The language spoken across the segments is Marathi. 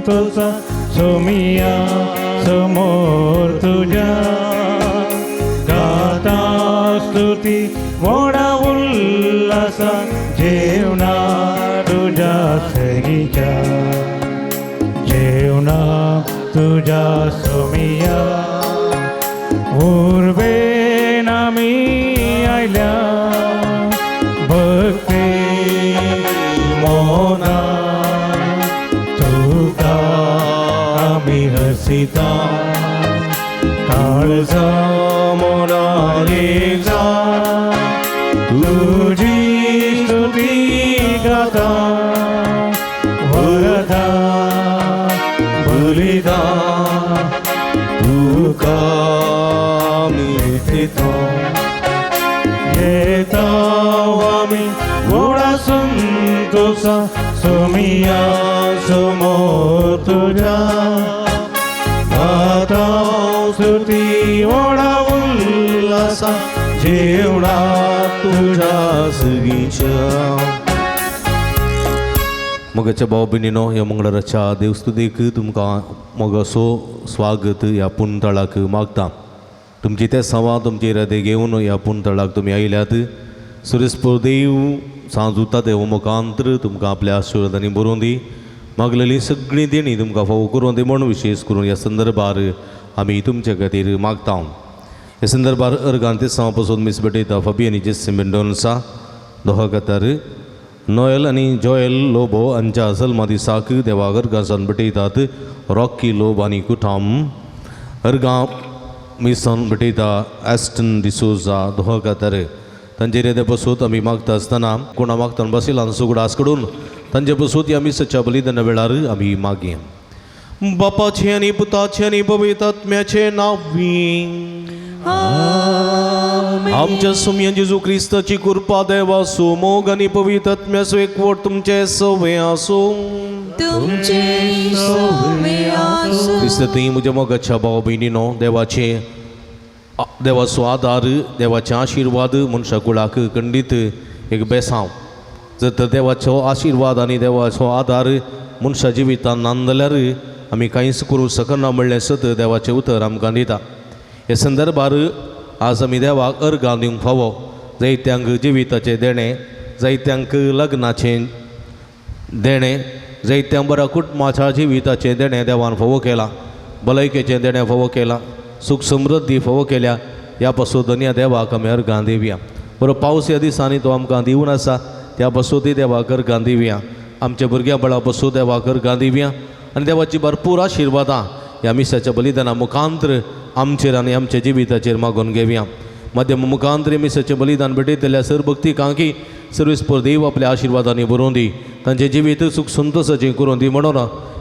तुझा सोमिया समोर तुझ्या गाता स्तुती मोडा उल्हासा जेवणा तुझ्या सगीच्या जेवणा तुझ्या सोमिया उर्बे नामी आयल्या भक्ती मोना तुका आम्ही हसिता काळजा मोना येजा तुझी स्तुती गाता वरदा बलिदा तुका आम्ही हसिता येता आम्ही गोडा संतोषा सोमिया समोर तुझ्या गाता स्तुती ओढा उल्हासा जेवणा तुझ्या सगीच्या. मगच्या भाव भयणीनो ह्या मंगळाराच्या देवस्तुतीक तुमकां मोगासो स्वागत ह्या पुणतळाक मागता. तुमची ते संवाद तुमचे हृदय घेवन ह्या पुणतळाक तुमी आयल्यात. सुरेस्पर देव सांजुता देव मुखांतर तुमकां आपल्या आशिर्वादांनी बरोवन दी. मागलेली सगळीं देणी तुमकां फावो करून दी म्हण विशेश करून ह्या संदर्भार आमी तुमचे खातीर मागता. ह्या संदर्भार अर्गांत सवा पासून मीस भेटयता फाबियन जेसी मेंडोन्सा दोहा खातर नोएल आनी जोएल लोबो हांच्या जल्मा दिसाक देवाक अर्गांसान भेटयतात. रॉकी लोब आनी कुठाम अर्गां मिसान भेटयता एस्टन डिसोजा दोहा खातर तांचे हृदय बसोत आमी मागता आसतना कोणा मागतना बसयला सुगडास कडून तांचे बसोत ह्या मिसाच्या बलिदाना वेळार आमी मागया. बापाचे आनी पुताचे आनी पवित्र आत्म्याचे नांवी आमच्या सोम्या जेजू क्रिस्ताची कृपा देवा सोमोग आनी पवित्र आत्म्याचो एकवट तुमचे सवे आसो. क्रिस्त ती म्हज्या मोगाच्या भाव भयणीनो देवाचो आदार देवाचे आशिर्वाद मनशा कुळाक खंडीत एक बेसांव. जर तर देवाचो आशिर्वाद आनी देवाचो आदार मनशा जिवितान ना जाल्यार आमी कांयच करूं शकना म्हणलें सत देवाचें उतर आमकां दिता. हे संदर्भार आज आमी देवाक अर्गां दिवंक फावो. जायत्यांक जिविताचें देणें, जायत्यांक लग्नाचें देणें, जायत्यांक बऱ्या कुटुंबाच्या जिविताचें देणें देवान फावो केलां. भलायकेचें देणें फावो केलां, सुख समृद्धी फावो केल्या. ह्या पासून या देवाक आमी अर्गां दिवया. बरो पावस ह्या दिसांनी तो आमकां दिवन आसा त्या पासून देवाक अर्गां दिवया. आमच्या भुरग्यां बळा पासून देवाक अर्गां दिवया आनी देवाची भरपूर आशिर्वादां ह्या मिसाच्या बलिदाना मुखांतर आमचेर आनी आमच्या जिविताचेर मागून घेवया. माध्यम मुखांतर मिसाचें बलिदान भेटयतल्या सर भक्तिकांकी सर्वेस्पर देव आपल्या आशिर्वादांनी भरोवन दी. तांचें जिवीत सुख संतोशाचें करून दी म्हणून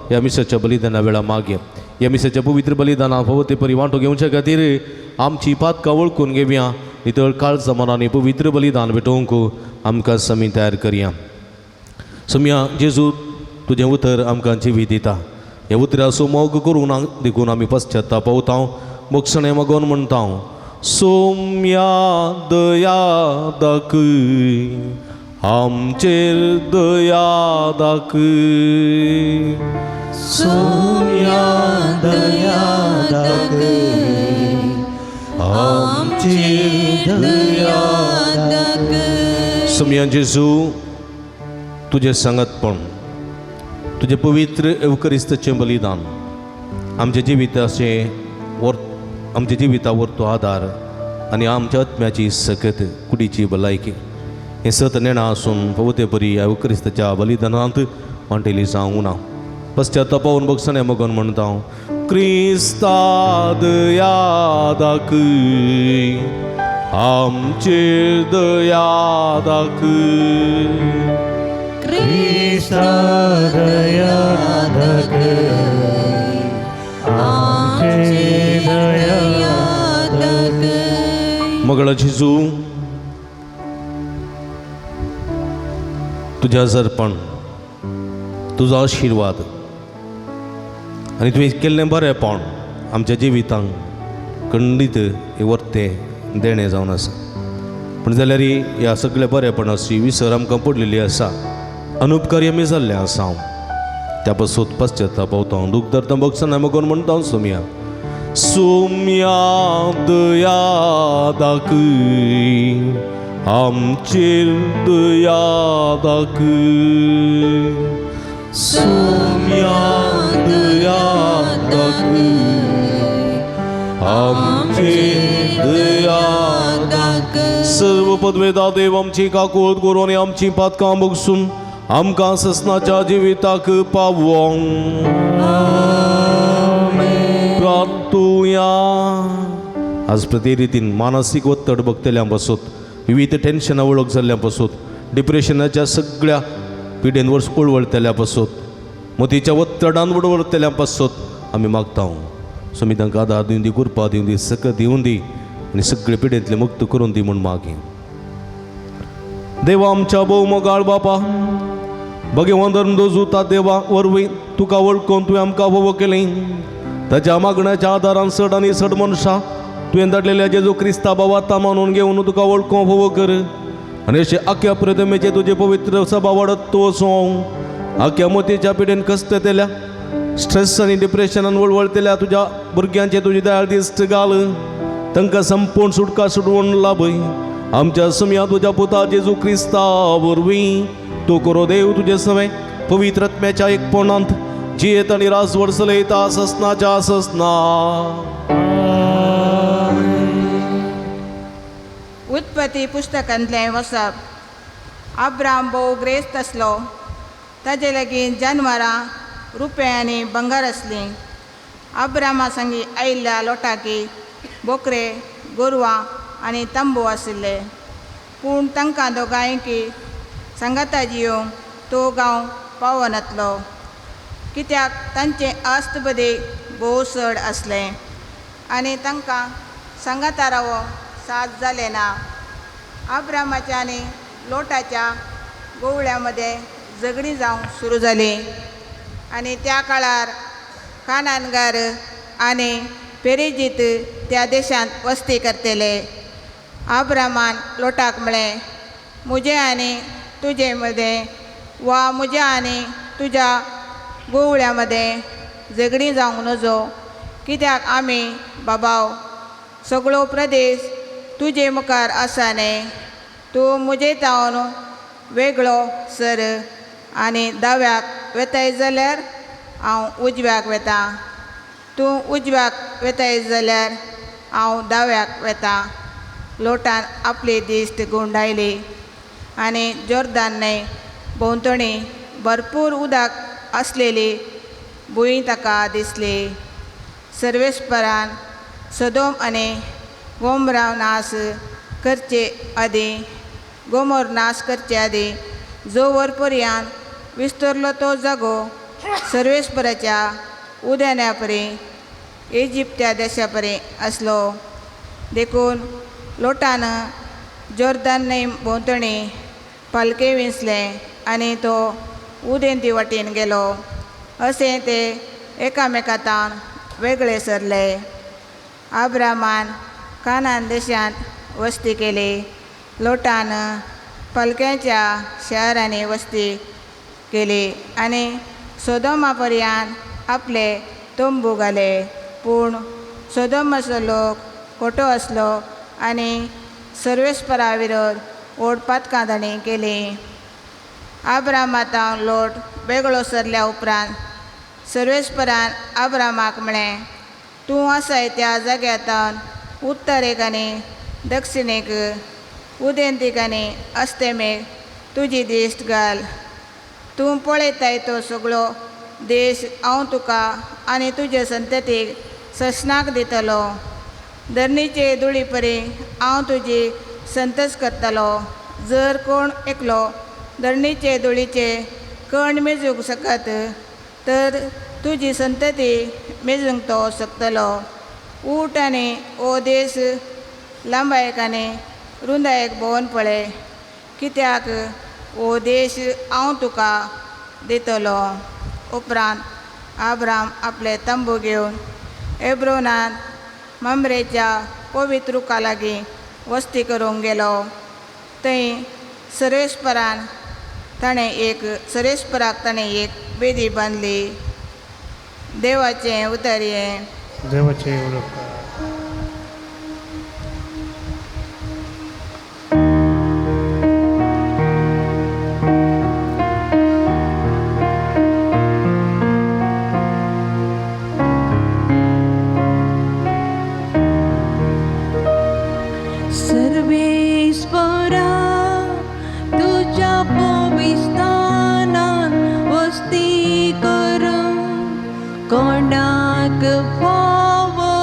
ह्या मिसाच्या बलिदाना वेळा मागया. ह्या मिसाच्या पवित्र बलिदाना फावो ते परी वांटो घेवचे खातीर आमची पातकां वळखून घेवया. नितळ काळ जमानांनी पवित्र बलिदान भेटोवंक आमकां आमी तयार करया. सोम्या जेजू तुजें उतर आमकां जिवीत दिता. हे उतराचो मोग करून देखून आमी पश्चात्ताप पावता. मोक्षणे मागोवन म्हणटा सोम्या दया दाखय आमचेर दया दाखय. सोम्या दया दाखय आमचेर दया दाखय. सोम्या जेजू तुजें सांगतपण, तुजें पवित्र एवकरिस्ताचें बलिदान आमच्या जिविता व्हरतो आदार आनी आमच्या आत्म्याची सकत कुडीची भलायकी हें सत नेणां आसून पवते परी एवकरिस्ताच्या बलिदानांत वांटेली जावंक ना. पश्चात्ताप पावून बक्षणे मागून म्हणटा क्रिस्ता दया दाखय आमचेर दया दाखय. क्रिस्ता दया दाखय मंगळा जेजू, तुझ्या जरपण, तुझा आशीर्वाद आणि तुवें केल्लें बरेंपण आमच्या जिवितांक खंडीत एक वर्ते देणें जावन आसा. पूण जाल्यार ह्या सगळ्या बरेपणाची विसर आमकां पडलेली आसा, अनुपकारी आमी जाल्ले आसा. त्या पासून पश्चाताप दूख धरता बगसना मगोन म्हणटा सोम्या सोम्या दया दाखय, आमचेर दया दाखय. सोम्या दया दाखय, आमचेर दया दाखय. सर्व पदवेदा देव आमची काकूळ करून आनी आमची पातकां बगसून आमकां ससनाच्या जिविताक पावोंक प्रार्थुया. आज प्रती रितीन मानसीक वत्तड बगतल्यां पासून, विविध टेन्शनां वळख जाल्ल्या पासून, डिप्रेशनाच्या सगळ्या पिडेन वर्स उळवळतल्या पासून, मतीच्या वत्तडान उडवळतल्या पासून आमी मागता. सोमी तांकां आदार दिवन दी, कृपा दिवन दी, सकत दिवन दी आनी सगळे पिडेंतले मुक्त करून दी म्हूण मागी. देवा आमच्या भोव मोगाळ बापा, भगवान धर्मदोजूता देवा वरवीं तुका वळखून तुवें आमकां फोव केलें. ताच्या मागण्याच्या आदारान चड आनी चड मनशां तुवें धाडलेल्या जेजू क्रिस्ता भावाता मानून घेवन तुका वळखूंक फोव कर. आनी अशें आख्या प्रथमेचे तुजे पवित्र सभा वाडत तूं वचूं. आख्या मतीच्या पिडेन कस्तेल्या स्ट्रेस आनी डिप्रेशनान वळवळतेल्या तुज्या भुरग्यांचे तुजी दयाळ दिश्ट घाल. तांकां संपूर्ण सुटका सुटवण लाभय. आमच्या समिया तुज्या पुता जेजू क्रिस्ता वरवीं तूं करो देव तुजे सवे पवित्र आत्म्याच्या एकपणांत जियेत आनी रासवड चलयता ससनाच्या ससना. उत्पत्ती पुस्तकांतलें वचप. अब्राम भोव ग्रेस्त आसलो. ताजे लागीं जनवरां, रुपे आनी बंगार असलीं. अब्रामा संगी आयिल्ल्या लोटाकी बोकरे, गोरवां आनी तंबू आशिल्ले. पूण तांकां दोगांयकी सांगाता जियोंक तो गांव पावनातलो, कित्याक तांचे आस्त बदेक भोव चड आसलें आनी तांकां सांगाता रावोंक साद जालें ना. अब्रामाच्या आनी लोटाच्या गोवळ्या मदें झगडीं जावंक सुरू जाली. आनी त्या काळार कानानगार आनी पेरेजीत त्या देशांत वस्ती करतेले. अब्रामान लोटाक म्हळें, म्हजें आनी तुजे मदें वा म्हज्या आनी तुज्या गोवळ्या मदें झगडीं जावंक नजो, कित्याक आमी बाबाव सगळो प्रदेश तुजे मुखार आसा न्ही. तूं म्हजे तावन वेगळो सर आनी दाव्याक वेताय जाल्यार हांव उजव्याक वेता. तूं उजव्याक वेताय जाल्यार हांव दाव्याक वेता. लोटान आपली दिश्ट गुंडायली आनी जोर्दान न्हंय भोंवतणी भरपूर उदक आसलेली भुंय ताका दिसली. सर्वेस्परान सदोम आनी गोमोरा नाश करचे आदीं जो वरपर्यान विस्तरलो तो जागो सर्वेस्पराच्या उद्याना परी इजिप्त्या देशा परी आसलो. देखून लोटान जोर्दान न्हंय भोंवतणी पालके विंचलें आनी तो उदेंती वाटेन गेलो. अशें ते एकामेकांतान वेगळे सरले. अब्रामान कानान देशांत वस्ती केली. लोटान पालक्याच्या शारांनी वस्ती केली आनी सोदोमा पर्यंत आपले तंबू घाले. पूण सोदोमाचो लोक खोटो आसलो आनी सर्वेस्परा विरोध ओडपातकां तांणी केली. अब्रामातां लोट वेगळो सरल्या उपरांत सर्वेस्परान अब्रामाक म्हळें, तूं आसाय त्या जाग्यातान उत्तरेक आनी दक्षिणेक, उदेंतीक आनी अस्तमेक तुजी दिश्ट घाल. तूं पळयताय तो सगळो देश हांव तुका आनी तुजे संततीक ससनाक दितलो. धरणीचे धुळी परी हांव तुजी संतस करतलो. जर कोण एकलो धरणीचे धुळीचे कण मेजूंक शकत तर तुजी संतती मेजूंक तो शकतलो. ऊट आनी ओ देश लांबायकाने रुंदायक भोवन पळय, कित्याक हो देश हांव तुका दितलो. उपरांत आब्राम आपले तंबू घेवन हेब्रोनांत मम्रेच्या पवित्र रुखा लागीं वस्ती करूंक गेलो. थंय सरेस्पराक ताणें एक बेदी बांदली. देवाचें उतर हें. देवाचे उलोवप. सर्वेश्वरा तुझ्या पवित्रानान वस्ती करूं कोणाक फावो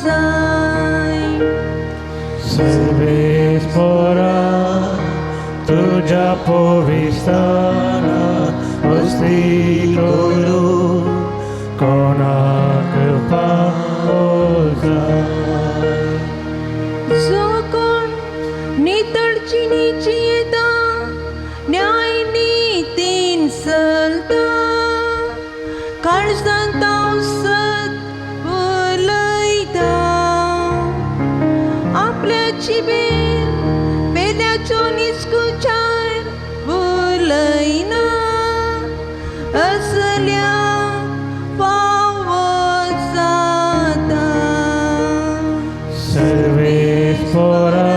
जाय. सर्वेस्परा तुझ्या पवित्रानात वस्ती करूं कोणाक फावो जाय. जो कोण नितळचिणीची येता न्याय नीतीन चलता काळजांत सत उलयता. आपल्या जिबेर पेद्याचो निस्कुचार उलयना असल्या फावो जाता. सर्वेस्परा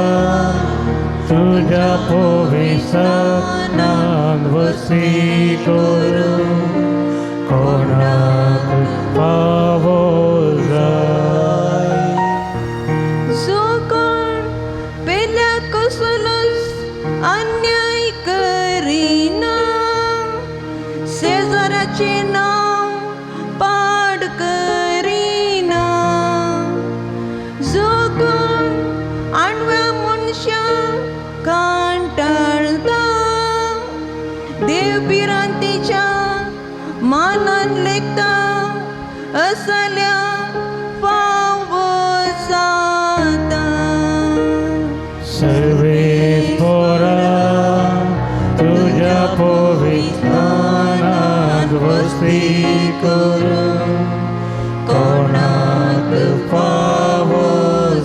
तुझ्या पवित्रानात वस्ती करूं कोणाक फावो जाय. जो कोण पेल्या कसलोच अन्याय करिना शेजाऱ्याचे नाव पाड करिना. जो कोण आडव्या मनशाक कांटाळता देवपिरांतीच्या मानान लेखता असल्या फावो जाता. सर्वेस्परा तुझ्या पवित्रानात वस्ती करूं कोणाक फावो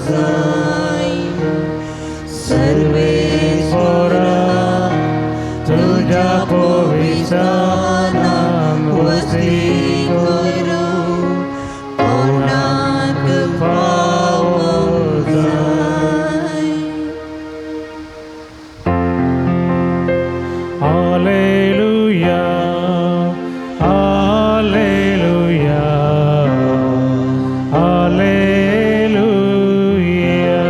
जाय. सर्वेस्परा तुझ्या पवित्रानात वस्ती करूं कोणाक फावो जाय. Hallelujah hallelujah hallelujah.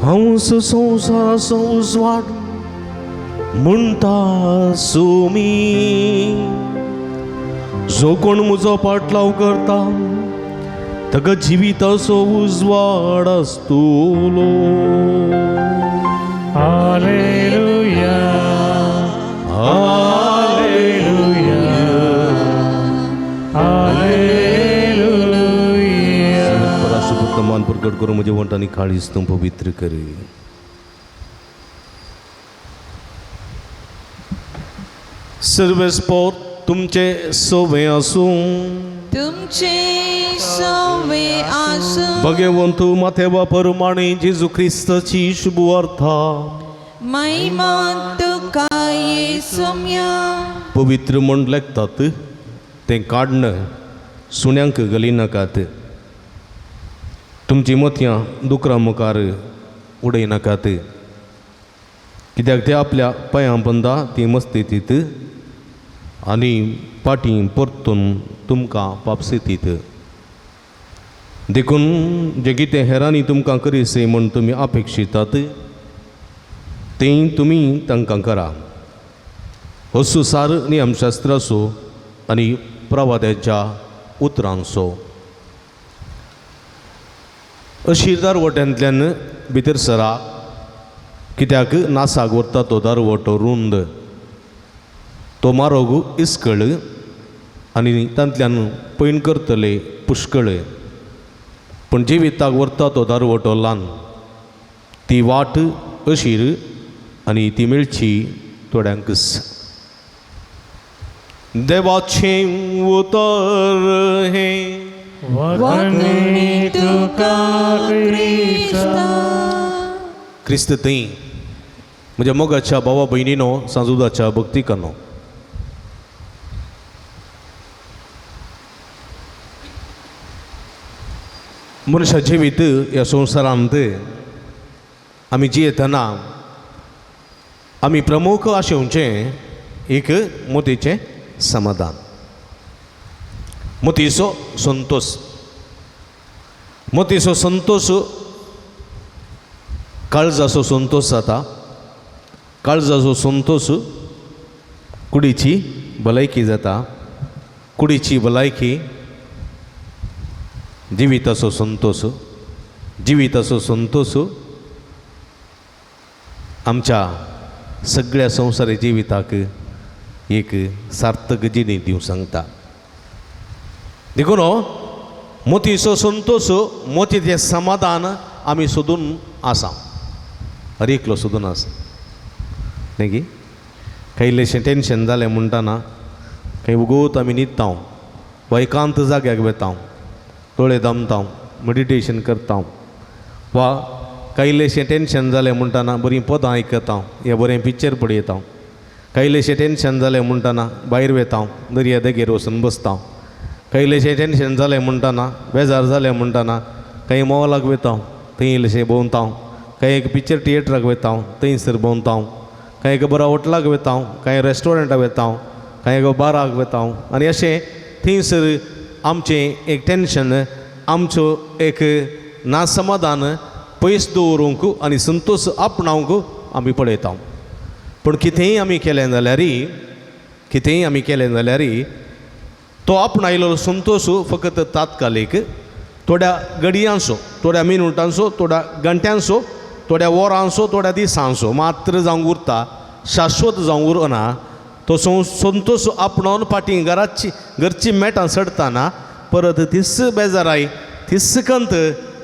हंस संसाराचो उजवाड म्हणटा सुमी. जो कोण म्हजो पाटलाव करता ताका जिविताचो उजवाड आसतलो. Hallelujah hallelujah hallelujah. पराशुभमान प्रकट करून म्हजे वंटांनी काळीज तूं पवित्र करे. सर्वेस्पर तुमचे सवे आसूं. तुमचे सवे आसूं भगवंत माथेवा प्रमाणे जेजू ख्रिस्ताची शुभवार्ता महिमा तुका येसुम्या. पवित्र म्हण लेखतात तें काडणं सुण्यांक घाली नाकात. तुमची मतयां दुकरां मुखार उडय नाकात, कित्याक ते आपल्या पांयां बंदा ती मस्तितीत आनी पाटी परतून तुमकां पापसितीत. देखून जे कितें हेरांनी तुमकां करीसे म्हूण तुमी अपेक्षितात तें तुमी तांकां करा. असुसार नियमशास्त्राचो आनी प्रवाद्याच्या उतरांचो. अशी दारवट्यांतल्यान भितर सरा, कित्याक नासाक व्हरता तो दारवटो रुंद, तो मारोग इस्कळ आनी तांतल्यान पैन करतले पुष्कळ. पण जिविताक व्हरता तो दारवटोलान ती वाट अशीर आनी ती मेळची थोड्यांकच. देवाचें उतर हे वखणी तुका क्रिस्ता. क्रिस्त थंय म्हज्या मोगाच्या भावा भयणीनो सांजुदाच्या भक्तिकानो, मनशा जिवीत ह्या संवसारांत आमी जियेतना आमी प्रमुख आशेवचें एक मोतीचें समाधान, मोतीचो संतोष. मोतीचो संतोष काळजाचो संतोष जाता. काळजाचो संतोष कुडीची भलायकी जाता. कुडीची भलायकी जिविताचो संतोष. जिविताचो संतोष आमच्या सगळ्या संवसारी जिविताक एक सार्थक जिणी दिवंक सांगता. देखून मोतीचो संतोष, मोतीचें समाधान आमी सोदून आसा, हर एकलो सोदून आसा न्ही गी. काही इल्लेशें टेन्शन जालें म्हणटाना काही उगोत आमी न्हिदता, वा एकांत जाग्याक वेता, दोळे दामता, मेडिटेशन करता, वा काही इल्लेशें टेन्शन जालें म्हणटाना बरीं पदां आयकता या बरें पिक्चर पळयता. काही इल्लेशें टेन्शन जालें म्हणटाना भायर वेता, दर्या देगेर वचून बसता. काही इल्लेशें टेन्शन जालें म्हणटाना, बेजार जालें म्हणटाना काही मॉलाक वेता, थंय इल्लेशें भोंवता. काही एक पिक्चर थिएटराक वेता, थंयसर भोंवता. काही एक बऱ्या हॉटेलाक वेता, काही रेस्टॉरंटाक वेता, काही एक बाराक वेता. आनी अशें थंयसर आमचें एक टेन्शन, आमचो एक नासमाधान पयस दवरूंक आनी संतोष आपणावंक आमी पळयता. पण कितेंय आमी केलें जाल्यार तो आपणायलो संतोष फकत तात्कालीक, थोड्या घडयांचो, थोड्या मिनटांचो, थोड्या घंट्यांचो, थोड्या वरांचो, थोड्या दिसांचो मात्र जावंक उरता, शाश्वत जावंक उरना. तो संतोष आपणावन फाटीं घरची मेटां सडटाना परत तीच बेजाराय, तीच कंत,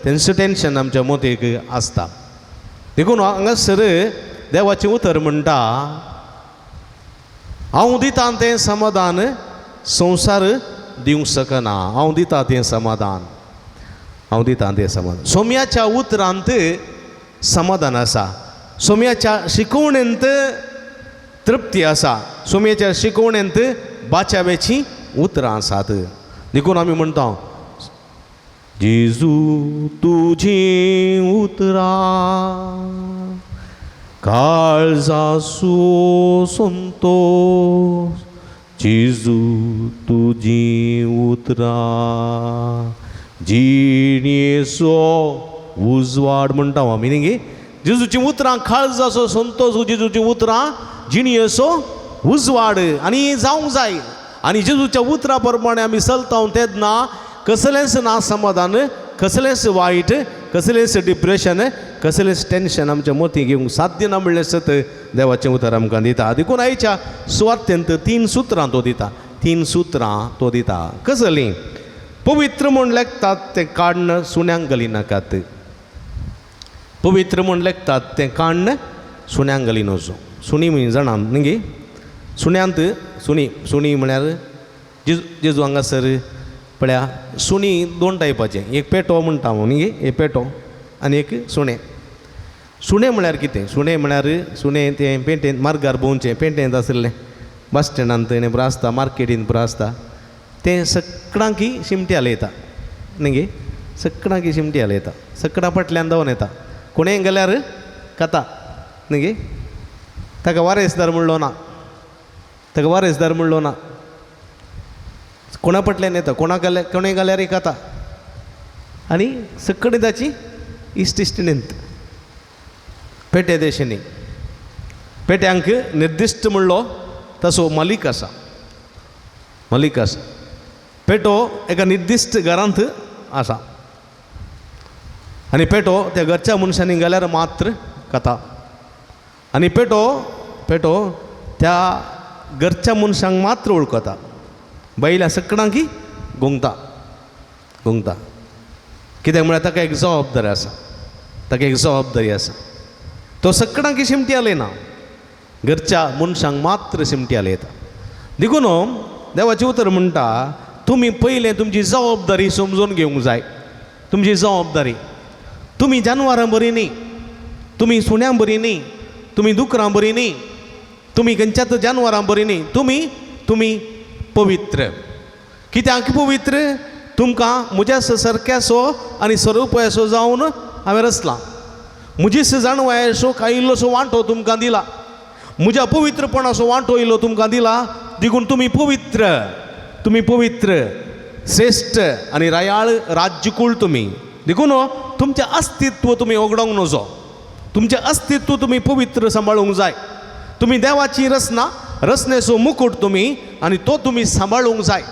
तेंच टेन्शन आमच्या मोतीक आसता. देखून हांगासर देवाचें उतर म्हणटा, हांव दितां तें समाधान संवसार दिवंक शकना. हांव दितां तें समाधान, हांव दितां तें समाधान. सोम्याच्या उतरांत समाधान आसा. सोम्याच्या शिकवणेंत तृप्ती आसा. सोम्याच्या शिकवणेंत बाचावेची उतरां आसात. देखून आमी म्हणटा, जेजू तुझीं उतरां काळजाचो संतोष. जेजू तुझीं उतरां जिणेचो उजवाड म्हणटा आमी न्ही गे. जेजूचीं उतरां काळजाचो संतोष, जेजूचीं उतरां जिणेचो उजवाड. आनी जावंक जाय. आनी जेजूच्या उतरां प्रमाणे आमी चलता तेन्ना कसलेंच ना समाधान, कसलेंच वायट, कसलेंच डिप्रेशन, कसलेंच टेन्शन आमच्या मोती घेवंक साध्य ना म्हणलें सत देवाचें उतर आमकां दिता. देखून आयच्या सुवातेंत 3 सुत्रां तो दिता. 3 सुत्रां तो दिता. कसलीं? पवित्र म्हूण लेखतात तें काडन सुण्यांक घाली नाकात. पवित्र म्हूण लेखतात तें काडन सुण्यांक घाली नजो. सुणी म्हणजे जाणा न्ही गे. सुण्यांत सुणी म्हळ्यार जेजू हांगासर पळया, सुणी 2 टायपाचे. एक पेटो म्हणटा हांव न्ही गे, एक पेटो आनी एक सुणें. सुणें म्हळ्यार कितें? सुणें म्हळ्यार सुणें तें पेटेंत मार्गार भोंवचें, पेटेंत आसलें, बस स्टँडांत थंय पुरो आसता, मार्केटींत पुरो आसता. तें सगळ्यांकी शिमटे हालयता न्ही गे. सगळ्यांकी शिमटे हालयता, सगळ्यां फाटल्यान धांवन येता. कोणेंय गेल्यार खाता न्ही गे. ताका वारेसदार म्हणलो ना, ताका वारेसदार म्हणलो ना. कोणा फाटल्यान येता, कोणें गेल्यार खाता. आनी सकडी ताची इश्टिणेंत. पेटे देशांनी पेट्यांक निर्दिश्ट म्हणलो तसो मालीक आसा. मालीक आसा. पेटो एका निर्दिश्ट घरांत आसा आनी पेटो त्या घरच्या मनशांनी गेल्यार मात्र खाता. आनी पेटो त्या घरच्या मनशांक मात्र वळखता. बैल्या सगळ्यांकी गुंगता. कित्याक म्हळ्यार ताका एक जबाबदारी आसा, ताका एक जबाबदारी आसा. तो सगळ्यांक शिमट्याले ना, घरच्या मनशांक मात्र शिमट्याले येता. देखून देवाचें उतर म्हणटा तुमी पयलें तुमची जबाबदारी समजून घेवंक जाय. तुमची जबाबदारी, तुमी जानवरां बरीं न्ही, तुमी सुण्यांक बरीं न्ही, तुमी दुकरां बरीं न्ही, तुमी खंयच्याच जानवरां बरीं न्ही, तुमी पवित्र. कित्याक पवित्र? तुमकां म्हज्या सारक्यासो आनी स्वरुपाचो जावन हांवें रचलां. म्हजीच जाणवायेचो कांय इल्लोसो वांटो तुमकां दिला, म्हज्या पवित्रपणाचो वांटो इल्लो तुमकां दिला. देखून तुमी पवित्र, श्रेष्ठ आनी रायाळ राज्यकुळ तुमी. देखून तुमचें अस्तित्व तुमी ओगडोंक नजो, तुमचें अस्तित्व तुमी पवित्र सांबाळूंक जाय. तुमी देवाची रचनेचो मुकूट तुमी, आनी तो तुमी सांबाळूंक जाय.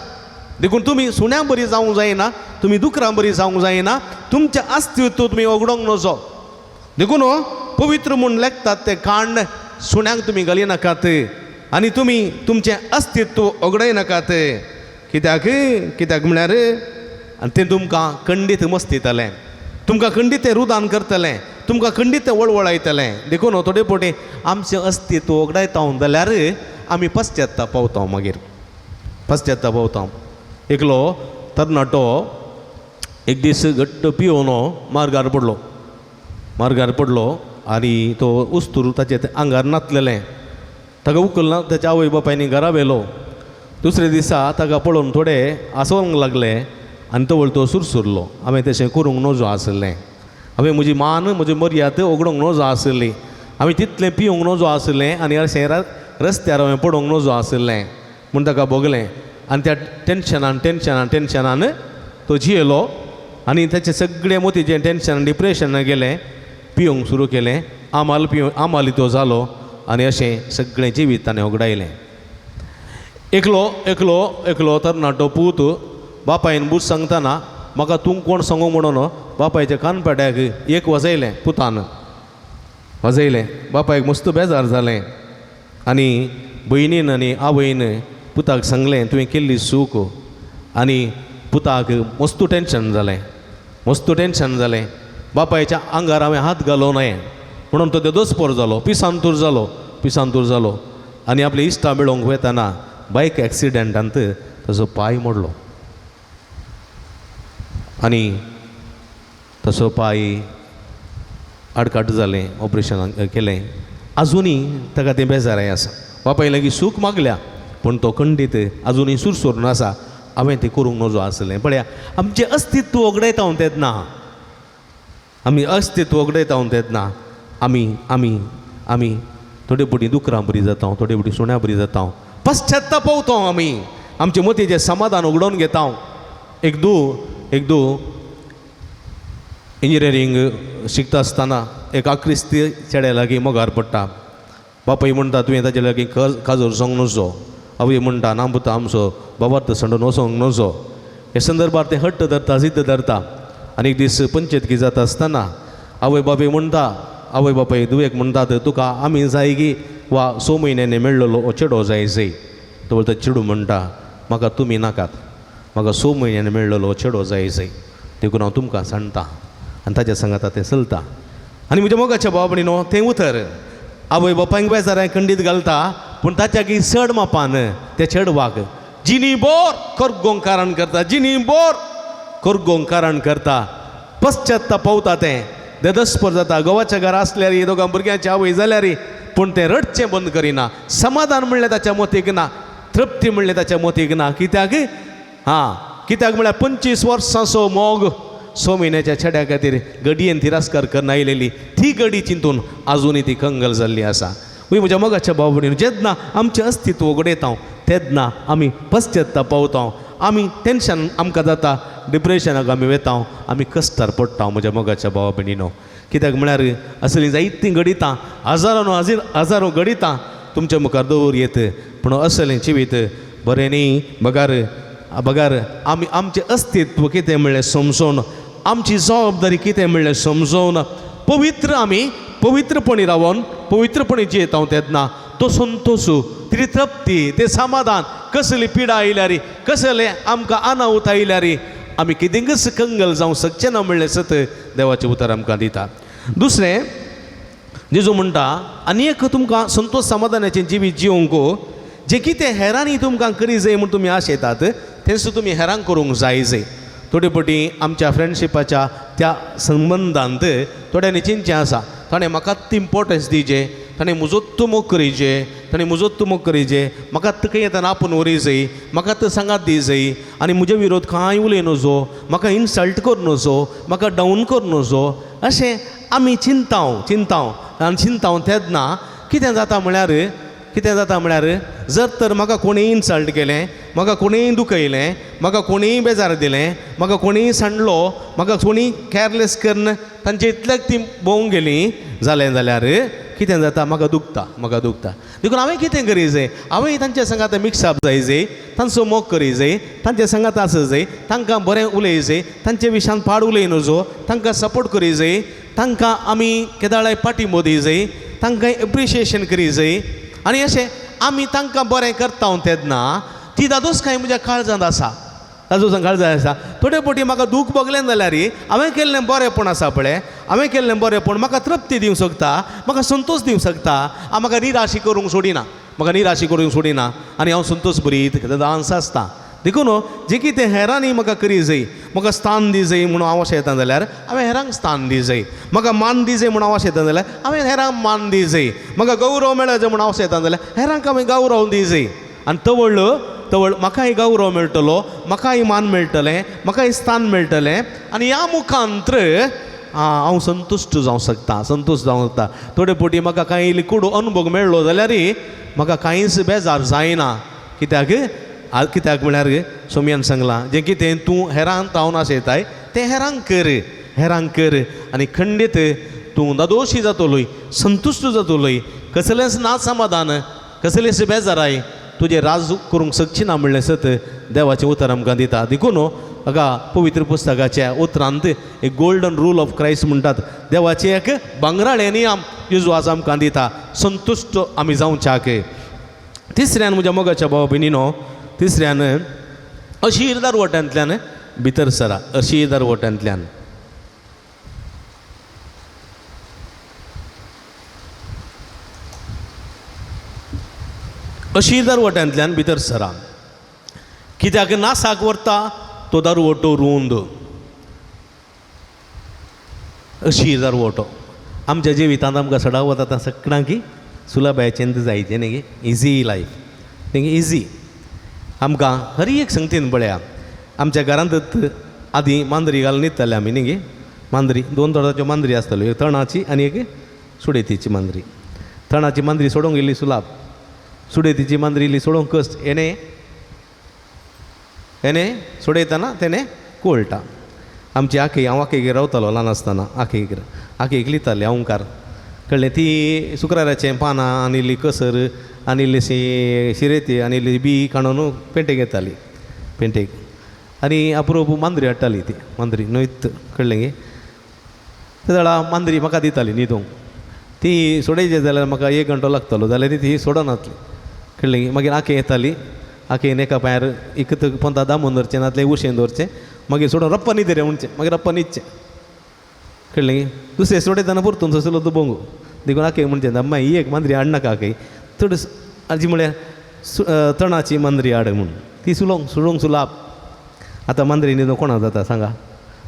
देखून तुमी सुण्या बरी जावंक जायना, तुमी दुकरां बरी जावंक जायना, तुमचें अस्तित्व तुमी ओगडोंक नजो. देखून पवित्र म्हूण लेखतात ते कांड सुण्यांक तुमी घाली नाकात, आनी तुमी तुमचें अस्तित्व ओगडय नाकात. कित्याक म्हळ्यार आनी तें तुमकां खंडीत मस्तितलें, तुमकां खंडीत तें रुदान करतलें, तुमकां खंडीत तें वळवळायतलें. देखून थोडे फावटी आमचें अस्तित्व ओगडायता जाल्यार आमी पश्चात्ताप पावता. मागीर पश्चात्ताप पावता. एकलो तरणाटो एक दीस घट्ट पिवन मार्गार पडलो आनी तो उस्तूर ताचे आंगार नातलेलें. ताका उखलना ताच्या आवय बापायनी घरा व्हेलो. दुसरे दिसा ताका पळोवन थोडे आसोंक लागले आनी तो सुरसुरलो. हांवें तशें करूंक नजो आसलें, हांवें म्हजी मान म्हजी मर्याद ओगडोंक नजो आसली, हांवें तितलें पिवंक नजो आसलें आनी अशें रस्त्यार हांवें पडोवंक नजो आसलें म्हूण ताका भोगलें. आनी त्या टेन्शनान तो जियेलो आनी ताचें सगळें मोतीचें टेन्शन डिप्रेशनान गेलें, पिवंक सुरू केलें, आमाली तो जालो आनी अशें सगळें जिवीत ताणें ओगडायलें. एकलो तरणाटो पूत बापायन बूट सांगतना म्हाका तूं कोण सांगू म्हणून बापायच्या कानपेड्याक एक वाजयलें, पुतान वाजयलें. बापायक मस्त बेजार जालें आनी भयणीन आनी आवयन पुताक सांगलें तुवें केल्ली चूक. आनी पुताक मस्त टेन्शन जालें. बापायच्या आंगार हांवें हात घालो न्हय म्हणून तो दोसपोर जालो, पिसांतूर जालो आनी आपले इश्टा मेळोवंक वेतना बायक एक्सिडेंटांत ताचो पांय मोडलो आनी ताचो पांय आडकाट जालें, ऑपरेशन केलें. आजुनी ताका तें बेजाराय आसा. बापाय लागीं सूख मागल्या पूण तो खंडीत आजुनी सुरसुरून आसा. हांवें तें करूंक नजो आसलें. पळया आमचें अस्तित्व ओगडायता तेन्ना, आमी अस्तित्व ओगडायता तेन्ना आमी थोडे फावटी दुकरां बरीं जाता, थोडे फावटी सुण्या बरीं जाता, पश्चात्ताप पावता आमी, आमचें मतीचें समाधान उगडोवन घेता. एक इंजिनियरींग शिकता आसतना एक आक्रिस्ती चेड्या लागीं मोगार पडटा. बापाय म्हणटा तुवें ताचे लागीं काजर सोंग नजो, आवय म्हणटा ना पुता आमचो बाबार्थ संडून वचोंक नजो. हे संदर्भार तें हट्ट धरता, जिद्द धरता. आनी एक दीस पंचायतकी जाता आसतना आवय बापाय दुयेक म्हणटात तुका आमी जाय की वा 6 म्हयन्यांनी मेळ्ळलो चेडो जाय. तो बोलता चेडू म्हणटा म्हाका तुमी नाकात, म्हाका 6 म्हयन्यांनी मेळ्ळलो चेडो जाय. देखून हांव तुमकां सांगता आनी ताच्या सांगाता तें चलता. आनी म्हज्या मोगाच्या बाबडीनो तें उतर आवय बापायक बेजाराय खंडीत घालता पूण ताच्या की चड मापान त्या चेडवाक जिनीभर कर्गोंकारण करता. पश्चात्ताप पावता तें देदस्पर जाता. घोवाच्या घरा आसल्यार दोगां भुरग्यांची आवय जाल्यार पूण तें रडचें बंद करिना. समाधान म्हणलें ताच्या मतीक ना, तृप्ती म्हणलें ताच्या मतीक ना. कित्याक म्हळ्यार 25 वर्सांचो मोग 6 म्हयन्याच्या चेड्या खातीर गडयेन तिरस्कार करन आयलेली ती गडी चिंतून आजुनी ती कंगल जाल्ली आसा. म्हज्या मोगाच्या भाव जेन्ना आमचें अस्तित्व उगडयता तेन्ना आमी पश्चात्ताप पावता, आमी टेन्शन आमकां जाता, डिप्रेशनाक आमी वेता, आमी कश्टार पडटा. म्हज्या मोगाच्या भावा भयणीनो कित्याक म्हळ्यार असलीं जायतीं गडितां हजारो गडितां तुमच्या मुखार दवर येत पूण असलें जिवीत बरें न्ही. बगार आमी आमचें अस्तित्व कितें म्हणलें समजून, आमची जबाबदारी कितें म्हणलें समजून आमी पवित्रपणी रावन पवित्रपणी जियेता तेन्ना तो संतोश, ती तृप्ती, तें समाधान, कसली पिडा आयल्यार, कसलें आमकां अनाहूत आयल्यार आमी कितेंकच कंगल जावं शकचे ना म्हणलें सत देवाचें उतर आमकां दिता. दुसरें जेजू म्हणटा आनी एक तुमकां संतोश समाधानाचें जिवीत जिवंक जें कितें हेरांनी तुमकां करी जाय म्हूण तुमी आशेतात तें सुद्दां तुमी हेरांक करूंक जाय. थोडे फावटी आमच्या फ्रेंडशिपाच्या त्या संबंदांत थोड्यांनी चिंतचें आसा ताणें म्हाकाच इम्पोर्टन्स दिवचें, ताणें म्हजोच मोग करीचें, ताणें म्हजोच मोग करीचें, म्हाकाच खंय येताना आपूण व्हरी जाय, म्हाकाच सांगात दी जाय आनी म्हजे विरोध कांय उलय नजो, म्हाका इन्सल्ट कर नजो, म्हाका डावन कर नजो, अशें आमी चिंताव आनी चिंताव तेन्ना कितें जाता म्हळ्यार जर तर म्हाका कोणीय इन्सल्ट केलें, म्हाका कोणीय दुखयलें, म्हाका कोणीय बेजार दिलें, म्हाका कोणीय सांडलो, म्हाका कोणीय केअरलेस करून तांचे इतल्याक ती भोवूंक गेलीं जाल्यार कितें जाता म्हाका दुखता. देखून हांवें कितें करी जाय, हांवें तांचे सांगात मिक्सअप जाय, तांचो मोग करी जाय, तांचे सांगात आसत जाय, तांकां बरें उलय जाय, तांचे विशयान पाड उलय नजो, तांकां सपोर्ट करी जाय, तांकां आमी केदाळाय पाठिंबो दी जाय, तांकां एप्रिशिएशन करी जाय. आनी अशें आमी तांकां बरें करता तेन्ना ती दादोसकाय म्हज्या काळजांत आसा, थोडे फावटी म्हाका दूख भोगलें जाल्यार हांवें केल्लें बरेंपण आसा पळय, हांवें केल्लें बरेंपण म्हाका तृप्ती दिवंक शकता, म्हाका संतोश दिवंक शकता, म्हाका निराशी करूंक सोडिना आनी हांव संतोश भरीत दांस आसता. देखून जें कितें हेरांनी म्हाका करी जाय, म्हाका स्थान दी जाय म्हणून हांव अशें येता जाल्यार हांवें हेरांक स्थान दी जाय, म्हाका मान दी जाय म्हणून हांव अशें येता जाल्यार हांवें हेरांक मान दी जाय, म्हाका गौरव मेळ्ळो जाय म्हणून हांव अशें येता जाल्यार हेरांक हांवें गौरव दी जाय. आनी तवळ म्हाकाय गौरव मेळटलो, म्हाकाय मान मेळटलें, म्हाकाय स्थान मेळटलें आनी ह्या मुखांत्र हांव संतुश्ट जावंक शकता. थोडे फावटी म्हाका कांय लिकूड अनुभव मेळ्ळो जाल्यार म्हाका कांयच बेजार जायना. कित्याक म्हळ्यार सोमयान सांगलां जें कितें तूं हेरांक तावन आशयताय तें हेरांक कर आनी खंडीत तूं दादोशी जातलोय, संतुश्ट जातलोय, कसलेंच ना समाधान, कसलेंच बेजाराय तुजें राज करूंक शकची ना म्हणलें सत देवाचें उतर आमकां दिता. देखून हाका पवित्र पुस्तकाच्या उतरांत एक गोल्डन रूल ऑफ क्रायस्ट म्हणटात, देवाचें एक भांगराळें नियम जेजू आज आमकां दिता, संतुश्ट आमी जावच्याक. तिसऱ्यान म्हज्या मोगाच्या भाव भयणीनो, तिसऱ्यान अशीर दारवट्यांतल्यान भितर सरा. अशीर दारवट्यांतल्यान भितर सरा. कित्याक नासाक व्हरता तो दारवटो रुंद. अशीर दारवटो आमच्या जिवितांत आमकां सडाव वता सगळ्यांक सुलभाचें जायचें न्ही, इजी लायफ तेंगे इजी. आमकां हर एक संगतीन पळया, आमच्या घरांत आदीं मांद्री घालून न्हिदताले आमी न्ही, मांद्री 2 तोराच्यो मांद्री आसताल्यो, एक तणाची आनी एक सुडेतीची मांद्री. तणाची मांद्री सोडूंक गेली सुलाब, सुडेतीची मांद्री इल्ली सोडूंक कश्ट. हेणे सोडयतना तेणें कोळटा. आमची हांव आखेक रावतालो ल्हान आसतना, आखेक लिहिताले ओंकार कळ्ळें. ती शुक्राराचें पानां आनी इल्ली कसर आनी इल्लीशी शिरेती आनी इल्ली बी काडून पेंटेक येताली पेंटेक आनी अप्रूप मांद्री हाडटाली. ती मांद्री न्हयत कळ्ळें गे. ते वेळा मांद्री म्हाका दिताली न्हिदूंक. ती सोडयची जाल्यार म्हाका 1 घंटो लागतालो, जाल्यार ती सोडनातली कळ्ळें गे. मागीर आखें येताली, आखेन एका पांयार इकत पोंता दामून धरचें नातलें उशें दवरचें, मागीर सोडून रप्पा न्हिद रे म्हणचें, मागीर रप्पा न्हिदचें कळ्ळें गे. दुसरें सोडयतना परतून तसलो तो बोंगो देखून आखेक म्हणचें अम्मा ही एक मांद्री हाडनाका आखे, थोडी हाजी म्हळ्यार तणाची मांद्री हाड म्हूण. ती सोडूंक सुलाब. आतां मांद्री न्हिदूंक कोणाक जाता सांगा,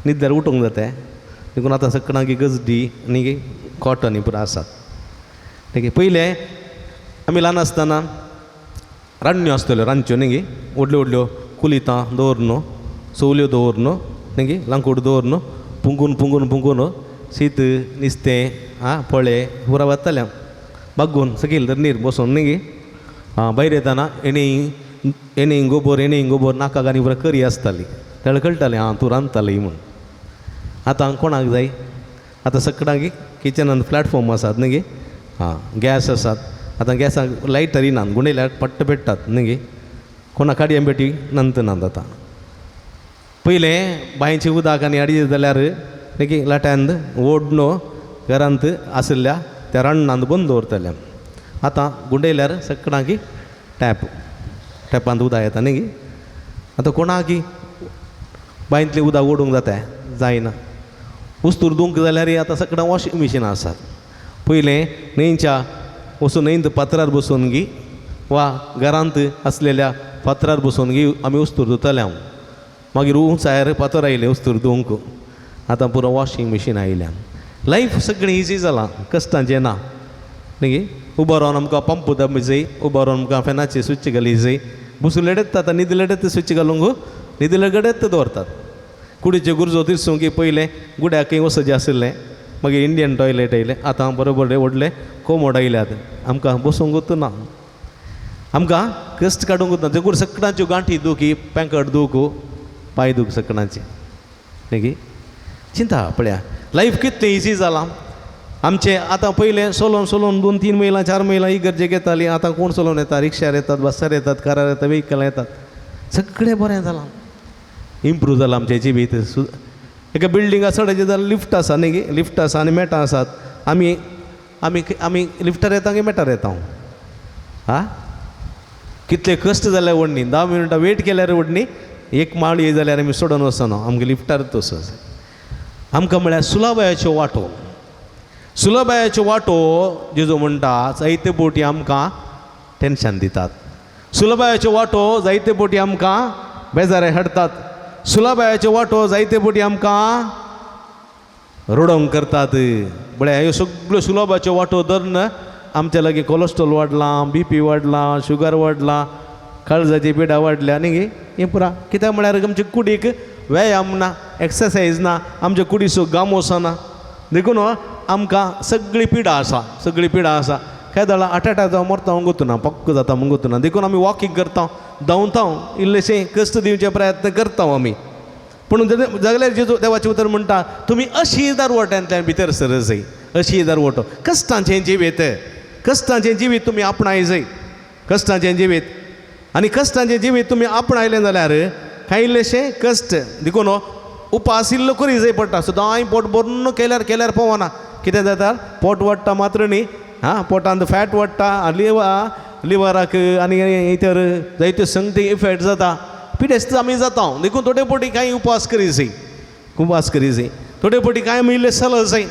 न्हिदल्यार उठोंक जाता. देखून आतां सगळ्यांक गजडी आनी कॉटनी पुरो आसात. ठीक आहे. पयलें आमी ल्हान आसतना रान्न्यो आसतल्यो, रांदच्यो न्ही गे, व्हडल्यो कुलितां दवरनो, सवल्यो दवरनो न्ही गे, लांकूड दवरनो, पुंगून शीत नुस्तें फळे पुरा वतालें बागून सकयल तर नीर बसून न्ही गे. भायर येताना एणे गोबर नाका आनी पुरा करी आसताली, तेन्ना कळटालें तूं रांदताली म्हूण. आतां कोणाक जाय, आतां सगळ्यांक किचनान प्लॅटफॉर्म आसात न्ही गे, गॅस आसात. आतां गॅसाक लायटर येनात, गुंडयल्यार पट्ट पेट्टात न्ही गे. कोणाक काडयेन पेटी नात आतां. पयलें बांयचें उदक आनी हाडीत जाल्यार न्ही गे लाट्यांत ओडनो घरांत आसल्या त्या रान्नांत बंद दवरताले. आतां गुंडयल्यार सगळ्यांक टॅपांत उदक येता न्ही गे. आतां कोणाक बांयतलें उदक ओडूंक जाता जायना. उस्तूर धुवंक जाल्यार आतां सगळ्यां वॉशिंग मशीन आसात. पयलें न्हंयच्या वचून न्हंयत पात्रार बसून गी वा घरांत आसलेल्या पात्रार बसून गी आमी उस्तूर धुताले हांव. मागीर उंचायर पातर आयलें उस्तूर धुवंक. आतां पुरो वॉशिंग मशीन आयल्यान लायफ सगळें इजी जालां, कश्टांचें ना न्ही. उबो रावन आमकां पंप दाब जाय, उबो रावन आमकां फॅनाचे स्विच घाली जाय. बसून लडत आतां न्हिद लडत स्विच घालूंक न्हिद लडत दवरतात. कुडीचे गुरजो तिरसूंक पयलें गुड्याक खंय वचचें आसलें, मागीर इंडियन टॉयलेट आयलें. आतां बरोबर व्हडले कोमोड आयल्यात, आमकां बसूंकूच ना, आमकां कश्ट काडूंकूच ना. देखून सगळ्यांच्यो गांठी दुखी, पेंकट दूख, पांय दूख सगळ्यांचे न्ही. चिंता पळया लायफ कितलें इजी जालां आमचें. आतां पयलें चलोवन चलोवन 2-3 मैलां 4 मैलां इगर्जेक येतालीं. आतां कोण चलोवन येता? रिक्षार येतात, बसार येतात, कारार येतात, वेहिकल येतात. सगळें बरें जालां, इम्प्रूव जालां आमचें जिवीत. एका बिल्डिंगा चडायचें जाल्यार लिफ्ट आसा न्ही, लिफ्ट आसा आनी मेटां आसात. आमी आमी आमी लिफ्टार येता की मेटार येता? हां, कितले कश्ट जाल्यार व्हडनी. 10 मिनटां वेट केल्यार व्हडनी, एक माळ ये जाल्यार आमी सोडून वचना, आमगे लिफ्टारूच वचों. आमकां म्हळ्यार सुलाबायाच्यो वाटो, सुलाबायाच्यो वाटो जेजो म्हणटा जायते बोटी आमकां टेन्शन दितात. सुलाबायाच्यो वाटो जायते बोटी आमकां बेजारे हाडटात. सुलाबायाच्यो वाटो जायते बोटी आमकां रडोंक करतात. म्हळ्यार ह्यो सगळ्यो सुलाबाच्यो वाटो धरून आमच्या लागीं कोलेस्ट्रॉल वाडलां, BP वाडलां, शुगर वाडलां, काळजाची पिडा वाडल्या न्ही. हें पुरा कित्याक म्हळ्यार आमचे कुडीक व्यायाम ना, एक्सरसायज ना, आमच्या कुडीचो घाम वचना. देखून आमकां सगळी पिडा आसा, सगळी पिडा आसा. काय जालां हार्ट अटॅक जावं मरता हांव गोतूना, पक्क जाता म्हूण गोतूना. देखून आमी वॉकिंग करता, धांवता, इल्लेशें कश्ट दिवचे प्रयत्न करता आमी. पूण जाल्यार जेजू देवाचें उतर म्हणटा तुमी अशी दारवट्यांतल्यान भितर सर जाय. अशी दारवटो कश्टांचें जिवीत, कश्टांचें जिवीत तुमी आपणाय जाय, कश्टांचें जिवीत. आनी कश्टांचें जिवीत तुमी आपणायलें जाल्यार कांय इल्लेशें कश्ट देखून उपास इल्लो करी जाय पडटा. सदांय पोट भरून केल्यार पवना. कितें जाता? पोट वाडटा मात्र न्ही, हां, पोटांत फॅट वाडटा, लिवराक आनी इतर जायत्यो संगती इफेक्ट जाता, पिडेस्त आमी जाता. देखून थोडे फावटी कांय उपास करी जाय, उपास करी जाय. थोडे फावटी कांय इल्लें सल जाय,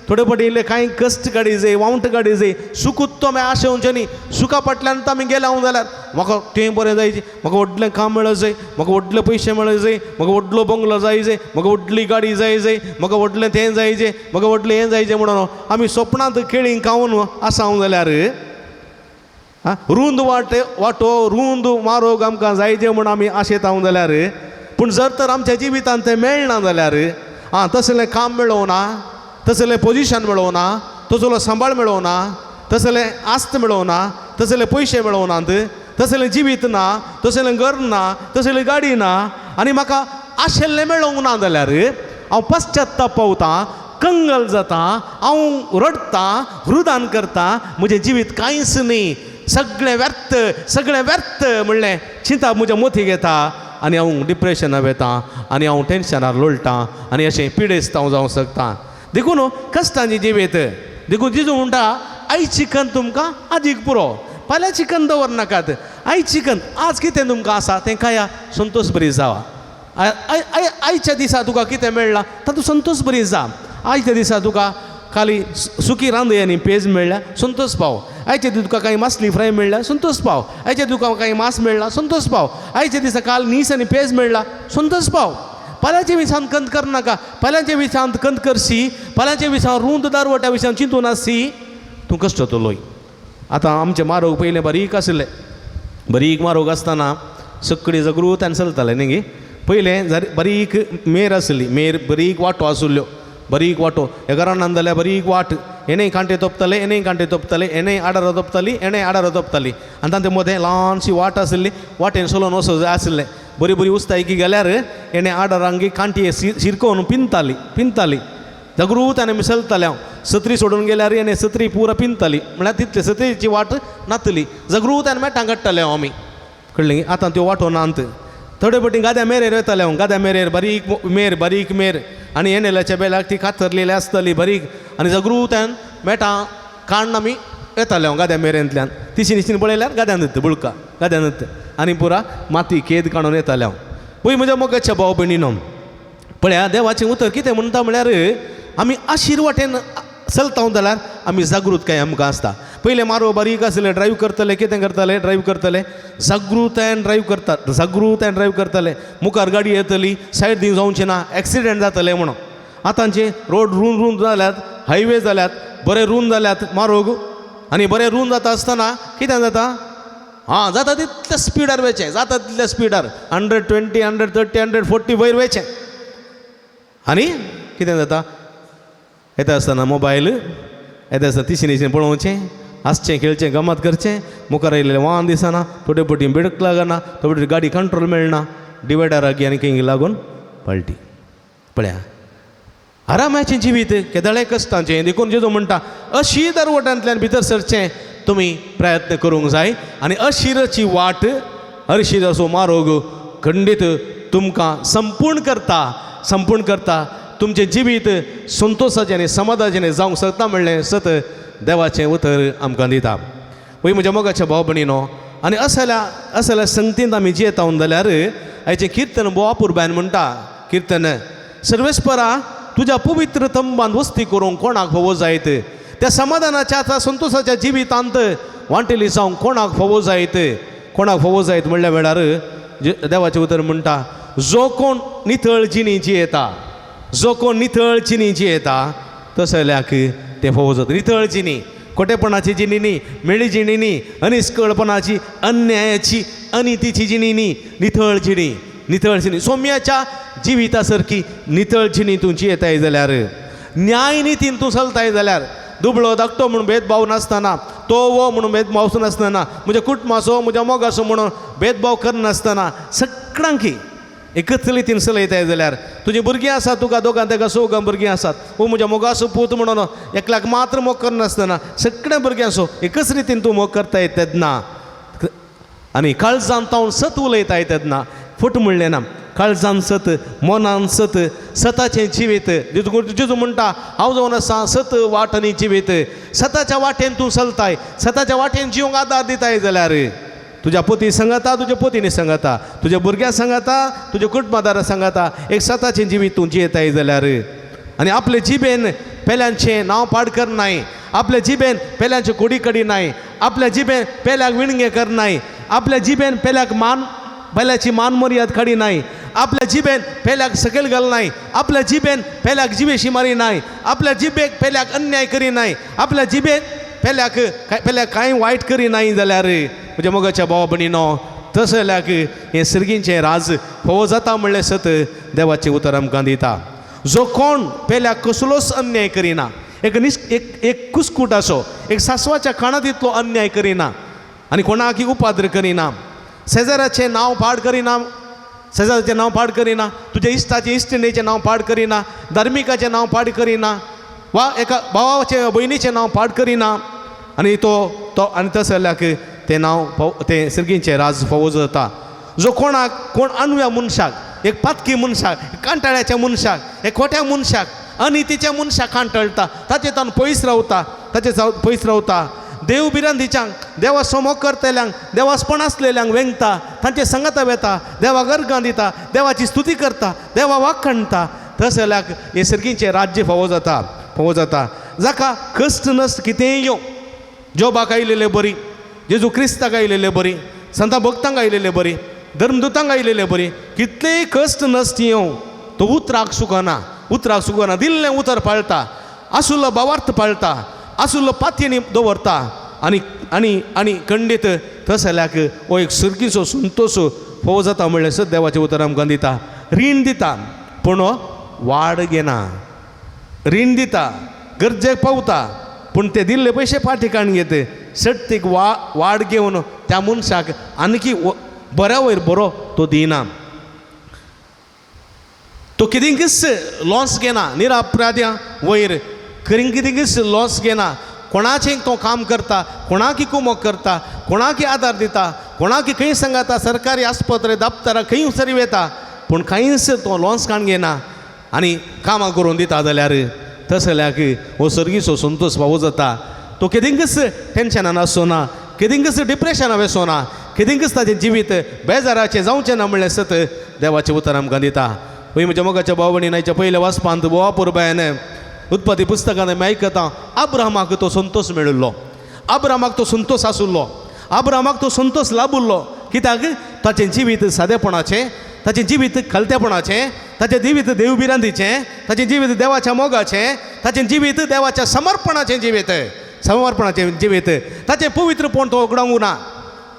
थोडे फावटी इल्लें कांय कश्ट काडी जाय, वावंट काडी जाय. सुखूत आमी आशेवचें न्ही. सुखा फाटल्यान आमी गेला जाल्यार म्हाका तें बरें जाय, म्हाका व्हडलें काम मेळ्ळें जाय, म्हाका व्हडले पयशे मेळ्ळे जाय, म्हाका व्हडलो बंगलो जाय जाय, म्हाका व्हडली गाडी जाय जाय, म्हाका व्हडलें तें जाय जाय, म्हाका व्हडलें हें जाय जाय म्हणून आमी सपनांत केळीं खावन आसांव जाल्यार रुंद वाटो रुंद मारोग आमकां जायचे म्हूण आमी आशेताव जाल्यार, पूण जर तर आमच्या जिवितांत तें मेळना जाल्यार, तसलें काम मेळोवं ना, तसलें पोजिशन मेळोवं ना, तसलो सांबाळ मेळोवं ना, तसलें आस्त मेळोवं ना, तसले पयशे मेळोवं नात, तसलें जिवीत ना, तसलें घर ना, तसली गाडी ना, आनी म्हाका आशिल्लें मेळोवंक ना जाल्यार हांव पश्चात्ताप पावतां, कंगल जाता, हांव रडतां, हृदान करता, म्हजें जिवीत कांयच न्ही, सगळें व्यर्थ म्हणलें चिंता म्हज्या मोथी घेता आनी हांव डिप्रेशनाक वेता आनी हांव टेन्शनार लोळटां आनी अशें पिडेस्त हांव जावंक शकता. देखून कश्टांची जिवीत. देखून जेजू म्हणटा आयज चिकन तुमकां आजीक पुरो, फाल्यां चिकन दवरनाकात. आयज चिकन आज कितें तुमकां आसा तें खाया, संतोश बरी जावा. आयच्या दिसा तुका कितें मेळ्ळां तातूंत संतोश बरी जा. आयच्या दिसा तुका खाली सुकी रांदय आनी पेज मेळ्ळ्या, संतोष पाव. आयच्या दिसा तुका कांय मासली फ्राय मेळ्ळ्या, संतोष पाव. आयच्या तुका कांय मांस मेळ्ळा, संतोश पाव. आयच्या दिसा काल नीस आनी पेज मेळ्ळा, संतोष पाव. फाल्यांच्या विशांत कंत करनाका, फाल्यांच्या विशांत कंत करशी, फाल्यांच्या विशांत रुंद दारवट्या विशांत चिंतू नासशी, तूं कश्ट तोलोय. आतां आमचे मारोग पयलें बारीक आसले, बारीक मारोग आसतना सगळी जगरूतान चलताले न्ही. पयलें बारीक मेर आसली, मेर बारीक वाटो आसल्यो, बारीक वाटो. हे घरान जाल्यार बारीक वाट, एणेय कांटे तोपताले, एणेय कांटे तोपताले, एणेय आडार तोपताली, एणेय आडार तोपताली. आनी तांचे मदें ल्हानशी वाट आसली, वाटेन चलोवन वचूं जाय आसलें. बरी बरी उस्तायकी गेल्यार एणें आडारांगी कांटी शिरकोवन पिंताली. जागृतान आमी चलताले. हांव सत्री सोडून गेल्यार एणें सत्री पुरा पिंताली, म्हळ्यार तितले सत्रेची वाट नातली. जागृतान मेटां काडटाले हांव आमी, कळ्ळें. आतां त्यो वाटो नात. थोडे फावटी गाद्या मेरेर वयताले हांव, गाद्या मेरेर बारीक मेर आनी एनेलाच्या बेलाक ती कातरलेली आसताली बारीक, आनी जागृतान मेटां काडून आमी येताले हांव गाद्या मेरेंतल्यान. तिशीन पळयल्यार गाद्यान बुळका गाद्यान आनी पुरा माती केद काडून येताले हांव. पळय म्हज्या मोगाच्या भाव भयणीनो, पळया देवाचें उतर कितें म्हणटा म्हळ्यार आमी आशिर्वातेन चलता जाल्यार आमी जागृतकाय आमकां आसता. पयलें मारो बारीक आसलें ड्रायव्ह करतले कितें करताले ड्रायव्ह करतले जागृतायेन ड्रायव्ह करतात जागृतायेन ड्रायव्ह करताले. मुखार गाडी येतली सायड दिवं जावचें ना एक्सिडेंट जातले म्हणून. आतांचे रोड रूंद जाल्यात हायवे जाल्यात बरे रूंद जाल्यात मारोग आनी बरें रूंद जाता आसतना कितें जाता जाता तितल्या स्पिडार वयचें जाता तितल्या स्पिडार 120 130 140 वयर वयचें. आनी कितें जाता येता आसतना मोबायल येता आसतना तिशीनीशीन पळोवचें हांसचें खेळचें गमात करचें मुखार आयिल्लें वाहन दिसना थोडे पटी बेडक लागना थोडे पटी गाडी कंट्रोल मेळना डिवायडराक आनी खंय लागून पलटी. पळया आरामाचें जिवीत केदळे कश्टांचें देखून जेजू म्हणटा अशीर वटांतल्यान भितर सरचें तुमी प्रयत्न करूंक जाय. आनी अशिराची वाट अशिर असो मारोग खंडीत तुमकां संपूर्ण करता तुमचें जिवीत संतोशाचें आनी समाधानाचें जावंक शकता म्हणलें सत देवाचें उतर आमकां दिता. पळय म्हज्या मोगाच्या भाव भयणीनो आनी असल्या संगतींत आमी जियेता जाल्यार आयचें किर्तन बोवापूर बायन म्हणटा किर्तन सर्वेस्परा तुज्या पवित्र तंबान वस्ती करूंक कोणाक फोवो जायत त्या समाधानाच्या संतोशाच्या जिवितांत वांटेली जावंक कोणाक फोवो जायत म्हणल्या वेळार देवाचें उतर म्हणटा जो कोण नितळ जिणी जियेता तसल्याक ते फोवो जाता. नितळ जिणी खोटेपणाची जिणी न्ही मेळी जिणी न्ही अनिश्कळपणाची अन्यायाची अनितीची जिणी न्ही नितळ जिणी सौम्याच्या जिविता सारकी नितळ जिणी तूं जियेताय जाल्यार न्याय नितीन तूं चलताय जाल्यार दुबळो धाकटो म्हणून भेदभाव नासतना तो वो म्हणून भेदभाव नासतना म्हज्या कुटुंबाचो म्हज्या मोगाचो म्हणून भेदभाव करनासतना सगळ्यांक एकच रितीन चलयताय जाल्यार तुजीं भुरगीं आसात तुका दोगां तेका सौगां भुरगीं आसात वो म्हज्या मोगाचो पूत म्हणून एकल्याक मात्र मोग करनासतना सगळ्या भुरग्यांचो एकच रितीन तूं मोग करताय तेन्ना आनी काळजान तावन सत उलयताय तेन्ना फुट म्हणलें ना काळजान सत मनान सत सताचें जिवीत जेजू म्हणटा हांव जावन आसा सत वाटांनी जिवीत सताच्या वाटेन तूं चलताय सताच्या वाटेन जिवंक आदार दिताय जाल्यार तुज्या पती सांगता तुज्या पतीनी सांगता तुज्या भुरग्यां सांगता तुज्या कुटुंबादारां सांगता एक सताचें जिवीत तूं जियेताय जाल्यार आनी आपले जिबेन पेल्यांचें नांव पाड करनाय आपल्या जिबेन पेल्यांचे कुडी कडिनाय आपल्या जिबेन पेल्याक विणगे करनाय आपल्या जिबेन पेल्याची मान मर्याद काडी नाही आपल्या जिबेन पेल्याक सकयल घालनाय आपल्या जिबेन पेल्याक जिवेशी मारी नाय आपल्या जिबेक पेल्याक अन्याय करी नाय आपल्या जिबेन पेल्याक कांय वायट करी नाय जाल्यार म्हज्या मोगाच्या भावा भयणीनो तशें जाल्याक हें सर्गींचें राज फोव जाता म्हणलें सत देवाचें उतर आमकां दिता. जो कोण पेल्याक कसलोच अन्याय करिना एक कुस्कूट असो एक सासवाच्या कानात इतलो अन्याय करिना आनी कोणाकय उपाद्र करिना शेजाऱ्याचें नांव पाड करिना तुज्या इश्टाचें इश्टिणेचें नांव पाड करिना धार्मिकाचें नांव पाड करिना वा एका भावाचें भयणीचें नांव पाड करिना आनी तो आनी तशें जाल्याक तें नांव तें सर्गींचें राज फोव जाता. जो कोण अनव्या मनशाक एक पातकी मनशाक कांटाळ्याच्या मनशाक एक खोट्या मनशाक अनितीच्या मनशाक कांटळटा ताचे तान पयस रावता देव बिरांदीच्यांक देवा समोग करतल्यांक देवास्पण आसलेल्यांक वेंगता तांचे संगता वेता देवा गर्गां दिता देवाची स्तुती करता देवा वाखणटा तशें जाल्याक हे सर्गींचें राज्य फोव जाता जाका कश्ट नश्ट कितेंय येवं जोबाक आयलेले बरी जेजू क्रिस्ताक आयलेले बरी संता भक्तांक आयलेले बरी धर्मदूतांक आयलेले बरी कितलेय कश्ट नश्ट येवं तो उतराक सुकना दिल्लें उतर पाळटा आसुल्लो भावार्थ पाळटा आसुल्लो पातयेनी दवरता आनी खंडीत तशें जाल्याक हो एक सर्गीचो संतोश फोव जाता म्हणलें सत देवाचें उतर आमकां दिता. रीण दिता पूण वाड घेना रीण दिता गरजेक पावता पूण ते दिल्ले पयशे फाटीकाण घेत सट्टीक वाड घेवन त्या मनशाक आनकी बऱ्या वयर बरो तो दिना. तो कितेंकीच लॉस घेना निरापराध्या वयर कितेंकीच लॉस घेना कोणाचें तो काम करता कोणाकी कुमोग करता कोणाकी आदार दिता कोणाकी खंय सांगता सरकारी आस्पत्रे दफ्तराक खंय सरी वेता पूण कांयच तो लॉस काण घेना आनी कामां करून दिता जाल्यार तशें जाल्याक हो सर्गीचो संतोश फावो जाता. तो केदींकच टेन्शनान आसोना केदींकच डिप्रेशनान वसोना केदींकच ताचें जिवीत बेजाराचें जावचें ना म्हणलें सत देवाचें उतर आमकां दिता. वही म्हज्या मोगाच्या भाव भयणीच्या पयल्या वाचपांत बोवा पुरबायन उत्पत्ती पुस्तकान आमी आयकता अब्राहमाक तो संतोष मेळिल्लो अब्राहमाक तो संतोष आसुल्लो अब्राहमाक तो संतोष लाभुल्लो कित्याक ताचें जिवीत सादेपणाचें ताचें जिवीत खलतेपणाचें ताचें जिवीत देवबिरांदीचें ताचें जिवीत देवाच्या मोगाचें ताचें जिवीत देवाच्या समर्पणाचें जिवीत ताचें पवित्रपण तो होगडावंक ना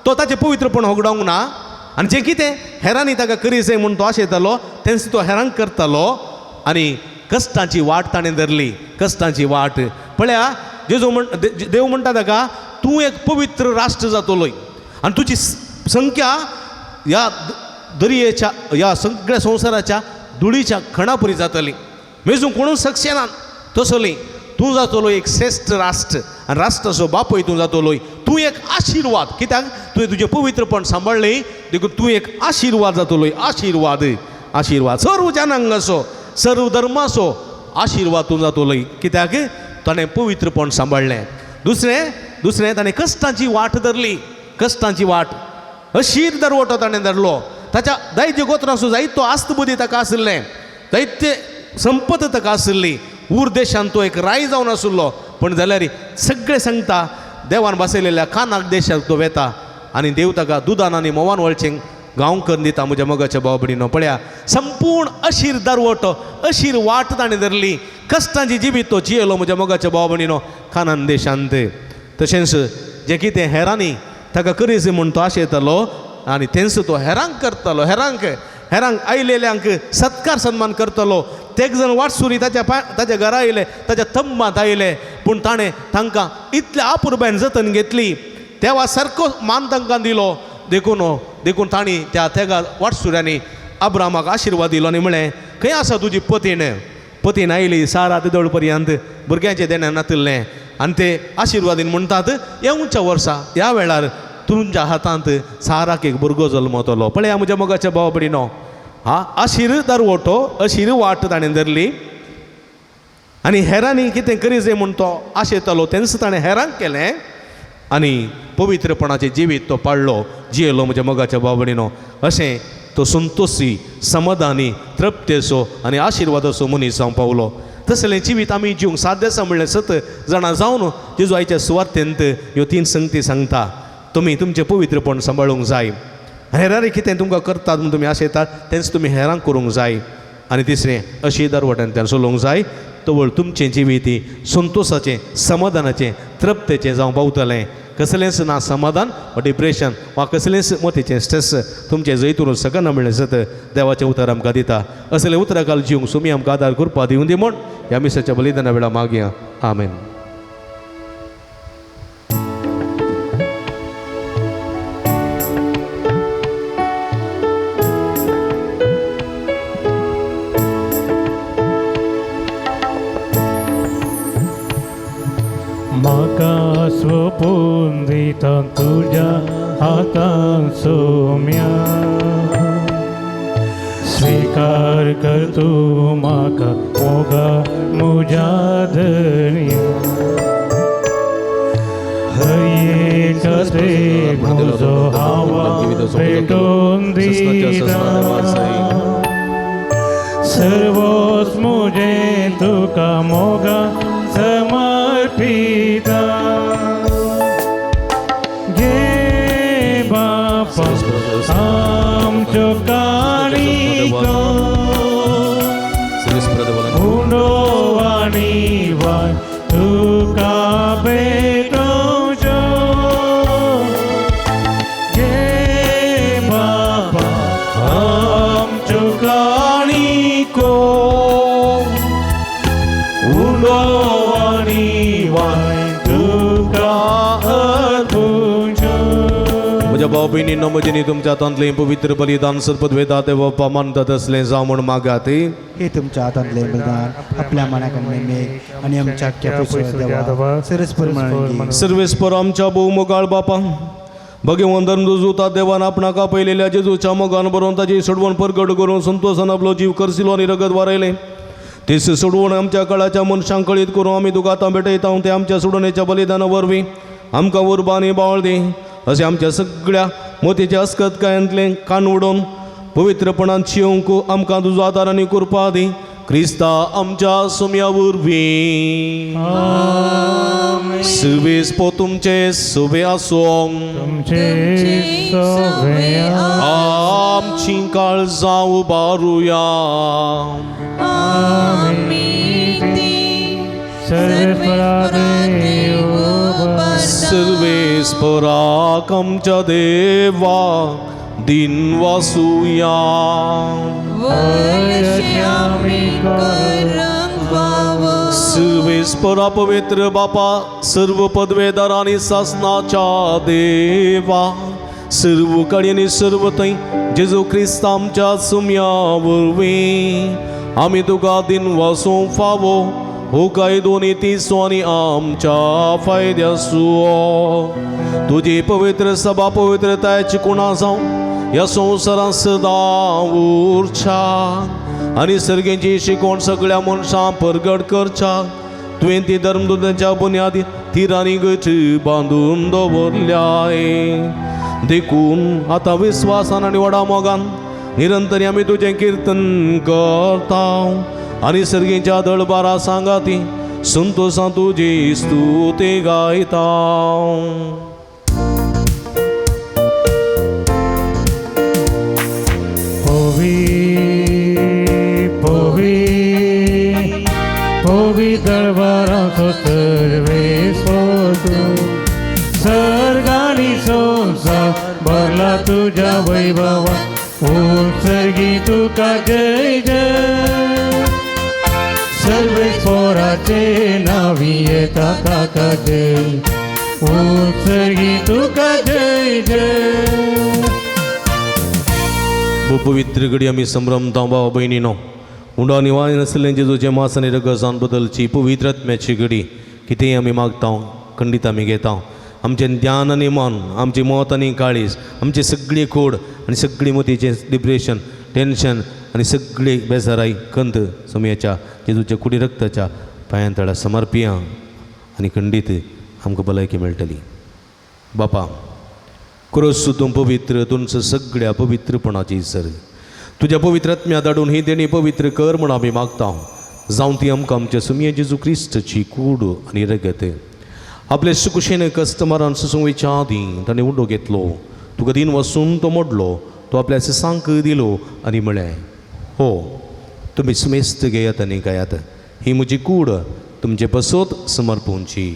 तो ताचें पवित्रपण होगडावंक ना आनी जें कितें हेरांनी ताका करी जाय म्हूण तो आशयतालो तेंच तो हेरांक करतालो आनी कश्टांची वाट ताणें धरली कश्टांची वाट पळया जेजू देव म्हणटा ताका तूं एक पवित्र राष्ट्र जातलोय आनी तुजी संख्या ह्या दर्येच्या ह्या सगळ्या संवसाराच्या धुळीच्या खणापुरी जातली मेजून कोणूच सक्सेना तसली तूं जातलो एक श्रेश्ठ राष्ट्र आनी राष्ट्राचो बापूय तूं जातलोय तूं एक आशिर्वाद कित्याक तुवें तुजें पवित्रपण सांबाळ्ळें देखून तूं एक आशिर्वाद जातलोय आशिर्वाद सर्व जनांगाचो सर्व धर्माचो आशिर्वाद तूं जातलोय कित्याक ताणें पवित्रपण सांबाळ्ळें दुसरें ताणें कश्टांची वाट धरली कश्टांची वाट अशीर दरवटो ताणें धरलो ताच्या दैत्य गोत्रांचो जायतो आस्तबुदी ताका आशिल्लें दैत्य संपत ताका आशिल्ली उर देशांत तो एक राय जावन आशिल्लो पण जाल्यार सगळें सांगता देवान बसयलेल्या कानाक देशाक तो वेता आनी देव ताका दुदान आनी मोवान वळचें गांवकर दिता म्हज्या मोगाच्या भाव भयणीनो पळया संपूर्ण अशीर दरवटो अशीर वाट ताणें धरली कश्टांची जिवीत तो जियेलो म्हज्या मोगाच्या भाव भयणीनो कानान देशांत तशेंच जें कितें हेरांनी ताका करीस म्हूण तो आशयतालो आनी तेंच तो हेरांक करतालो हेरांक आयलेल्यांक सत्कार सन्मान करतालो ते जण वाटसुरी ताच्या घरा आयले ताच्या तंबांत आयले पूण ताणें तांकां इतल्या आपुरबायेन जतन घेतली तेवा सारको मान तांकां दिलो देखून तांणी त्या तेगा वाटसुऱ्यांनी अब्राहमाक आशिर्वाद दिलो आनी म्हळें खंय आसा तुजी पतीन आयली सारा देदोळ पर्यंत भुरग्यांचें देणें नातिल्लें आनी ते आशिर्वादीन म्हणटात येवच्या वर्सा ह्या वेळार तुमच्या हातांत साराक एक भुरगो जल्मतलो पळया म्हज्या मोगाच्या भाव भयणीनो आशीर दरवटो अशीर वाट ताणें धरली आनी हेरांनी कितें करी जाय म्हूण तो आशयतालो तेंच ताणें हेरांक केलें आनी पवित्रपणाचें जिवीत तो पाळ्ळो जियेलो म्हज्या मोगाच्या भाव भयणीनो अशें तो संतोशी समाधानी तृप्तेचो आनी आशिर्वादाचो मनीस जावं पावलो तसलें जिवीत आमी जिवंक साध्य आसा म्हणलें 7 जाणां जावन जेजू आयच्या सुवातेंत ह्यो 3 संगती सांगता तुमी तुमचें पवित्रपण सांबाळूंक जाय हेरांनी कितें तुमकां करतात म्हूण तुमी आशयतात तेंच तुमी हेरांक करूंक जाय आनी तिसरें अशी दरवट्यान चलोवंक जाय तवळ तुमचें जिवीत संतोशाचें समाधानाचें तृप्तेचें जावं पावतलें कसलेंच ना समाधान वा डिप्रेशन वा कसलेंच मतीचें स्ट्रेस तुमचें जैतून सकना म्हणलें जाता देवाचें उतर आमकां दिता असलें उतराकाल जिवंक तुमी आमकां आदार कृपा दिवूं दी म्हूण ह्या मिसाच्या बलिदाना वेळा मागया आमेन. म्हाका सोपून दिता तुज्या हातान सोम्या स्वीकार कर तूं म्हाका मोगा म्हज्या धन्या हयेक ते म्हजो हावा पेटोवन दिता सर्वोच म्हजें तुका मोगा समर्पिता घे बापा आमच्यो काणिको उंडो आनी वाय तुका भेटोवच्यो घे बापा आमच्यो काणिको उंडो म्हज्या भाव भयणींनो म्हजें तुमच्या हातांतलें पवित्र बलिदान सरपद वेता ते बाप्पा मानतात असलें जावं म्हूण मागात हे तुमच्या हातांतलें बलिदान आपल्या मनाकडे मेघ आणि आमच्या सर्वेस्पर आमच्या भोव मोगाळ बापा भगवान धर्मदूता देवान आपणाक आपयलेल्या जेजूच्या मोगान बरोवन ताची सोडवण परगट करून संतोशान आपलो जीव करसिलो आनी रगत वारयलें तेच सोडवण आमच्या काळाच्या मनशांक कळीत करून आमी तुका आतां भेटयता ते आमच्या सोडवणेच्या बलिदाना वरवीं आमकां उर्बा आनी बाळ दी अशें आमच्या सगळ्या मोतीच्या अस्कतकायांतलें कान उडोवन पवित्रपणाची अंक आमकां तुजो आदार आनी कृपा दी क्रिस्ता आमच्या सुम्या वरवीं सर्वेस पो तुमचे सोबे आसूं तुमचे सोबे आमची काळजां उबारुया सर्वेस्पराक आमच्या देवा दिन वासुया सर्वेस्परा पवित्र बापा सर्व पदवेदार आणि शासनाच्या देवा सर्व काळी आणि सर्व थंय जेजू क्रिस्त आमच्या सुम्या वरवीं आमी तुका दिन वासूंक फावो हो काय दोन्ही तिसो आनी आमच्या फायद्यासो तुजी पवित्र सभा पवित्रतायेची कुणा जावं ह्या संवसारांत सदां उरच्या आनी सर्गेची शिकोवण सगळ्या मनशां परगट करच्या तुवें ती धर्मदुतांच्या बुन्यादी तिरांनी गठ बांदून दवरल्याय देखून आतां विस्वासान आनी व्हडा मोगान निरंतरी आमी तुजें कीर्तन करता आनी सर्गेच्या दळबारा सांगाती संतोषां तुजी स्तुती गायता पोवी दरबाराचो सर्वेस सर्गानी संसार भरला तुझ्या वैभवा उत्सर्गी तुका जय जय सर्वेस्पराचे नावी येता ताका जय उत्सर्गी तुका जय जय पवित्र घडी आमी संभ्रमता भाव भयणीनो उंडा निवाय नासलें जेजूचे मांस आनी रगत बदलची पवित्र आत्म्याची घडी कितेंय आमी मागता खंडीत आमी घेता आमचें ध्यान आनी मन आमची मत आनी काळीज आमची सगळी खोड आनी सगळी मतीचें डिप्रेशन टेन्शन आनी सगळी बेजाराई खंत समयाच्या जेजूच्या कुडी रक्ताच्या पांयां तळा समर्पिया आनी खंडीत आमकां भलायकी मेळटली बापा क्रोस तूं पवित्र तुमचं सगळ्या पवित्रपणाची सर तुझ्या पवित्रात्म्या धाडून ही देणी पवित्र कर म्हूण आमी मागता जावं ती आमकां आमच्या सुमये जेजू क्रिस्ताची कूड आनी रगत आपले सुकुशेन कस्टमरान सुसुंवेच्या आदीं ताणें उंडो घेतलो तुका दिन वचून तो मोडलो तो आपल्या सांक दिलो आनी म्हळें हो तुमी सुमेस्त घेयात आनी गायात ही म्हजी कूड तुमचे बसोत समर्पूंची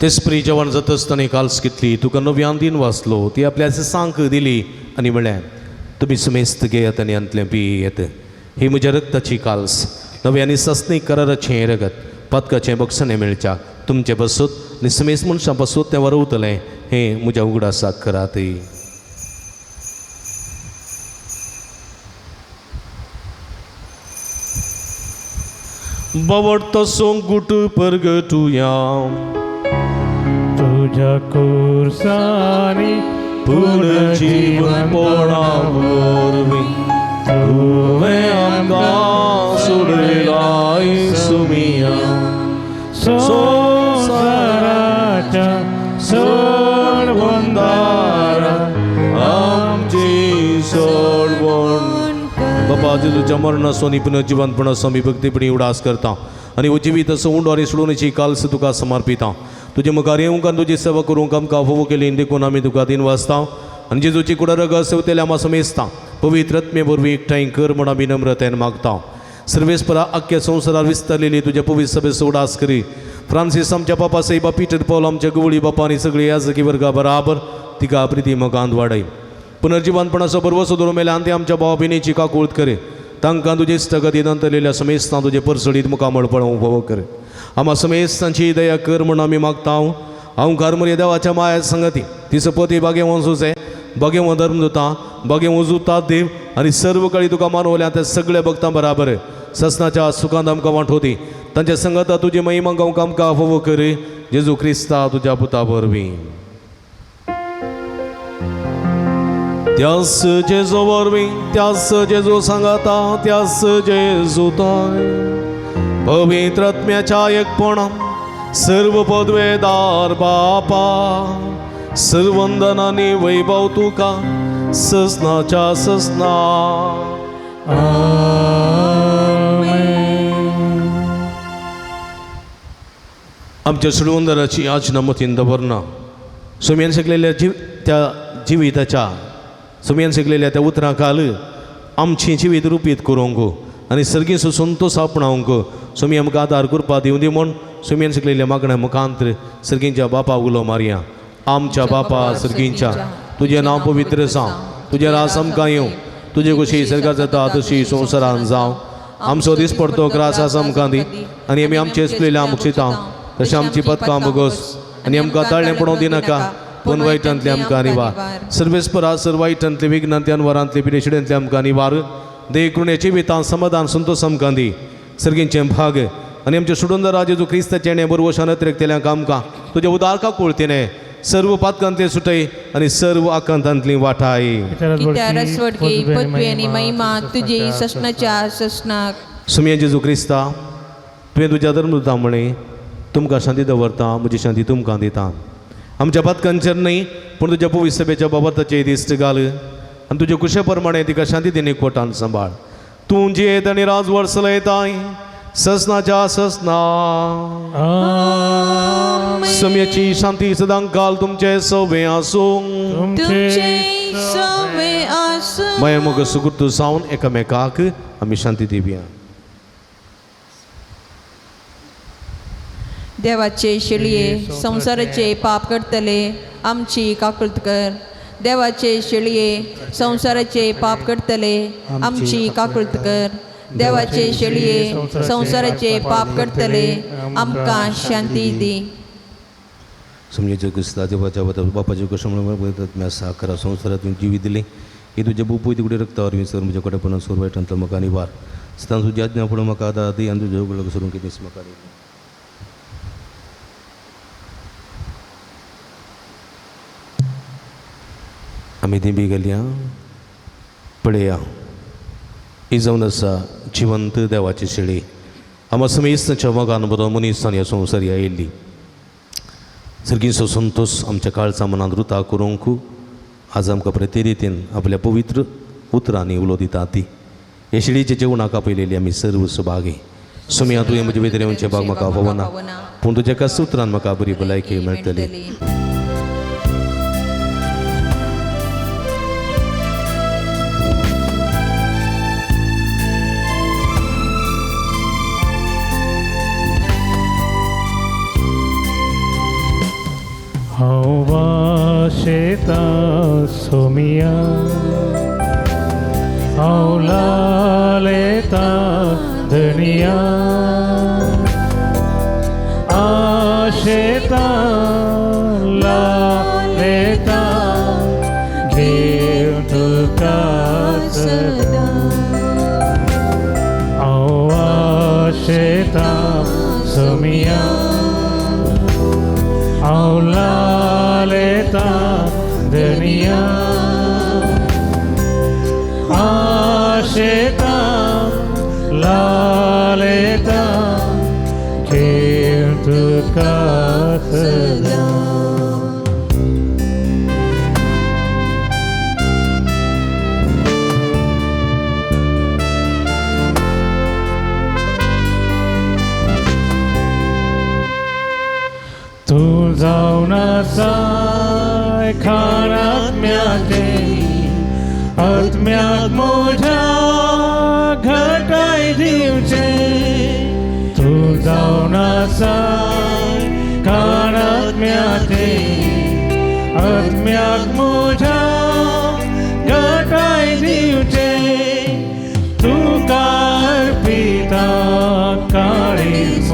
ते स्प्री जेवण जात आसतना काल्स घेतली तुका नव्यान दिन वाचलो ती आपल्या सांक दिली आनी म्हळें तुमी सुमेस्त घेयात आनी अंतलें पियेत ही म्हज्या रक्ताची काल्स नव्यानी सस्नीक कराराचें रगत पदकाचें बक्षणें मेळच्या तुमचे बसोत आनी सुमेस्त मनशां बसोत तें वरवतलें हें म्हज्या उगडासाक करात बावडतो सोंगूट परगटुया तुझ्या कुर्सानी पुनर्जीवन पोळावरवीं तुवें आमकां सोडलाय सुमिया संसाराच्या सोडवंदारा आमची सोडवण बाबा जेजूच्या मरणासो आनी पुनर्जीवनपणासो आमी भक्तीपणी उडास करता आनी हो जिवीत असो उंडो आनी सोडूनची काल्स तुका समर्पिता तुजे मुखार येवंक आनी तुजी सेवा करूंक आमकां फोव केली देखून आमी तुका दिन वाचता आनी जेजूची कुडा रगत सेवतेल्या आमी समेजता पवित्र आत्मे वरवीं एकठांय कर म्हूण आमी नम्रतेन मागता सर्वेस्परा आख्या संवसारार विस्तारलेली तुज्या पवित्र सभेचो उडास करी फ्रांसीस आमच्या बापा सैबा पिटर पॉल आमच्या गवळी बापा आनी सगळी याजकी वर्गा बराबर तिका प्रिती मोगांत वाडय पुनर्जीवनपणाचो बरवसो दवरूं मेल्या आनी आमच्या भावा भयणीची काकूळट करे तांकां तुजे स्थगतीन अंतरलेल्या समेस्तां तुजे परसडीत मुखामळ पळोवंक फोव कर आम्हा समेस्तांची दया कर म्हूण आमी मागता हांव घरमर्या देवाच्या माया संगती ती सपती बागे वंसूचे बागे वो धर्मदुता बागे वजुता देव आनी सर्व काळी तुका मानवल्या त्या सगळ्या भक्तां बराबर ससनाच्या सुखांत आमकां वांटोती तांच्या संगता तुजी महिमा गावंक आमकां फोव कर जेजू क्रिस्ता तुज्या पुता वरवीं त्यास जेजू वरवीं त्यास जेजू सांगाता त्यास जेजू ताय पवित्र आत्म्याच्या एकपणान सर्व पदवेदार बापा सर्वंदनाने वैभव तुका ससनाच्या ससना आमच्या सुडवंदराची आज नमतीन दवरना सुम्यान शिकलेल्या त्या जिविताच्या सुम्यान शिकलेल्या त्या उतरां काल आमची जिवीत रुपीत करूंक आनी सर्गीचो संतोष आपणावंक सुमी आमकां आदार करपा दिवं दी म्हूण सुम्यान शिकलेल्या मागण्या मुखांतर सर्गींच्या बापा उलो मारया आमच्या बापा सर्गींच्या तुजें नांव पवित्र जावं तुजें रास आमकां येवं तुजे कशी सर्गार जाता तशी संवसारान जावं आमचो दीस पडतो त्रास आमकां दी आनी आमी आमचे चुकलेल्या आमकां चितां तशें आमची पदकां बगोस आनी आमकां ताळ्ळें पडोवंक दिनाका पूण वायटांतले आमकां निवार सर्वेस्परा सर वायटांतले विघ्नांतल्यान वरांतले पिडेशिडेंतले आमकां निवार दे कृणेची वितां समाधान संतोश आमकां दी सर्गींचें भाग आनी आमचे सुडोंदरा जेजू क्रिस्ताचे जेणे बरोबर शानत रेखतेल्यांक आमकां तुज्या उदारका कोळतीने सर्व पातकांतले सुटय आनी सर्व आकांतांतली वाटाय कित्यारस्वडकी पदवी आनी महिमा तुजी ससनाच्या ससनाक सुमया जेजू क्रिस्ता तुवें तुज्या धर्मदूता म्हणे तुमकां शांती दवरता म्हजी शांती तुमकां दिता आमच्या पातकांचेर न्ही पूण तुज्या पवित्र सभेच्या बाबताचे दिश्ट घाल आनी तुजे कुशे प्रमाणे तिका शांती दिने कोटान सांबाळ तूं जेत आनी राज वर्सलयताय ससनाच्या ससना समयाची शांती सदां काल तुमचे सवे आसूं तुमचे सवे आसूं माया मोग सुकृत जावन एकामेकाक आमी शांती दिवया देवाचे शेळये संसाराचे पाप करतले आमची काकुळत कर देवाचे शेळये संसाराचे पाप करतले आमची काकुळत कर देवाचे शेळये संसाराचे पाप करतले आमकां शांती दी समजेचे क्रिस्ता देवाच्या बापाचे कशा आसा खरा संवसारात जिवी दिली ही तुझे बुपूय तिकडे रक्तावर विसर म्हज्या कडेपणान सोर वायटांतलो म्हाका निवार सदां तुजी आज्ञा फुडें म्हाका आदार दी आनी तुजे उगडलो करून कितें म्हाका दी आमी दिंबी गेल्या पळया ही जावन आसा जिवंत देवाची शेळी आमी समेस्तच्या मोगान बरो मनीसान ह्या संवसारी आयिल्ली सर्गीचो संतोश आमच्या काळजा मनांत रुता करूंक आज आमकां प्रते रितीन आपल्या पवित्र उतरांनी उलो दिता ती हे शेळीचे जेवणाक आपयलेली आमी सर्व सुभागी सुमया तुवें म्हजे भितर येवचे भाग म्हाका भवना पूण तुज्या एका सुत्रान म्हाका बरी भलायकी मेळटली हांव वाशेता सोमिया हांव लालेता धनिया आशेता लालेता देव तुका सदां हांव वाशेता सोमिया हांव लालेता धनिया आशेता लालेता देव तुका सदां तूं जावन आसाय खाण आत्म्याक म्हज्या घटाय दिवचे तूं जावन आसाय खाण आत्म्याक म्हज्या घटाय दिवचे तुका अर्पिता काळीज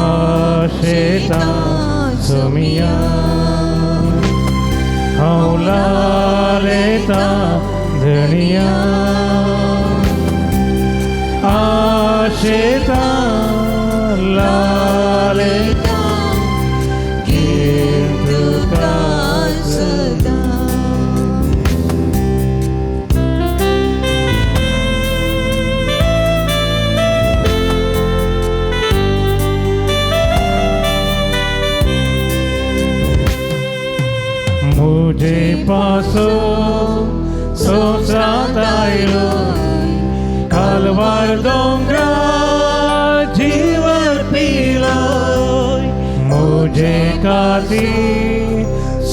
आशेता सोमिया हांव लालेता धनिया आशेता लालेता देव तुका सदां डोंगरा जीवन पिलो मुझे काती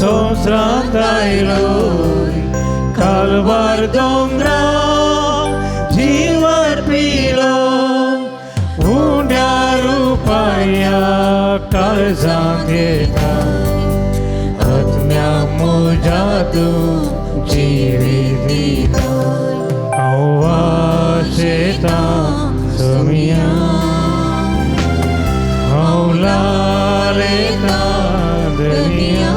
संस्रांत आयलो कालवार डोंगरा जीवन पिलो उंड्या रुपया काळजांत येता आत्म्या म्हज्या तूं जिवीत दिता हांव वाशेतां सोमिया हांव लालयतां दुनिया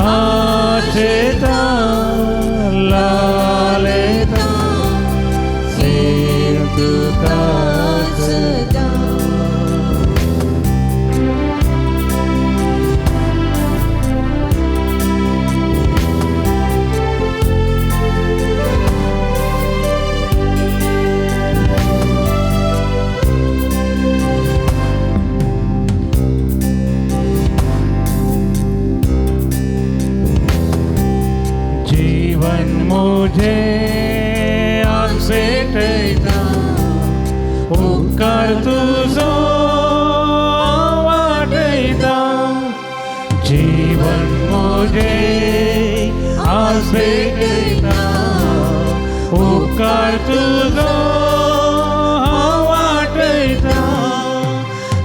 आशेतां लालयतां सेव तुका सदा जीवन मुझे आमसे ठेता उपकार तुझो वाटयता जीवन मुझे आमसे ठेता उपकार तुझो वाटयता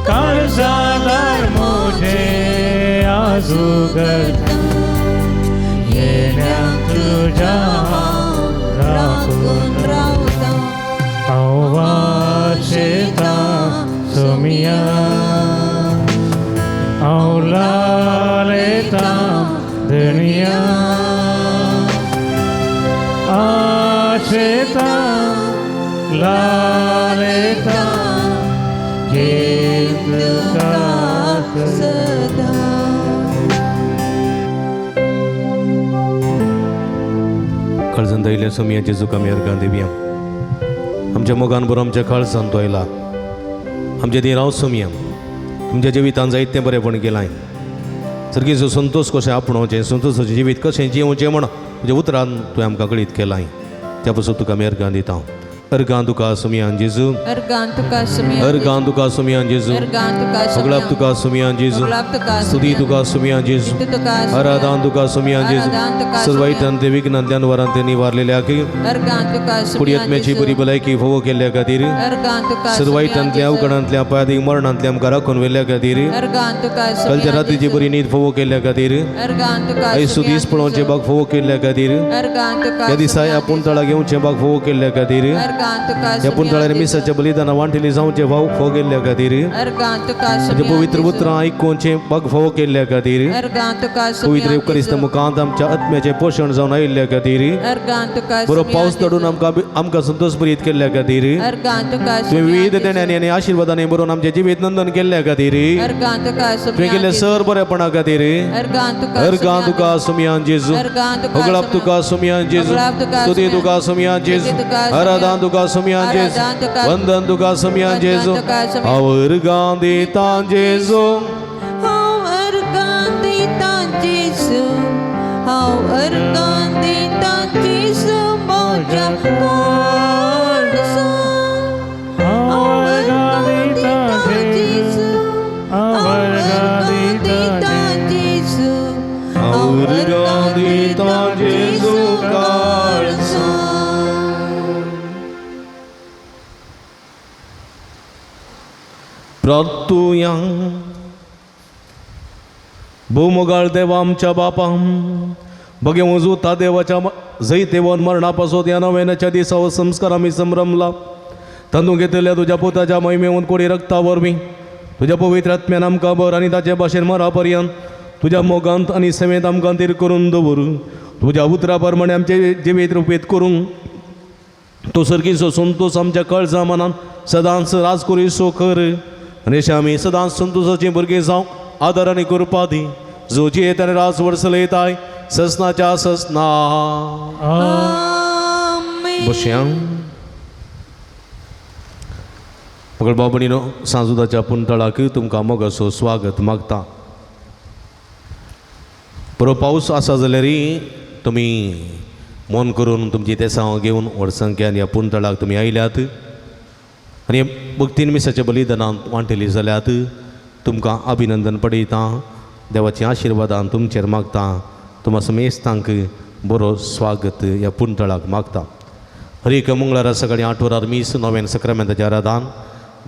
कर्जदार मुझे आजू करता तुझ्या राखून रावता हांव वाशेतां सोमिया हांव लालयतां दुनिया आशेतां लालयतां घेत तुका सदा काळजांत आयिल्ल्या सोमिया जेजूक आमी अर्गां दिवया आमच्या मोगान बरो आमच्या काळजांत तो आयला आमच्या ती राव सोमिया तुमच्या जिवितांत जायतें बरेंपण केलां सर्गीचो संतोश कशें आपणोवचें संतोशाचें जिवीत कशें जिवचें म्हण तुज्या उतरान तुवें आमकां कळीत केलां त्या पासून तुका आमी अर्गां दिता अर्गां तुका सोमियान जेजू अर्गां तुका सोमिया अर्गां तुका सोमियान जेजू अर्गां तुका सगळ्याक तुका सोमियान जेजू सगळ्याक तुका स्तुती तुका सोमियान जेजू तुका आराधन तुका सोमियान जेजू आराधन तुका सर्वायतान ते विघ्नांतल्यान वरांत निवारलेल्याक अर्गां तुका पुढी आत्म्याची बरी भलायकी फोव केल्ल्या खातीर अर्गां तुका सर्वायतांतल्या अवघडांतल्या पायादीक मरणांतल्या आमकां राखून व्हेल्ल्या खातीर अर्गां तुका कालच्या रात्रीची बरी न्हीद फोव केल्ल्या खातीर अर्गां तुका आयज दीस पळोवचे बाग फोव केल्ल्या खातीर अर्गां तुका ह्या दिसा ह्या पुंतळा घेवचे बाग फोव केल्ल्या खातीर अर्गां तुका ह्या पुंतळार मिसाच्या बलिदाना वांटेली जावचे भाव फोव केल्ल्या खातीर अर्गां तुका म्हणजे पवित्र उतरां आयकोवचे बाग फोव केल्ल्या खातीर अर्गां तुका पवित्र युक्करिस्त मुखांत आमच्या आत्म्याचें पोशण जावन आयिल्ल्या खातीर अर्गां तुका बरो पावस दडून आमकां संतोष भरीत केल्ल्या खातीर अर्गां तुका तुवें विविध देण्यानी आनी आशिर्वादांनी बरोवन आमचें जिवीत नंदन केल्ल्या खातीर अर्गां तुका तुवें केल्ल्या सर बरेपणा खातीर अर्गां तुका अर्गां तुका सोमियान जेजू अर्गां तुका होगळाप तुका सोमियान जेजू स्तुती तुका सोमियान जेजू आराधन तुका सोमियान जेजू वंदन तुका सोमियान जेजू हांव अर्गां दिता जेजू हांव अर्गां दिता जेजू हांव अर्गां दिता जेजू म्हज्या काळजांत हांव अर्गां दिता जेजू हांव अर्गां दिता जेजू हांव अर्गां दिता जेजू काळजांत प्रार्थुया भोवमोगाळ देवा आमच्या बापाम बगे वजूता देवाच्या जैतेवन मरणापासून या नव्याच्या दिसावर संस्कार आम्ही संभ्रमला तांदूळ घेतलेल्या तुझ्या पुताच्या महिमेवन कोणी रक्ता वरवीं तुझ्या पवित्र आत्म्यान आमकां बर आनी ताचे भाशेन मरा पर्यंत तुझ्या मोगांत आनी सेवेंत आमकां तीर करून दवर तुझ्या उतरा प्रमाणे आमचे जिवीत रुपीत करूंक तो सर्गीचो संतोष आमच्या काळजा मनान सदांच राज करी सो कर आनी अशें आमी सदांच संतोशाची भुरगीं जावं आदर आनी कृपा दी जो जियेत आनी राज वर्सले येताय ससनाच्या ससना आमेन बश्यांक मगळ बाबणीनो सांजुदाच्या पुंतळाक तुमकां मोगाचो स्वागत मागता बरो पावस आसा जाल्यार तुमी मन करून तुमची तेसांव घेवन व्हडसंख्यान ह्या पुंतळाक तुमी आयल्यात आनी भक्ती निमिसाच्या बलिदानांत वांटेली जाल्यात तुमकां अभिनंदन पडयतां देवाचें आशिर्वादान तुमचेर मागतां तुमकां समेस्तांक बरो स्वागत ह्या पुंतळाक मागतां. हर एक मंगळारा सकाळीं 8 वरार मीस 9 सक्रामेंताचें आराधन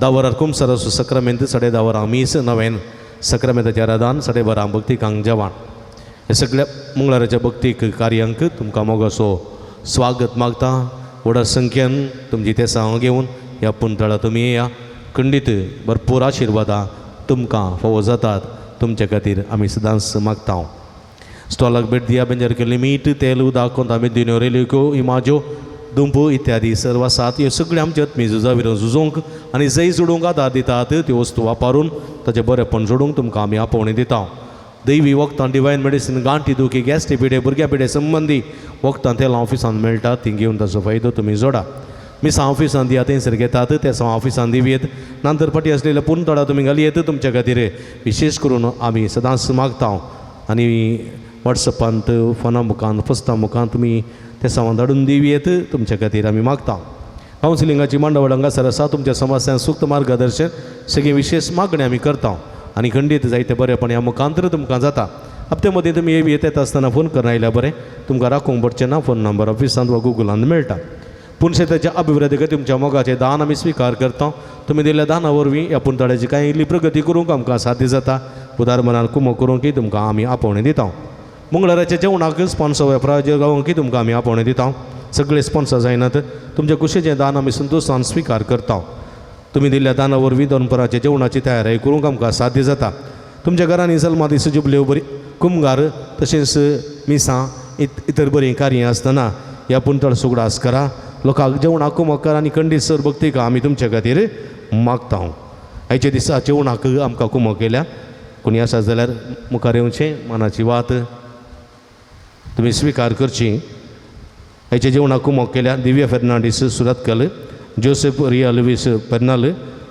10 वरार कुमसार सक्रामेंत 10:30 वरां मीस 9 सक्रामेंताचें आराधन 12:30 भक्तिकांक जेवण. हे सगळ्या मंगळाराच्या भक्तीक कार्यांक तुमकां मोगाचो स्वागत मागतां. व्हड संख्येन तुमची तेसांव घेवन ह्या पुंतळा तुमी येया. खंडीत भरपूर आशिर्वादां तुमकां फावो जातात तुमचे खातीर आमी सदांच मागता. स्टॉलाक भेट दिया. बेंजार केल्ली मीठ तेल उदक कोंता मेदीन्यो रेल्यो इमाज्यो दुंप इत्यादी सर्व आसात. ह्यो सगळ्यो आमच्या मेजुजा विरोध झुजोवंक आनी जै जोडूंक आदार दितात. त्यो वस्तू वापरून ताचें बरेंपण जोडूंक तुमकां आमी आपोवणी दिता. दैवी वखदां डिवायन मेडिसीन गांठी दुखी गॅस्ट्री पिडे भुरग्या पिडे संबंदी वखदां तेलां ऑफिसान मेळटात. ती घेवन ताचो फायदो तुमी जोडा. मिसां ऑफिसान दिया थंयसर घेतात तेसां ऑफिसान दिवयेत. नंतर फाटी आसलेल्या पुंतळा तुमी घालयेत. तुमच्या खातीर विशेष करून आमी सदांच मागता. आनी वॉट्सॅपांत फोना मुखान पोस्टा मुखान तुमी तेसां धाडून दिवयेत. तुमच्या खातीर आमी मागता. कावन्सिलिंगाची मंडळ हांगासर आसा. तुमच्या समस्यांक सूक्त मार्गदर्शन सगळी विशेष मागणी आमी करता. आनी खंडीत जायते बरेपण ह्या मुखांतर तुमकां जाता. हप्ते मदीं तुमी येता आसतना फोन करून आयल्या बरें. तुमकां राखूंक पडचें ना. फोन नंबर ऑफिसांत वा गुगलांत मेळटा. पुणशेताच्या अभिवृद्धी खातीर तुमच्या मोगाचें दान आमी स्विकार करता. तुमी दिल्ल्या दाना वरवीं ह्या पुंतळ्याची कांय इल्ली प्रगती करूंक आमकां साध्य जाता. उदार मनान कुमो करूंकय तुमकां आमी आपोवणी दिता. मंगळाराच्या जेवणाक स्पॉन्सर वा प्रायोजक गावोवंकय तुमकां आमी आपोवणी दिता. सगळे स्पॉन्सर जायनात. तुमच्या कुशेचें दान आमी संतोशान स्विकार करता. तुमी दिल्ल्या दाना वरवीं दनपराच्या जेवणाची तयारी करूंक आमकां साध्य जाता. तुमच्या घरांनी जल्मा दीस जुबल्यो बरी कुमगार तशेंच मिसां इतर बरीं कार्यां आसतना ह्या पुंतळ सुगडास करा. लोकांक जेवणाक कुमक करा आनी खंडीत सर भक्तीक आमी तुमच्या खातीर मागता. आयच्या दिसा जेवणाक आमकां कुमक केल्या. कोणी आसा जाल्यार मुखार येवचें. मनाची वात तुमी स्विकार करची. आयच्या जेवणाक कुमक केल्या दिव्या फेर्नांडीस सुरतकल, जोसेफ रिया लुईस पेर्नाल,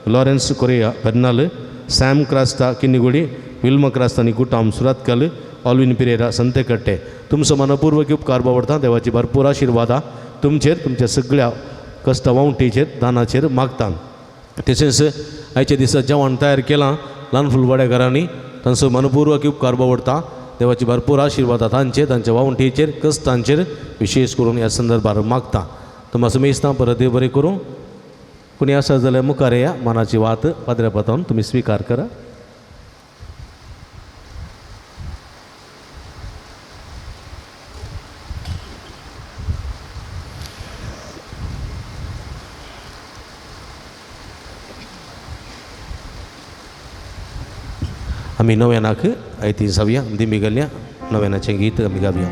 लॉरेन्स कोरिया पेर्नाल, सॅम क्रास्ता किन्निगुडी, विल्म क्रास्तानी कुटाम सुरतकल, ऑल्विन पिरेरा संतेकट्टे. तुमचो मनपूर्वक उपकार बावडटा. देवाची भरपूर आशिर्वादा तुमचेर तुमच्या सगळ्या कश्ट वावंटीचेर दानाचेर मागता. तशेंच आयच्या दिसा जेवण तयार केलां ल्हान फुलवाड्या घरांनी. तांचो मनपूर्वक उपकार बावडटा. देवाची भरपूर आशिर्वादा तांचेर तांच्या वावंटीचेर कश्टांचेर विशेष करून ह्या संदर्भार मागता. तुमकां समेस्तां परत देव बरें करूं. कोणी आसा जाल्यार मुखार येया. मनाची वात पाद्र्या पतावन तुमी स्विकार करा. आमी नव्यानाक आयती जावया. दिमी घालया. नव्यानाचें गीत आमी गावया.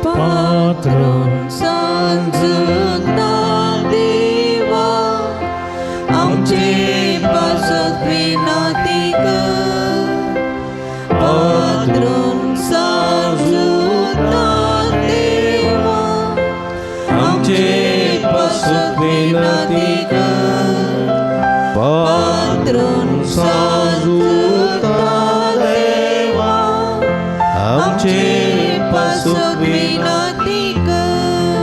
पात्रून सांजुता देवा आमचे पासत विनंती कर. पात्रून सांजुता देवा आमचे पासत विनंती कर. पात्रून सांजुता देवा आमचे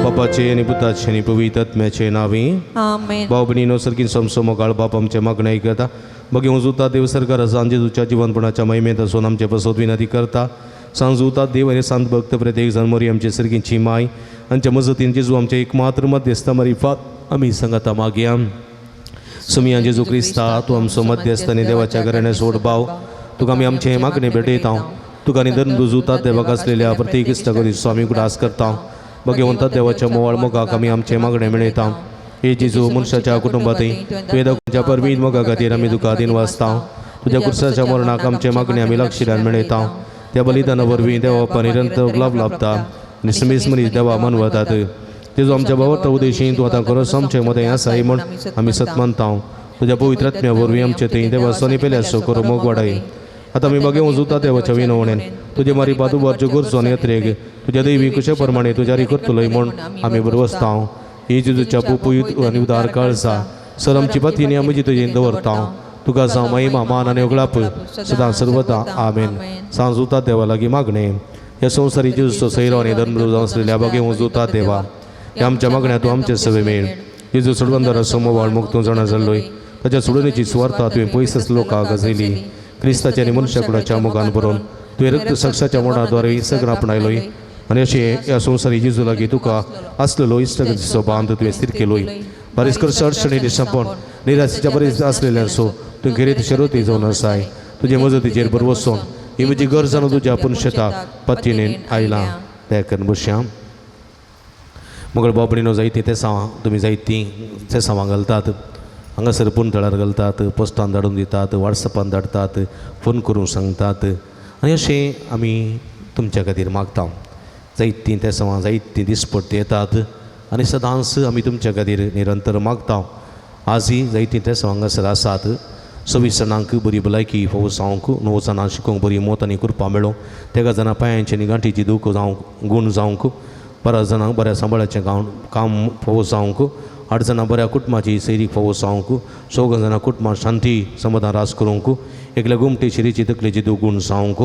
बापाचे आणि पुताचे आणि पवित्र आत्म्याचे नावे आमेन. भाव भयणीनो सरकीन समसमकाळ बाप आमचे मागणे करता. बघे उजुता देव सरकार सांजे तुझ्या जीवनपणाच्या महिमेत असून आमचे बसवत विनंती करता. सांजुता देव आणि सांत भक्त प्रत्येक जण मरी आमचे सरकींची माय आमच्या मजतीन जेजू आमचे एकमात्र मध्यस्थ मरिफात आम्ही सांगता मागया. सुमिया जेजू क्रिस्ता तू आमचो मध्यस्थ आणि देवाच्या घराणे सोड भाव तुका आमी आमचे मागणे भेटयता. तुका निधन दुजुतात देवाक असलेल्या प्रत्येक इश्टागती स्वामी गुडास करता. बघे म्हणतात देवाच्या मोवाळ मोगाक आमी आमचे मागणे मेळयता. हे जेजू मनशाच्या कुटुंबातय वेदाच्या परमीत मोगा खातीर आमी तुका दिन वाचता. तुज्या कुर्साच्या मरणाक आमचे मागणे आमी लागशिरान मेळयता. त्या बलिदाना वरवीं देवा निरंतर लाभ लाभता आनी समेस मनीस देवा मनवतात. तेजो आमच्या भावार्थ उदेशी तूं आतां खरोच आमचे मदें आसाय म्हूण आमी सत मानता. तुज्या पवित्र आत्म्या वरवीं आमचे थंय देवा सोनी पेल्या सो करूं मोग वाडय. आतां आमी बघे वचूता देवाच्या विनवणेन तुजे मारी पादुबारच्यो करचो येत्रेक तुज्या दैवी कुशे प्रमाणे तुज्यारी करतलोय म्हूण आमी बरवसता. ही जेजूच्या पुपूत आनी उदार काळजा सर आमची पतीनी आमी तुजेन दवरता. तुका जावं महिमा मान आनी ओगळाप सदां सर्वदा आमेन. सांजुता देवा लागीं मागणें. या संसारी जेजूचो सैरो आनी धर्म जावन आसलेल्या बागेवूं जोतात देवा ह्या आमच्या मागण्या तूं आमचे सवे मेळ जेजू सोडवंदारा समोवाळ मुक्तो जाणा जाल्लोय ताच्या सोडवणेची सुवार्ता तुवें पयस लोकांक गाजयली क्रिस्ताच्या आनी मनशा कुळाच्या मोगान बरोवन तुवें रक्त साक्षाच्या मोडाद्वारे सगळं आपणायलोय आनी अशें ह्या संवसारी जेजू लागीं तुका आसलेलो इश्टगतीचो बांद तुवें स्थिर केलोय बारीसकरच्या अडचणी दिसापण निराशेच्या बरेच आसलेल्या सो तूं गिरेत शरोती जावन आसाय तुजे मजतीचेर बरो वचोन ही म्हजी गरज जावन तुज्या पुनशेताक पत्तीनेन आयलां त्या करून बश्यां मंगळ बाबडीनो जायतीं तेसावां तुमी जायतीं तेसावां घालतात हांगासर पुंतळार घालतात पोस्टान धाडून दितात वॉट्सॅपान धाडतात फोन करून सांगतात आनी अशें आमी तुमच्या खातीर मागता जायतीं तेसावां जायतीं दिसपट्टी येतात आनी सदांच आमी तुमच्या खातीर निरंतर मागता आजय जायतीं तेसावां हांगासर आसात 26 जाणांक बरी भलायकी फोवस जावंक 9 जाणां शिकोवंक बरी मोत आनी कृपा मेळोवंक 13 जाणां पांयांची आनी गांठीची दूख जावंक गूण जावंक 12 जाणांक बऱ्या सांबाळाचें काम फोवस जावंक 8 जाणां बऱ्या कुटुंबाची सैरीक फोवस जावंक 14 जाणां कुटुंबां शांती समाधान रास करूंक एकल्या गुमटे शिरीची तकलेची दूख गूण जावंक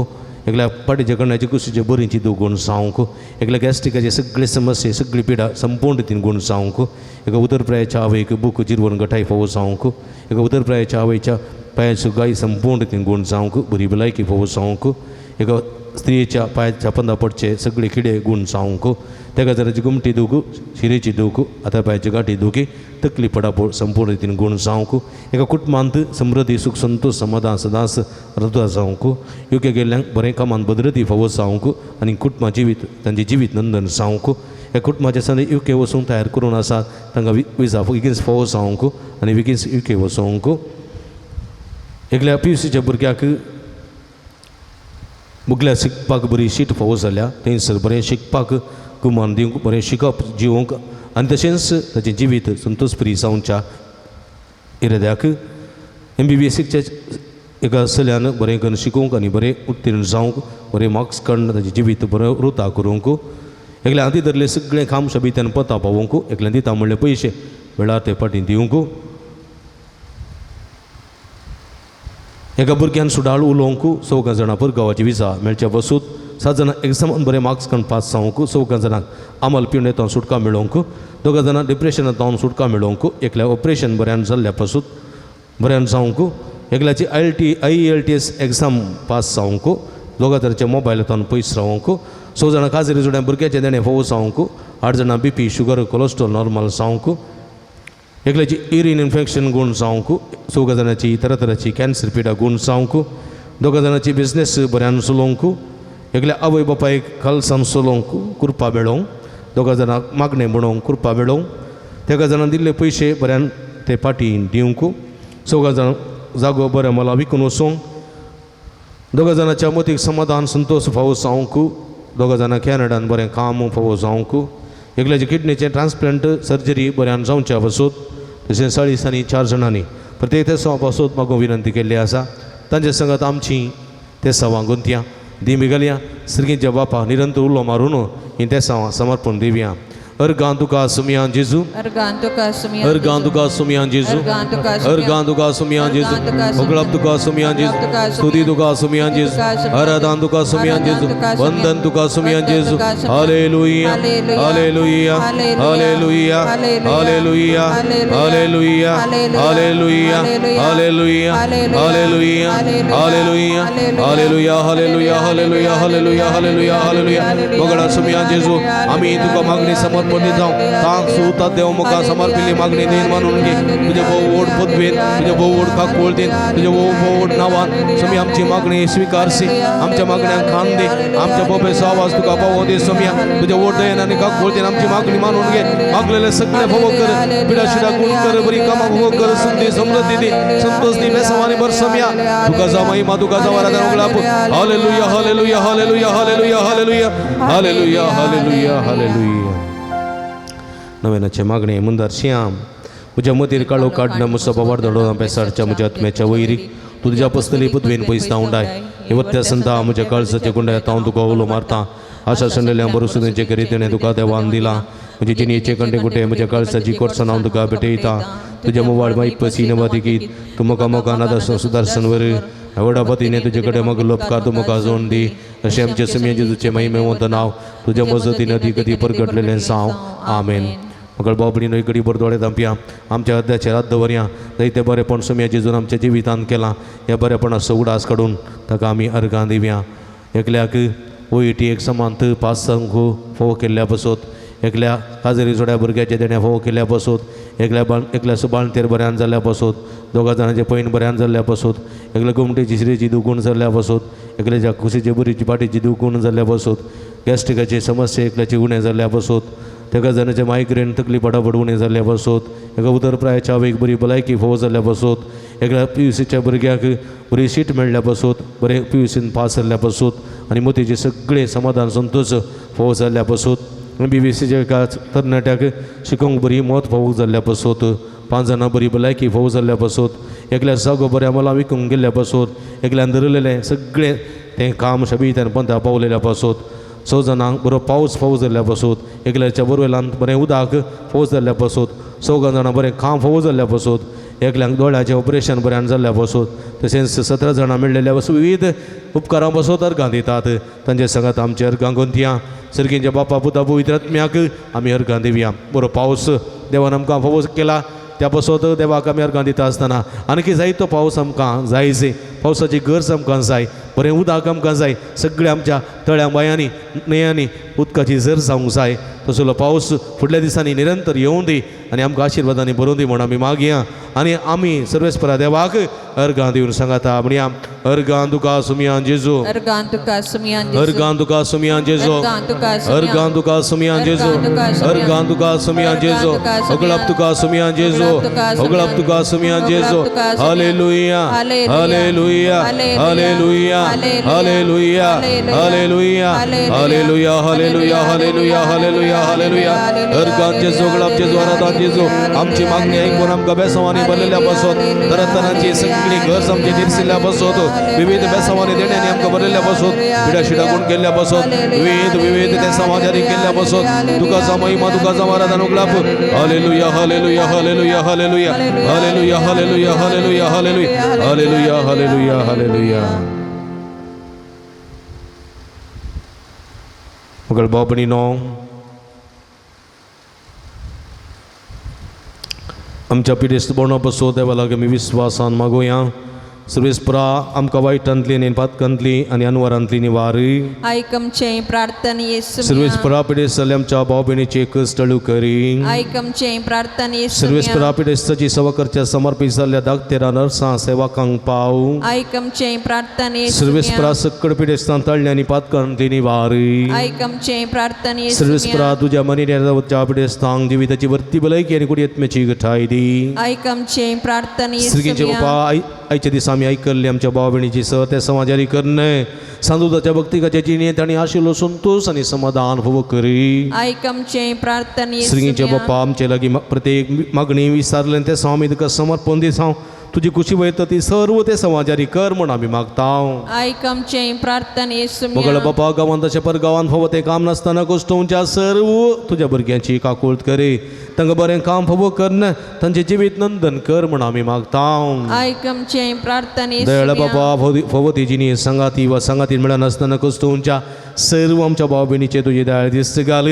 एकल्या पाटीच्या कण्याची कुशीचे बरींची दूख गूण जावंक एकल्या गॅस्ट्रिकाचे सगळे समस्ये सगळी पिडा संपूर्ण रितीन गूण जावंक एका उदरप्रायाच्या आवयक बूक जिरवण गठाय फोवस जावंक एका उदरप्रायाच्या आवयच्या पांयाच्यो गाय संपूर्ण रितीन गूण जावंक बरी भलायकी फोवस जावंक एका स्त्रियेच्या पांयाच्या पंदा पडचे सगळे किडे गूण जावंक त्या जराची गुमटी दूख शिरेची दूख आतां पांयाची गाठी दुखी तकली पडापड संपूर्ण रितीन गूण जावंक एका कुटुंबांत समृद्धी सुख संतोष समाधान सदांच रद्द जावंक योग्य गेल्ल्यांक बरें कामान बदरती फावस जावंक आनी कुटुंबा जिवीत तांचें जिवीत नंदन जावंक ह्या कुटुंबाच्या संदी युके वचूंक तयार करून आसात तांकां विजा बेगीन फावस जावंक आनी बेगीन युके वचोंक एकल्या PUCच्या भुरग्याक मुगल्या शिकपाक बरी शीट फावस जाल्या थंयसर बरें शिकपाक गुमान दिवंक बरें शिकप जिवंक आनी तशेंच ताचें जिवीत संतोषप्री जावच्या इराद्याक MBBSच्या एका चल्यान बरें करून शिकोवंक आनी बरें उत्तीर्ण जावंक बरें मार्क्स काडून ताचें जिवीत बरें वृता करूंक एकल्या हाती धरलें सगळें काम शबित्यान पता पावोवंक एकल्यान दिता म्हणलें पयशे वेळार ते फाटीं दिवंक एका भुरग्यान सुडाळ उलोवंक 14 जाणां परगांवाची विजा मेळच्या बसूत 7 जाणां एग्जामान बरें मार्क्स काडून पास जावंक 14 जाणांक आमाल पिवून येतावन सुटका मेळोवंक 2 जाणां डिप्रेशनांत जावन सुटका मेळोवंक एकल्या ऑपरेशन बऱ्यान जाल्ल्या पासून बऱ्यान जावंक एकल्याची IELTS एग्जाम पास जावंक 2 तरांच्या मोबायलांतल्यान पयस रावंक 6 जाणां काजरी जोड्या भुरग्याचे देणे फावस जावंक 8 जाणां BP शुगर कोलेस्ट्रॉल नॉर्मल जावंक एकल्याची युरीन इन्फेक्शन गूण जावंक 14 जाणांची तरातराची कॅन्सर पिडा गूण जावंक 2 जाणांची बिझनेस बऱ्यान चलोवंक एकल्या आवय बापायक खालसावन चलोवंक कृपा मेळोवंक 2 जाणांक मागणें म्हणोवंक कृपा मेळोवंक 3 जाणां दिल्ले पयशे बऱ्यान ते फाटीं दिवंक 14 जाणांक जागो बऱ्या मोला विकून वचोवंक 2 जाणांच्या मतीक समाधान संतोष फावस जावंक 2 जाणां कॅनडान बरें काम फावस जावंक एकल्याचे किडनीचें ट्रान्सप्लांट सर्जरी बऱ्यान जावच्या पासून तशें 40 आनी 4 जाणांनी प्रत्येक तेसां पासून मागून विनंती केल्ली आसा तांचे संगत आमची तेसावां गुंतया दिमी घालया सर्गीच्या बापा निरंतर उलो मारून ही तेसावां समर्पण दिवया अर्गां तुका सुमयान जेजू अर्गां तुका सुमयान अर्गां तुका सुमयान जेजू अर्गां तुका सुमयान जेजू उगळप तुका सुमयान जेजू स्तुती तुका सुमयान जेजू आराधना तुका सुमयान जेजू वंदन तुका सुमयान जेजू hallelujah hallelujah hallelujah hallelujah hallelujah hallelujah hallelujah hallelujah hallelujah hallelujah hallelujah hallelujah hallelujah hallelujah hallelujah बगडा सुमयान जेजू आम्ही तुका मागणी समर्पण जाऊ तांक सुता देव मुखार समर्पिल्ली मागणी देन मानून घे तुझे भोव व्हड पदवेन तुझे भोव व्हड काकूळ देन तुझे भोव व्हड नांवान सुमी आमची मागणी स्विकारसी आमच्या मागण्यांक खाण दे आमच्या बोबेचो आवाज तुका पावो दे सुमया तुझे व्हड दयेन आनी काकूळ देन आमची मागणी मानून घे मागलेले सगळे भोव कर पिडा शिडा गुण कर बरी कामां भोव कर सुंदी समृद्धी दे संतोष दी बेसवानी बर सुमया तुका जा महिमा तुका जा वरदान उगलाप hallelujah hallelujah hallelujah hallelujah hallelujah hallelujah hallelujah hallelujah नव्यानाचे मागणे मुंदार श्याम म्हज्या मतीर काळो काडना मुसोबा वाडदडो पेसाडच्या म्हज्या आत्म्याच्या वैरीक तुज्या पस्तली पदवेन पयसता उंडाय हेवत्या संता म्हज्या काळजाच्या गुंड्यात हांव तुका उलो मारता आशा संडल्या बरोसुदेचे करीतेने तुका देवान दिला म्हणजे जिणेचे कंटे कुटे म्हज्या काळजाची कोर्सन हांव तुका भेटयता तुज्या मोवाळ माईक पसी नवादिकीत तूं मोका मोका नादर्शन सुदर्शन वर एवढा पतीने तुझ्याकडे मग लोपकार तू मुका जोड दी असे आमचे समय जेजूचे महिमेवंत नाव तुझ्या मजतीने अधिक कधी प्रगटलेले सांव आमेन मग बाबडी नो इकडी बरदोळे तांपया आमच्या अध्याच्या रातभर जायते बरेपण समय जेजून आमच्या जिवितान केला या बरेपणाचो उडास काडून ताका आमी अर्गां दिवया एकल्याक ओईटी एक समांत 5 संघ फोव केल्ल्या बसोत एकल्या काजरी जोड्या भुरग्याचे देण्या फोव केल्ल्या बसोत एकल्या सुबाणतेर बऱ्यान जाल्ल्या बसोत दोगा जाणांचे पैन बऱ्यान जाल्ल्या बसोत एकल्या गुमटेची श्रीची दुगूण जाल्ल्या बसोत एकल्याच्या खुशीची बरीची पाटीची दुगूण जाल्ल्या बसोत गॅस्ट्रिकाची समस्या एकल्याची उणें जाल्ल्या बसोत तेका जाणांचे मायग्रेन तकली पडापड उणें जाल्ल्या बसोत एका उदरप्रायाच्या आवयक बरी भलायकी फोव जाल्ल्या बसोत एकल्या PUCच्या भुरग्याक बरी सीट मेळ्ळ्या बसोत बरे PUCन पास जाल्ल्या बसोत आनी मोतीचे सगळे समाधान संतोष फोव जाल्ल्या बसोत BBCच्या एका तरणाट्याक शिकोवंक बरी मत फोव जाल्ल्या बसोत 5 जाणां बरी भलायकी फोव जाल्ल्या बसोत एकल्या जागो बऱ्या मला विकूंक गेल्ल्या बसोत एकल्यान धरलेलें सगळें तें काम शबीतान पंथा पावलेल्या बसोत 6 जाणांक बरो पावस फोव जाल्ल्या बसोत एकल्याच्या बरवेलान बरें उदक फोव जाल्ल्या बसोत 6 जाणां बरें काम फोव जाल्ल्या बसोत एकल्यांक दोळ्याचें ऑपरेशन बऱ्यान जाल्ल्या बसोत तशेंच 17 जाणां मेळ्ळेल्या विविध उपकारां बसोत अर्गां दितात तांचे सांगात आमचे अर्गां गोंतया सर्गींच्या बापा पुता पवित्र आत्म्याक आमी अर्गां दिवया बरो पावस देवान आमकां फोव केला त्या बसोत देवाक आमी अर्गां दिता आसतना आनीक जायतो पावस आमकां जायचे पावसाची गरज आमकां जाय बरें उदक आमकां जाय सगळ्या आमच्या तळ्या बायांनी न्हंयांनी उदकाची जर जावंक जाय तसलो पावस फुडल्या दिसांनी निरंतर येवं दी आनी आमकां आशिर्वादांनी भरूं दी म्हूण आमी मागया आनी आमी सर्वेस्परा देवाक अर्गां दिवन सांगाता म्हणया अर्गां तुका सुमयान जेजू अर्गां तुका सुमयान अर्गां तुका सुमयान जेजू अर्गां तुका सुमयान जेजू अर्गां तुका सुमयान जेजू अगळप तुका सुमयान जेजू अगळप तुका सुमयान जेजू hallelujah hallelujah hallelujah hallelujah hallelujah hallelujah hallelujah hallelujah hallelujah hallelujah अर्गां जेजू अगळप जेजू आराधन जेजू आमची मागणी ऐकून आमकां बेसवांनी भरलेल्या बसोत तरतनाची सगळी गरज आमची निर्सिल्ल्या बसोत विविध बेसवांनी देण्यानी आमकां भरलेल्या बसोत पिडा शिडागूण केल्ल्या बसोत विविध ते समाजारी केल्ल्या बसोत तुका जा महिमा तुका जा आराधन उगलाप hallelujah hallelujah hallelujah hallelujah hallelujah hallelujah hallelujah hallelujah hallelujah hallelujah hallelujah मगळ बाबणीनो आमच्या पिडेस्त बोणो बसो देवा लागीं आमी विस्वासान मागोया सर्वेस्परा आमकां वायटांतली आनी पातकांतली आनी अनवरांतली निवारी आयक आमचें प्रार्थना येसू सर्वेस्परा पिडेस्त जाल्ल्या आमच्या भाव भयणीचे कश्टळू करी आयक आमचें प्रार्थना येसू सर्वेस्परा पिडेस्ताची सेवा करच्या समर्पीत जाल्ल्या धाकटेरा नर्सां सेवाकांक पाव आयक आमचें प्रार्थना येसू सर्वेस्परा सक्कड पिडेस्तां तळ्ळी आनी पातकांतली निवारी आयक आमचें प्रार्थना येसू सर्वेस्परा तुज्या मनीच्या पिडेस्तांक जिविताची वर्ती भलायकी आनी कुडयेत्म्याची घटाय दी आयक आमचें प्रार्थना श्रीगींचे येसू बापा आयच्या दिसा आमी आयकल्ली आमच्या भाव भयणीची त्या समाजारी करणे सांदुताच्या भक्तिकाच्या जिणेंत आनी आशिल्लो संतोष आनी समाधान फोव करी आयक आमचें प्रार्थना येसू श्रीगींचे बापा आमचे लागीं प्रत्येक मागणी विचारले ते आमी तुका समर्पण दिसा तुजी खुशी वयता ती सर्व ते समाजारी कर म्हूण आमी मागता आयक आमचें प्रार्थना येसू मगळ बापा गांवांत तशें परगांवांत फोव तें काम नासतना गोश्टोवच्या सर्व तुज्या भुरग्यांची काकूळट करी तांकां बरें काम फोव करन तांचें जिवीत नंदन कर म्हूण आमी मागता आयक आमचें प्रार्थना दयाळ येसू बाबा फोव तेजी संगाती वा संगातीन मेळनासतना गोश्टोवच्या सर्व आमच्या भाव भयणीचे तुजे दयाळ दिश्ट घाल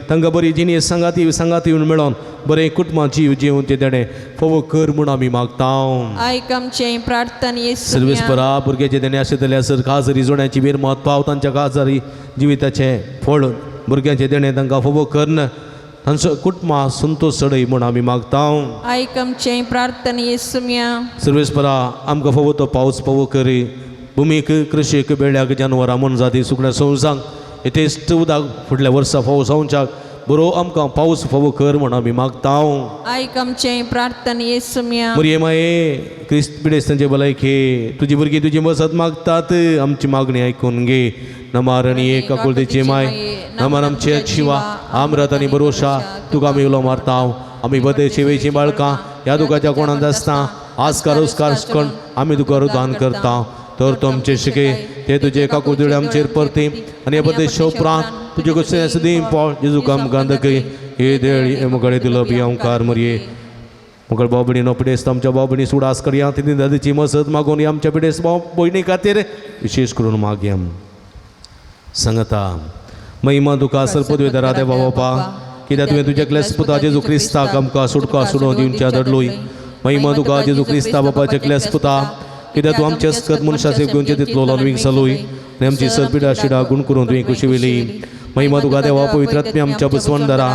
तांकां बरी जिणी संगाती मेळोन बरें कुटुंबाची जिवचे तेणें फोव कर म्हूण आमी मागता आयक आमचें प्रार्थना येसू सर्वेस्परा भुरग्याचे देणे अशें जाल्यार सर काजरी जोड्याची विरमत पाव तांच्या काजारी जिविताचें फळ भुरग्यांचे देणे तांकां फोव करन तांचो कुटुंबा संतोश चडय म्हूण आमी मागता आयक आमचें प्रार्थना येसू सर्वेस्परा आमकां फोव तो पावस फोव करी भुमीक कृशीक बेड्याक जानवरां म्हूण जाती सुकण्या संवसांक येतेस्त उदक फुडल्या वर्सा फोव संवच्याक बरो आमकां पावस फोव कर म्हूण आमी मागता आयक आमचें प्रार्थना येसू मरिये माये क्रिस्त पिडेस्तांचे भलायके तुजी भुरगीं तुजी मसत मागतात आमची मागणी आयकून घे नमारणी एक आकुलतेची माय नमान आमचे शिवा आमरात आनी भरोशा तुका आमी उलो मारता आमी बदे सेवेची बाळकां ह्या दुखाच्या कोणांत आसता आस्कार उस्कार कण आमी तुका रुदान करता तर तो आमचे शिके ते तुजे एका कुदळे आमचेर परती आनी हे बदे उपरांत तुजे गोश्टी दी पाव जेजू काम गांधक हे देळ हे मुखाडे तुला बियांकार मरये मुगळ बाबडीनो पिडेस्त आमच्या बाबडी सुडास करया तिने दादीची मसत मागून आमच्या पिडेस भयणी खातीर विशेष करून मागया सांगता महिमा तुका सर्पद्वेदरा देवा बापा कित्याक तुवें तुज्या क्लेस्पुता जेजू क्रिस्ताक आमकां सुटका सोडून दिवच्या धडलोय महिमा तुका जेजू क्रिस्ता बापाच्या क्लेस्पुता कित्याक तूं आमचे अस्कत मनशाचे घेवचे तितलो लालवीक जालोय आनी आमची सरपिडा शिडा गुण करून तुवें खुशी वेली महिमा तुका देवा पवित्रात्मे आमच्या बसवणदारा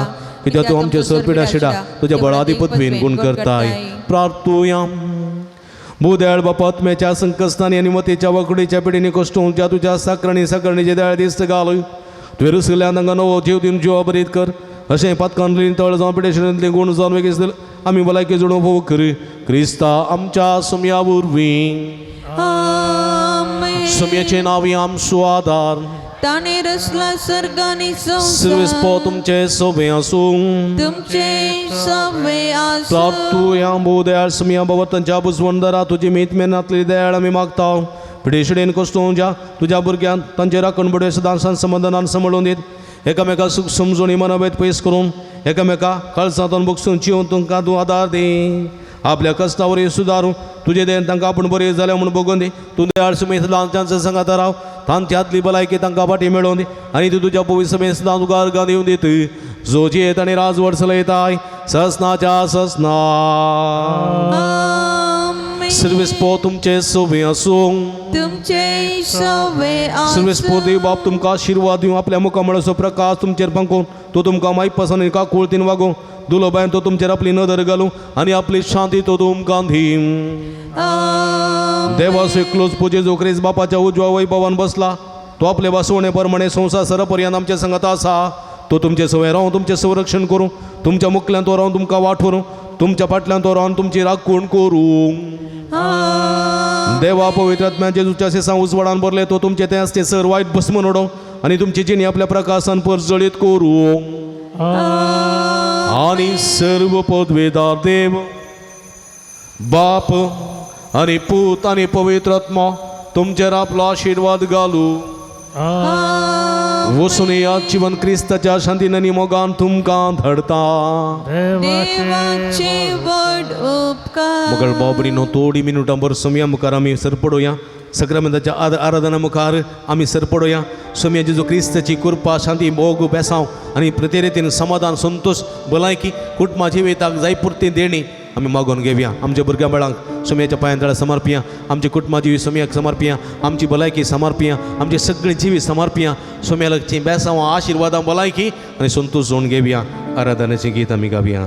कित्याक तूं आमचे सरपिडा शिडा तुज्या बळाधिपत्वेन गुण करताय प्रार्थुया भूदयाळ बापा आत्म्याच्या संकस्तानी आनी मतेच्या वखडीच्या पिढीने कश्टोवच्या तुज्या साकरणी साकरणीचे दयाळ दिसत घाल तुवें रुसल्या तांकां नवो जीव दिवन जिवा बरीत कर अशें पातकान तळ जावं पिडेशिरांतले गुण जावन वेगळीच आमी भलायकी जोडून भोग कर क्रिस्ता आमच्या सुम्या वरवीं सुम्याचे नावी आमचो आदार ताणे रचला सर्गानी सर्वेस पो तुमचे सोबे आसूं तुमचे सवे आसूं प्रार्थुया भूदयाळ सुम्या भवतांच्या बुजवणदारा तुजी मितमेनांतली दयाळ आमी मागता पिडेशिडेन कश्टोवच्या तुज्या भुरग्यांक तांचे राखण बडे सदांसान समाधानान सांबाळून दीत एकामेका सुख समजून मनभेद पयस करून एकामेका कळसांतून बुकसून चिवून तुमकां तूं आदार दे आपल्या कश्टावरी सुदारूं तुजे देन तांकां आपूण बरें जाल्या म्हूण बगोवन दी तूं दयाळ सुमेत ल्हानच्या संगात राव तांच्यातली भलायकी तांकां फाटीं मेळोवन दी आनी तूं तुज्या पवित्र समेत सदां तुका अर्गां दिवन दीत जो जियेत आनी राजवट चलयताय ससनाच्या ससना सर्वेस पो तुमचे सोबे आसूं तुमचे सवे सर्वेस पो देव बाप तुमकां आशिर्वाद दिवं आपल्या मुखामळाचो प्रकाश तुमचेर पंकोवन तो तुमकां माहीत पासन एका कुळतीन वागोवं दुलो बायन तो तुमचेर आपली नदर घालूं आनी आपली शांती तो तुमकां दी देवाचो एकलोच पुजे जो क्रिस्त बापाच्या उजव्या वैभवान बसला तो आपले वासवणे प्रमाणे संवसार सरपर्यंत आमच्या संगात आसा तो तुमचे सवय रावन तुमचें संरक्षण करूं तुमच्या मुखल्यान तो रावन तुमकां वाठोरूं तुमच्या फाटल्यान तो रावन तुमची राखण करूं देवा पवित्र आत्म्याचे जेजूच्या शेसां उजवाडान भरले तो तुमचे ते आसचे सर वायट भस्म नडो आनी तुमची जिणी आपल्या प्रकाशान परजळीत करूं आनी सर्व पदवेदार देव बाप आनी पूत आनी पवित्र आत्मा तुमचेर आपलो आशिर्वाद घालूं वचून या जीवन क्रिस्ताच्या शांतीन आनी मोगान तुमकां धाडता देवाचे वड उपकार मगर बाबडीनो थोडी मिनटां भर सोम्या मुखार आमी सरपडोया सक्रामेंताच्या आराधना मुखार आमी सरपडोया सोम्या जेजू क्रिस्ताची कृपा शांती मोग बेसांव आनी प्रते रितीन समाधान संतोष भलायकी कुटुंबाची वेताक जाय पुरती देणी आमी मागून घेवया आमच्या भुरग्यां बाळांक सोम्याच्या पांयांतळा समर्पिया आमची कुटुंबाची सोम्याक समर्पिया आमची भलायकी समर्पिया आमची सगळी जिवी समर्पिया सोम्याची बेसांव आशिर्वादां भलायकी आनी संतोष जोडून घेवया आराधनाचें गीत आमी गावया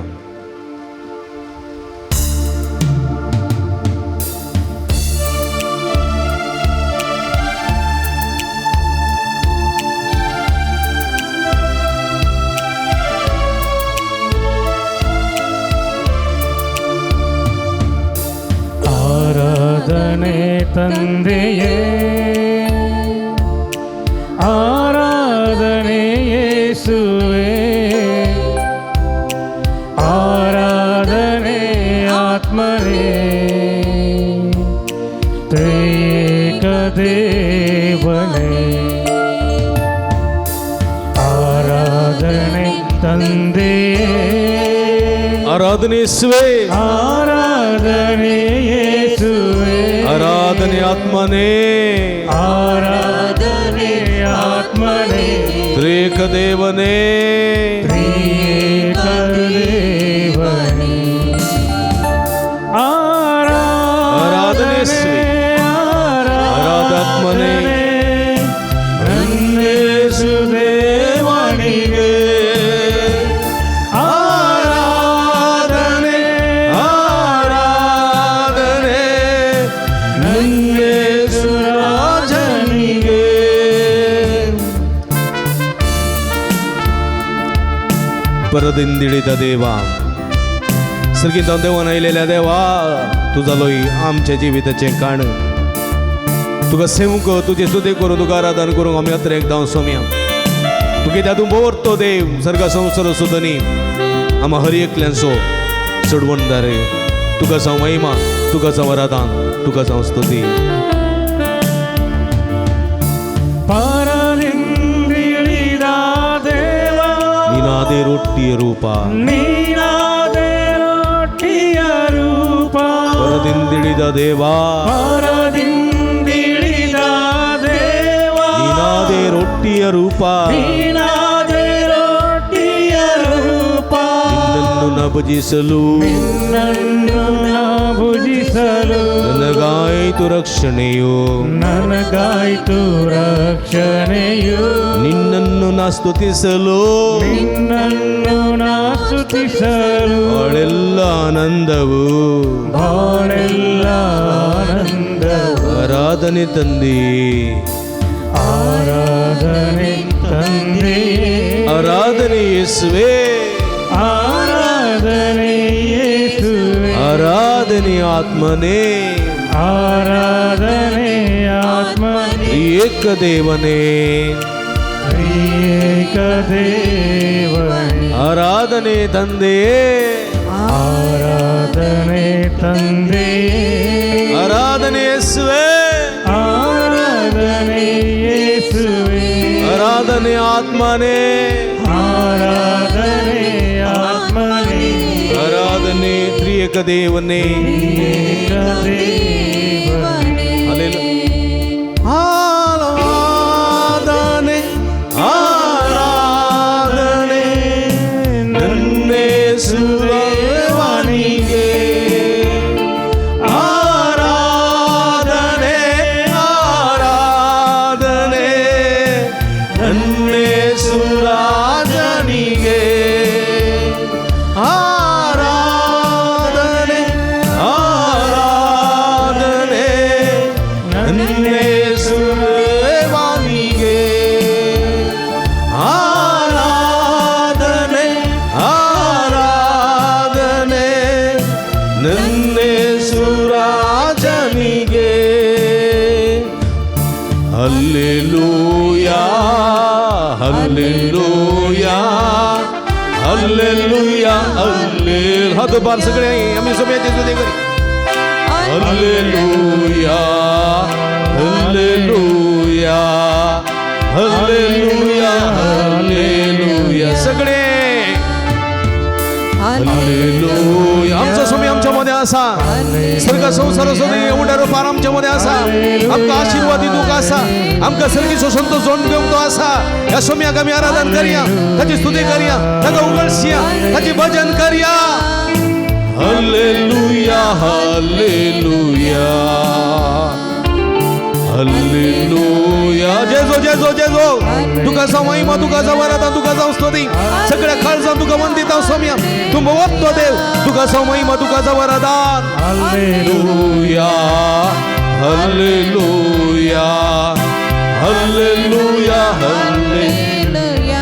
ಆರಾಧನೆ ತಂದೆಯೇ ಆರಾಧನೆ ಯೇಸುವೇ ಆರಾಧನೆ ಆತ್ಮನೇ ತ್ರಿಯೇಕ ದೇವನೇ ಆರಾಧನೆ ತಂದೆಯೇ ಆರಾಧನೆ ಯೇಸುವೇ ಆರಾಧನೆ ಯೇಸುವೇ ಆರಾಧನೆ ಆತ್ಮನೇ ಆರಾಧನೆ ಆತ್ಮನೇ ತ್ರಿಯೇಕ ದೇವನೇ ತ್ರಿಯೇಕ ದೇವನೇ ಆರಾಧನೆ ಯೇಸುವೇ ಆರಾಧಾತ್ಮನೇ ನನ್ನೇಸು ದೇವನಿಗೆ ಆರಾಧನೆ ಆರಾಧನೆ ನನ್ನೇಸು ರಾಜನಿಗೆ परदिंदिळीत देवा सर्गींतान देवान आयलेल्या देवा तुझा लोई आमच्या जिविताचें काण तुका सेवक तुजे स्तुती करून तुका आराधन करूंक आमी अत्र एकदां सोम्या तुगे तातूंत भोवरतो देव सर्ग संवसार सुदनी आम हर एकल्यांचो चडवणदार तुका जावं महिमा तुका जावं आराधन तुका जावं स्तुती ಪರದಿಂದಿಳಿದ ದೇವ ನೀನಾದೆ ರೊಟ್ಟಿಯ ರೂಪ ನೀನಾದೆ ರೊಟ್ಟಿಯ ದೇವಾ ಪರದಿಂದಿಳಿದ ದೇವ ನೀನಾದೆ ರೊಟ್ಟಿಯ ರೂಪ ನೀನಾದೆ ರೊಟ್ಟಿಯ ರೂಪ ನಿನ್ನನ್ನು ನ ಭುಜಿಸಲು ನಿನ್ನನ್ನು ನಾ ಭುಜಿಸಲು ನನಗಾಯಿತು ರಕ್ಷಣೆಯು ನನಗಾಯ್ತು ರಕ್ಷಣೆಯು ನಿನ್ನನ್ನು ನ ಸ್ತುತಿಸಲು ನಿನ್ನನ್ನು ನಾ ಸ್ತುತಿಸಲು ಬಾಳೆಲ್ಲ ಆನಂದವು ಬಾಳೆಲ್ಲ ಆನಂದವು ಆರಾಧನೆ ತಂದೆ ಆರಾಧನೆ ತಂದೆ ಆರಾಧನೆ ಯೇಸುವೆ ಆರಾಧನೆ ಯೇಸುವೆ ಆರಾಧನೆ ಆತ್ಮನೇ ಆರಾಧನೆ ಆತ್ಮನೇ ಏಕ ದೇವನೇ ಏಕ ದೇವನೇ ಆರಾಧನೆ ತಂದೆಯೇ ಆರಾಧನೆ ತಂದೆ ಆರಾಧನೆ ಯೇಸುವೆ ಆರಾಧನೆ ಯೇಸುವೆ ಆರಾಧನೆ ಆತ್ಮನೇ ಆರಾಧನೆ ಆತ್ಮನೇ ಆರಾಧನೆ ತ್ರಿಯೇಕ ದೇವನೇ ಏಕ ದೇವನೇ ಆರಾಧನೆ ಆರಾಧನೆ ನನ್ನೇಸುದೇವನಿಗೆ ಆರಾಧನೆ ಆರಾಧನೆ ನನ್ನೇಸುರಾಜನಿಗೆ ಆರಾಧನೆ ಆರಾಧನೆ ನನ್ನೇಸುದೇವನಿಗೆ ಆರಾಧನೆ ಆರಾಧನೆ ನನ್ನೇಸುರಾಜನಿಗೆ ಹಲ್ಲೆಲೂಯಾ ಹಲ್ಲೆಲೂಯಾ हल्लेलुया हल्लेलुया हाथ बार सगळे आम्ही सोबत येतो ते करी हल्लेलुया हल्लेलुया हल्लेलुया हल्लेलुया सगळे हल्लेलुया आमचा स्वामी आमच्यामध्ये असा सर्ग संसार सोडून एवढा रूप आमच्यामध्ये असा आमका आशीर्वादी दुःख असा आमका सर्गीचो संतोष जोड घेऊन तो असा या स्वामी आम्ही आराधन करूया त्याची स्तुती करूया त्याचा उघडसिया त्याची भजन करूया हल्लेलुया हल्लेलुया हल्लेलुया जेजो जेजो जेजो तुका जाऊ महिमा तुका जाऊ आराधना तुका जाऊ स्तुती सगळ्या खालचा तुका वंदिता स्वामी तू मोवतो देव तुका जाऊ महिमा तुका जाऊ आराधना hallelujah hallelujah hallelujah hallelujah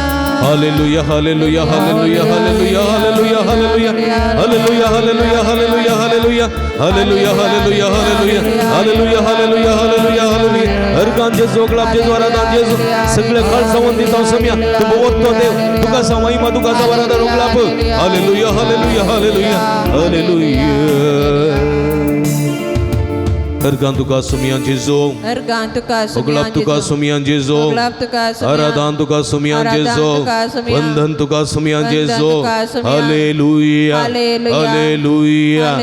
hallelujah hallelujah hallelujah hallelujah hallelujah hallelujah hallelujah hallelujah hallelujah hallelujah hallelujah hallelujah hallelujah hallelujah hallelujah hallelujah हर कांचे जोगलाप जे द्वारा दांजे सगळे काळ संबंधित समया तू बोलतो देव तुका समाई मा तुका जवरा रोगलाप hallelujah hallelujah hallelujah hallelujah Ergan tuka sumian Jesu, oglap tuka sumian Jesu, aradan tuka sumian Jesu, vandan tuka sumian Jesu, Hallelujah, Hallelujah, Hallelujah,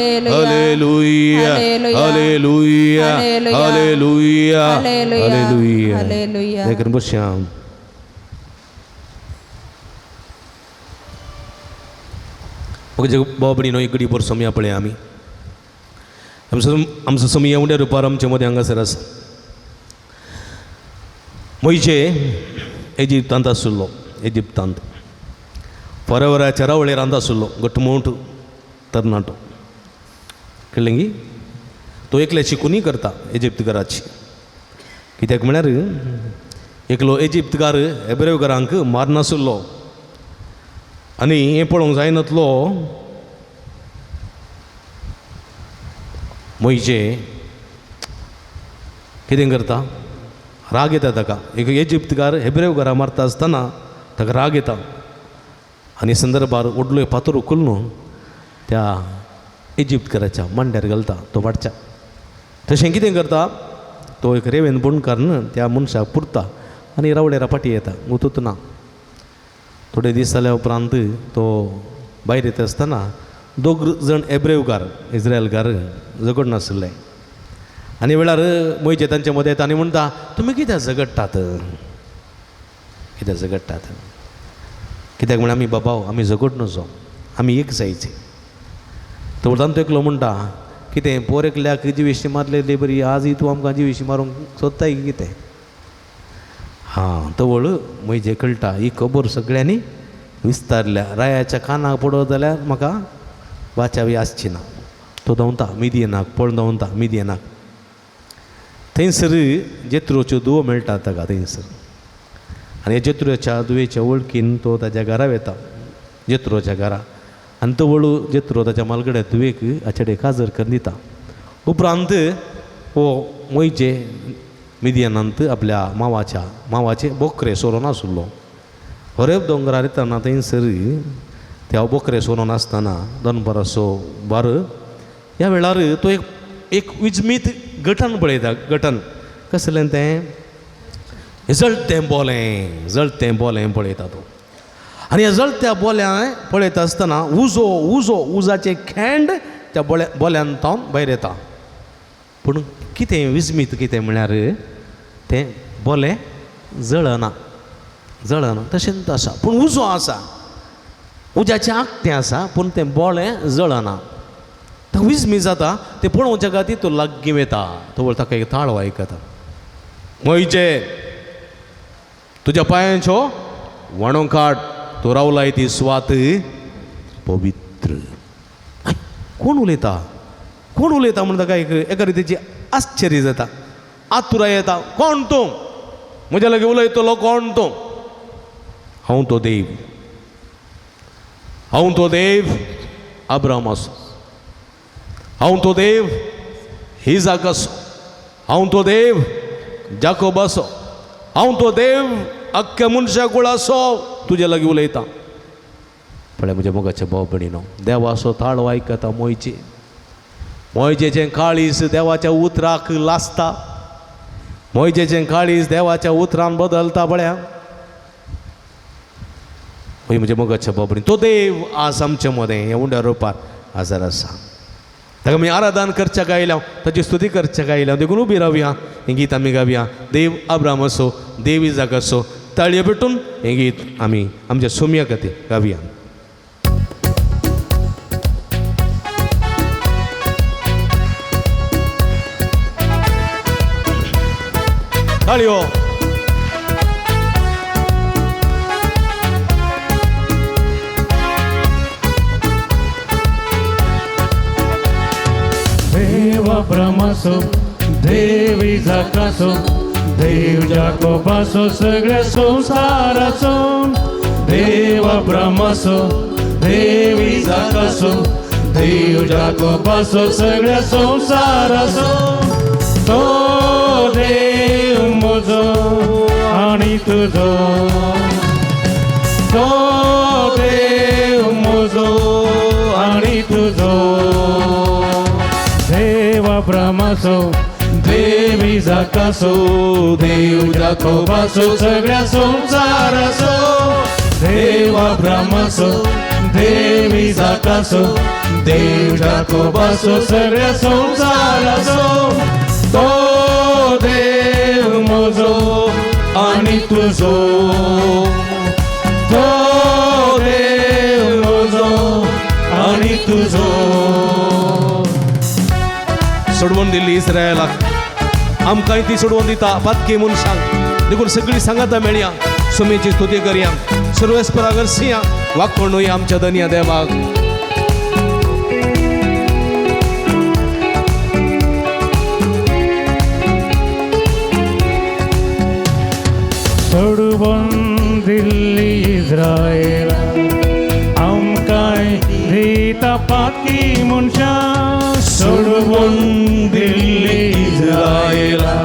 Hallelujah, Hallelujah, Hallelujah. Dekern bersyam. Oke jago bawa beri no ikut di porsom ya pale ami. आमचं समय एवढ्या रुपार आमच्यामध्ये हांगासर आसा मोयचे इजिप्तांत आसुल्लो इजिप्तांत फरावराच्या रावळेर आसुल्लो घटमूट तरणाटो कळ्ळें गी तो एकल्याची कुनी करता इजिप्तकाराची कित्याक म्हळ्यार एकलो इजिप्तकार हेब्रेवकारांक मारनासुल्लो आनी हें पळोवंक जायनासलो मोयचे कितें करता राग येता ताका एक इजिप्तकार हेब्रेवकारा मारता आसतना ताका राग येता आनी संदर्भार व्हडलो फातर उखल न्हू त्या इजिप्तकाराच्या मांड्यार घालता तो फाटच्या तशें कितें करता तो एक रेवेन बुणकारून त्या मनशाक पुरता आनी रावडेरा फाटी येता गुतूत ना थोडे दीस जाल्या उपरांत तो भायर येता आसतना दोग जण हेब्रेवकार इज्रायलकार झगड नासले आनी वेळार मोहिते तांचे मदें येता आनी म्हणटा तुमी कित्याक झगडटात कित्याक झगडटात कित्याक म्हण आमी बाबा आमी झगड नजो आमी एक जायचे तो तांतो एकलो म्हणटा कितें पोर एकल्याक जिवेशी मारलेली बरी आजय तूं आमकां जिवेशी मारूंक सोदताय कितें हां तवळ मोहिते कळटा ही खबर सगळ्यांनी विस्तारल्या रायाच्या कानाक पडत जाल्यार म्हाका वाचावी आसची ना तो धांवता मिदियनाक पळोवन धांवता मिदियनाक थंयसर जेत्रोच्यो दुवो मेळटा ताका थंयसर आनी ह्या जेत्रोच्या दुवेच्या वळखीन तो ताच्या घरा वता जेत्रोच्या घरा आनी तो वळू जेत्रो ताच्या मालगड्या दुवेक हाचेडे काजर करून दिता उपरांत हो मोहिते मिदियनांत आपल्या मावाचे बोकरे सोरोन आसुल्लो होरेब दोंगरार येताना थंयसर त्या बोकरे सोरोन आसतना दनपाराचो बार ह्या वेळार तो एक विजमीत गठन पळयता गठन कसलें तें जळतें बोलें पळयता तो आनी ह्या जळत्या बोल्यां पळयता आसतना उजाचे खेंड त्या बोल्यान तावन भायर येता पूण कितें विजमीत कितें म्हळ्यार तें बोलें जळना तशेंच आसा पूण उजो आसा उज्याचें आंकतें आसा पूण तें बोलें जळना तो विजमी जाता तें पळोवच्या खातीर तो लागीं वता तो ताका एक ताळो आयकता मोहिते तुज्या पांयांचो वाणो काड तो रावलाय ती स्वात पवित्र कोण उलयता म्हण ताका एका रितीची आश्चर्य जाता आतुरा येता कोण तूं म्हज्या लागीं उलयतलो कोण तूं हांव तो देव अब्राहम आसो हांव तो देव इजाक आसो हांव तो देव जाकोब आसो हांव तो देव अख्ख्या मनशा कुळासो तुज्या लागीं उलयता पळय म्हज्या मोगाचे भाव भयणीनो देवाचो ताळो आयकता मोहितेचें काळीज देवाच्या उतराक लासता मोहितेचें काळीज देवाच्या उतरान बदलता पळया पळय म्हज्या मोगाचे भाव भयणी तो देव आज आमचे मदें ह्या उंड्या रोपार हजर आसा ताका आमी आराधन करच्याक आयल्या ताची स्तुती करच्याक आयल्या देखून उबी रावया हें गीत आमी गावया देव अब्राहम असो देव इजाक असो ताळयो पेटून हें गीत आमी आमच्या सोम्या खातीर गावया ताळयो देव अब्रामाचो देव इजाकाचो देव जाकोबाचो सगळ्या संसाराचो देव अब्रामाचो देव इजाकाचो देव जाकोबाचो सगळ्या संसाराचो तो देव म्हजो आनी तुजो तो देव म्हजो आनी तुजो देव अब्रामाचो देव इजाकाचो देव जाकोबाचो सगळ्या संसाराचो देव अब्रामाचो देव इजाकाचो देव जाकोबाचो सगळ्या संसाराचो तो देव म्हजो आनी तुजो तो देव म्हजो आनी तुजो सोडवून दिल्ली इस्रायलाक आमकांय ती सोडवून दिता बातके मनशांक देखून सगळीं सांगाता मेळया सुमेची स्तुती करया सर्वेस्परा गर्सिया वाकोणुया आमच्या धन्या देवाक सोडवून दिल्ली इस्रायल आमकांय दिता बातकी मनशां सोडवून दिल्ली इस्रायला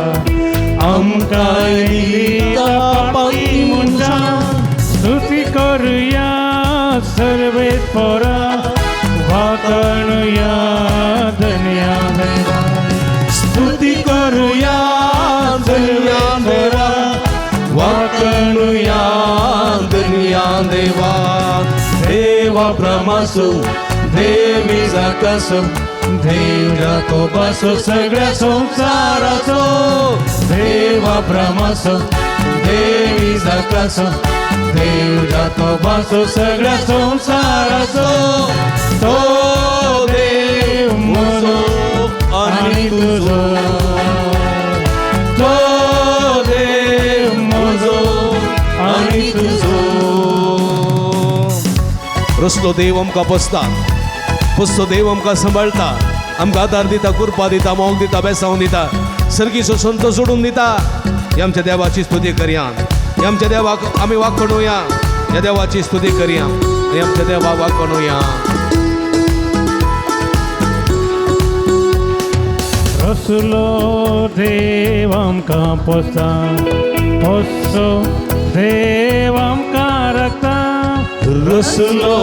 आमकांय दिता बातकी मनशां स्तुती करुया सर्वेस्परा वाकोणुया धन्या देवा स्तुती करुया धन्या देवा वाकोणुया धन्या देवा देव अब्रामाचो देव इजाकाचो देव जाकोबाचो सगळ्या संसाराचो देव अब्रामाचो देव इसाकाचो देव जाकोबाचो सगळ्या संसाराचो तो देव म्हजो आनी तुजो तो देव म्हजो आनी तुजो रसलो देव आमकां पोसता पोसतो देव आमकां सांबाळटा आमकां आदार दिता कृपा दिता मोग दिता बेसांव दिता सर्गीचो संतोष सोडून दिता ह्या आमच्या देवाची स्तुती करया ह्या आमच्या देवाक आमी वाखणुया ह्या देवाची स्तुती करया आनी आमच्या देवा वाखणुया रसलो देव आमकां पोसता पोसो देव आमकां राखता रसलो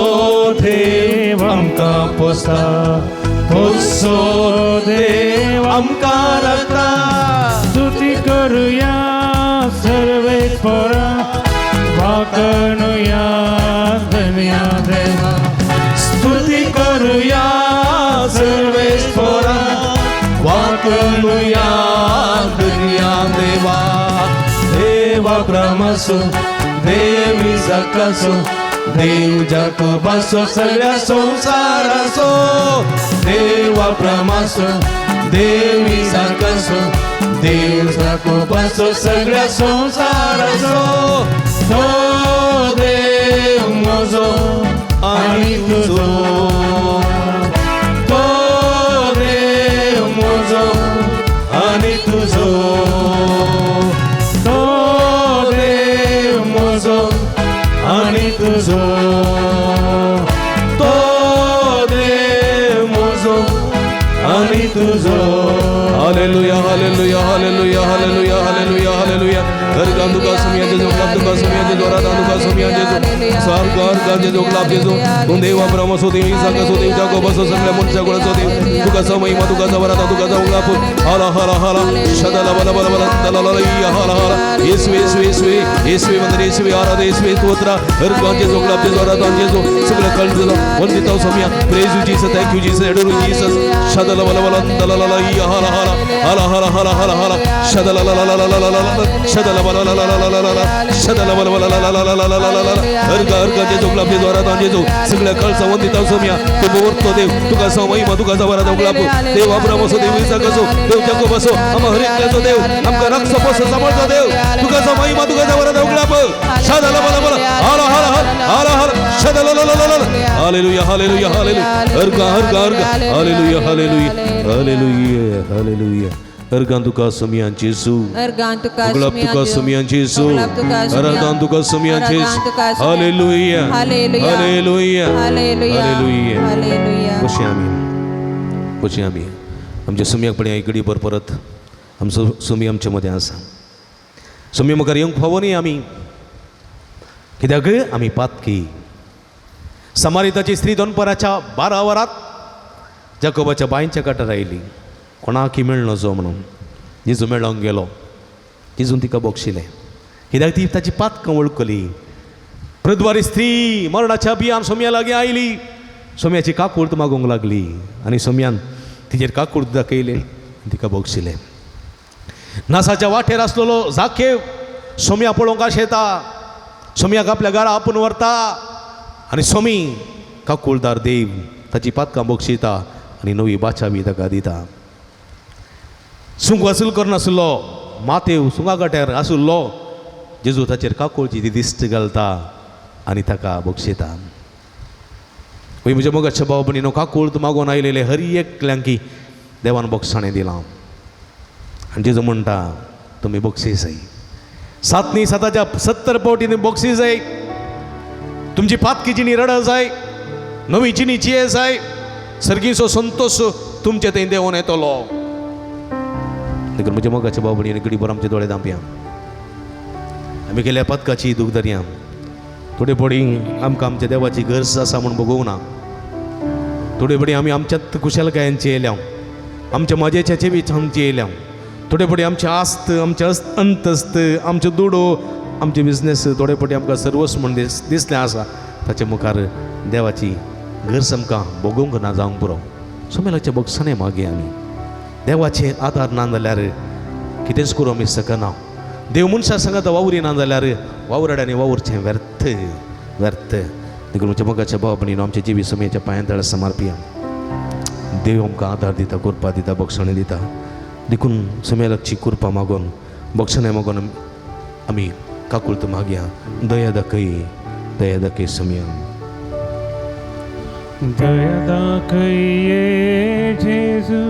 देव आमकां पोसता पोसो देव आमकां राखता स्तुती करुया सर्वेश्वरा वाखणुया धन्या देवा स्तुती करुया सर्वेश्वरा वाखणुया धन्या देवा देव अब्रामाचो देव इसाकाचो देव जाकोबाचो सगळ्या संसाराचो देव अब्रामाचो देव इसाकाचो देव जाकोबाचो सगळ्या संसाराचो तो देव म्हजो आनी तुजो तो देव म्हजो आनी तुजो तो देव म्हजो आनी तुजो तो देव म्हजो आनी तुजो hallelujah hallelujah hallelujah hallelujah hallelujah hallelujah हर गांदू का सुमिया जेजो क्लब का सुमिया जेजो राधांदू का सुमिया जेजो सार का जेजो क्लब जेजो तुम देव अब्राम सो देव इसहाक सो देव याकोब सो सगळ्या मनशाकुळ सो देव तुका स महिमा तुका स वराता तुका स उंगाप हाला हाला हाला शदला बला बला बला तलला हाला हाला येशू येशू येशू येशू मंदिर येशू आराधना येशू स्तोत्र हर गांव जेजो क्लब जेजो राधां जेजो सगळ्या कळ जेजो वंदिता सुमिया praise you Jesus thank you Jesus adore you Jesus शदला बला बला तलला हाला हाला हाला हाला हाला हाला हाला शदला ला ला ला ला ला ला शदला बला ला ला ला ला ला ला शदला बला बला ला ला ला ला ला ला हर गाव जेजो क्लब जेजो आराधना जेजो सगळ्या कळ वंदिता सुमिया तू बोरतो देव तुका स महिमा तुका स वराता क्लब देव अब्राम सो देव इसहाक सो देव याकोब सो आम हर एकल्याचो देव आमका रक्षा पोस सांभाळतो देव तुका स महिमा तुका स वराता क्लब शदला बला बला हाला हाला हाला हाला शदला ला ला ला हालेलुया हालेलुया हालेलुया हर गाव hallelujah hallelujah hallelujah hallelujah Ergan tuka sumian Yesu. Ergan tuka Uglap tuka sumian Yesu. Ergan tuka sumian Yesu. Haleluya. Haleluya. Haleluya. Haleluya. Haleluya. Haleluya. Boshi amin. Boshi amin. आमच्या सुमयाक पडे इकडी पर परत आमचो सुमी आमच्या मध्ये आसा सुमी म्हाका येवंक फावो न्ही आमी कित्याक आमी पातकी समारिताची स्त्री दनपराच्या 12 वरात जाकोबाच्या बांयच्या कांठार आयली कोणाकय मेळ्ळो जो म्हणून जेजू मेळोंक गेलो जेजून तिका बोगशिलें कित्याक ती ताची पातकां वळखली प्रद्वारी स्त्री मरणाच्या बियान सोम्या लागीं आयली सोम्याची काकूर्त मागूंक लागली आनी सोम्यान तिचेर काकूर्त दाखयलें तिका बोगशिलें नासाच्या वाटेर आसलेलो झाकेव सोम्या पळोवंक आशेता सोम्याक आपल्या घरा आपूण व्हरता आनी सोमी काकूळदार देव ताची पातकां बोगशिता आनी नवी बाचावी ताका दिता सुंग वसूल करनासलो मातेव सुंगा गाट्यार आसुल्लो जेजू ताचेर काकूळची ती दिश्ट घालता आनी ताका बोगशिता वय म्हज्या मोगाच्या भाव भयणीनो काकूळत मागून आयलेले हर एकल्यांकी देवान बोगसाणें दिलां आनी जेजू म्हणटा तुमी बोगसी जाय सात न्ही साताच्या 70 पावटी बोगसी जाय तुमची पातकीची न्ही रड जाय नवीची न्ही चिये जाय सर्गीचो संतोष तुमचे थंय देंवन येतलो देखून म्हज्या मोगाच्या भाव भयणीन गडीभर आमचे दोळे धांपया आमी गेल्या पातकाची दूख धरया थोडे पडी आमकां आमच्या देवाची गरज आसा म्हूण बगूंक ना थोडे पडी आमी आमच्यात कुशलकायांची येयल्या आमच्या मजेच्या जिवीत आमची येयल्या थोडे पडी आमचे आस्त आमचे अंतस्त आमचे दुडो आमचे बिझनेस थोडे पटी आमकां सर्वस्व म्हूण दिसलें आसा ताचे मुखार देवाची गरज आमकां बगूंक ना जावंक पुरो सोमेलाचे बक्षणे मागे आमी देवाचे आदार ना जाल्यार कितेंच करूं आमी सकना देव मनशा सांगात वावरी ना जाल्यार वावराड्यांनी वावरचें व्यर्थ व्यर्थ देखून म्हज्या मोगाच्या भाव भयणीनो आमचे जिवी सोम्याच्या पांयां तळा समर्पिया देव आमकां आदार दिता कृपा दिता बक्षणे दिता देखून सोमेलाची कृपा मागून बक्षणे मागून आमी काकुळत मागया दया दाखय सोम्या दया दाखये जेजू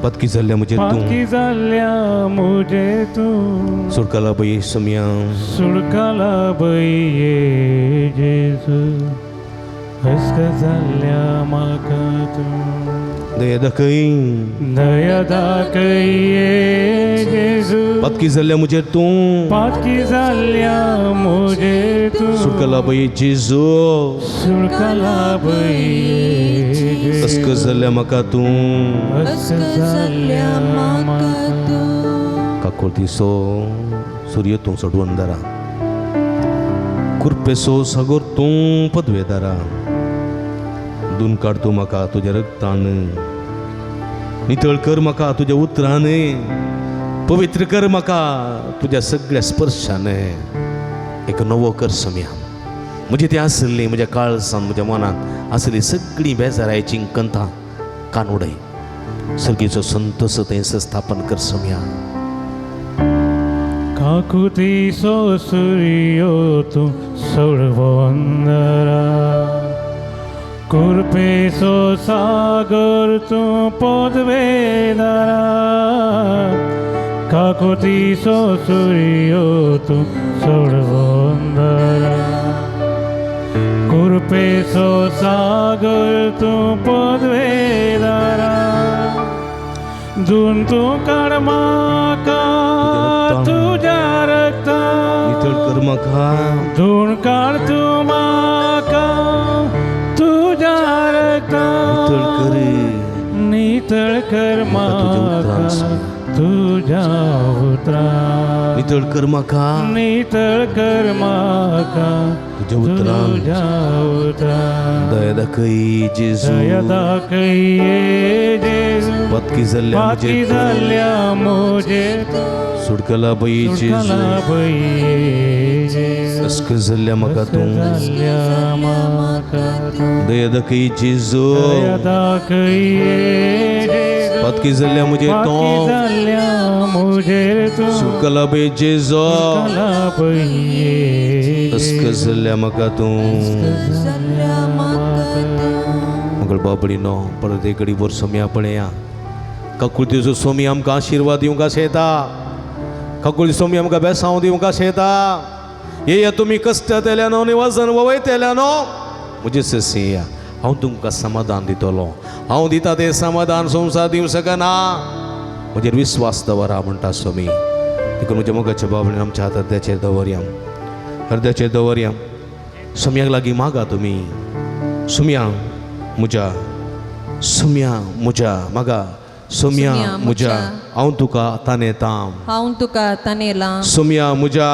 पत्की जाल्ल्या म्हजे पातकी तूं जाल्ल्या मुजे तूं सुडकाला बई सोम्या सुडकाला बये जेजू हस्त जाल्ल्या म्हाका तूं दया दाखये जेजू पत्की जाल्ल्या म्हजे तूं पातकी जाल्ल्या मुजे तूं सुडकाला बई जेजू सुडकाला बये जेजू अस्क जाल्ल्या म्हाका तूं हस्त जाल्ल्या म्हाका काकोळ दिसो सूर्य तूं सोडवून दारा कुरपेसो सागोर तूं पदवेदारा दून काड तूं म्हाका तुज्या रक्तान नितळ कर म्हाका तुज्या उतरान पवित्र कर म्हाका तुज्या सगळ्या स्पर्शान एक नवो कर सोम्या म्हजी ती आसली म्हज्या काळजान म्हज्या मनांत आसली सगळीं बेजारायची कंथां कान उडय सर्गीचो संतोष थंय स्थापन कर सोम्या काकुती सो सूर्यो तूं सोडवंदरा कुरपेसो सागर तूं पदवेदारा काकुती सो सूर्यो तूं सोडवंदरा कुरपेसो सागर तूं पदवेदारा धून तूं काड म्हाका तुज्या रक्तान नितळ कर म्हाका धूण काड तूं म्हाका तुज्या रक्तान नितळ कर म्हाका तुज्या उतरान नितळ कर म्हाका नितळ कर म्हाका तुज्या उतरान तुज्या उतरान दया दाखय जेजू दया दाखये जेजू पत्की जाल्ल्या पातकी म्हजे जाल्ल्या मुजे सुडकला बई जेजू सुडकाला बये जेजू अस्क जाल्ल्या म्हाका तूं जाल्ल्या म्हाका तूं दया दाखय जेजू दया दाखये जेजू पत्की जाल्ल्या म्हजे पातकी तूं जाल्ल्या मुजे तूं सुडकला बई जेजू सुडकाला बये अस्क जाल्ल्या म्हाका तूं मंगळ बाबडीनो परत एक घडी वर सोम्या पळया काकुळतीचो सोमी आमकां आशिर्वाद दिवंक शेता काकुळती सोमी आमकां बेसांव दिवंक शेता ये तुमी कश्टांतल्यानो निवासन वयतल्यानो म्हजे ससिया हांव तुमकां समाधान दितलो हांव दिता तें समाधान संवसार दिवं शकना म्हजेर विस्वास दवरा म्हणटा सोमी देखून म्हज्या मोगाच्या बाबडीन आमच्या हृदयाचेर दवरया सोम्याक लागीं मागा तुमी सोम्या म्हज्या मागा सोम्या म्हज्या हांव तुका तानेतां हांव तुका तानेलां सोम्या म्हज्या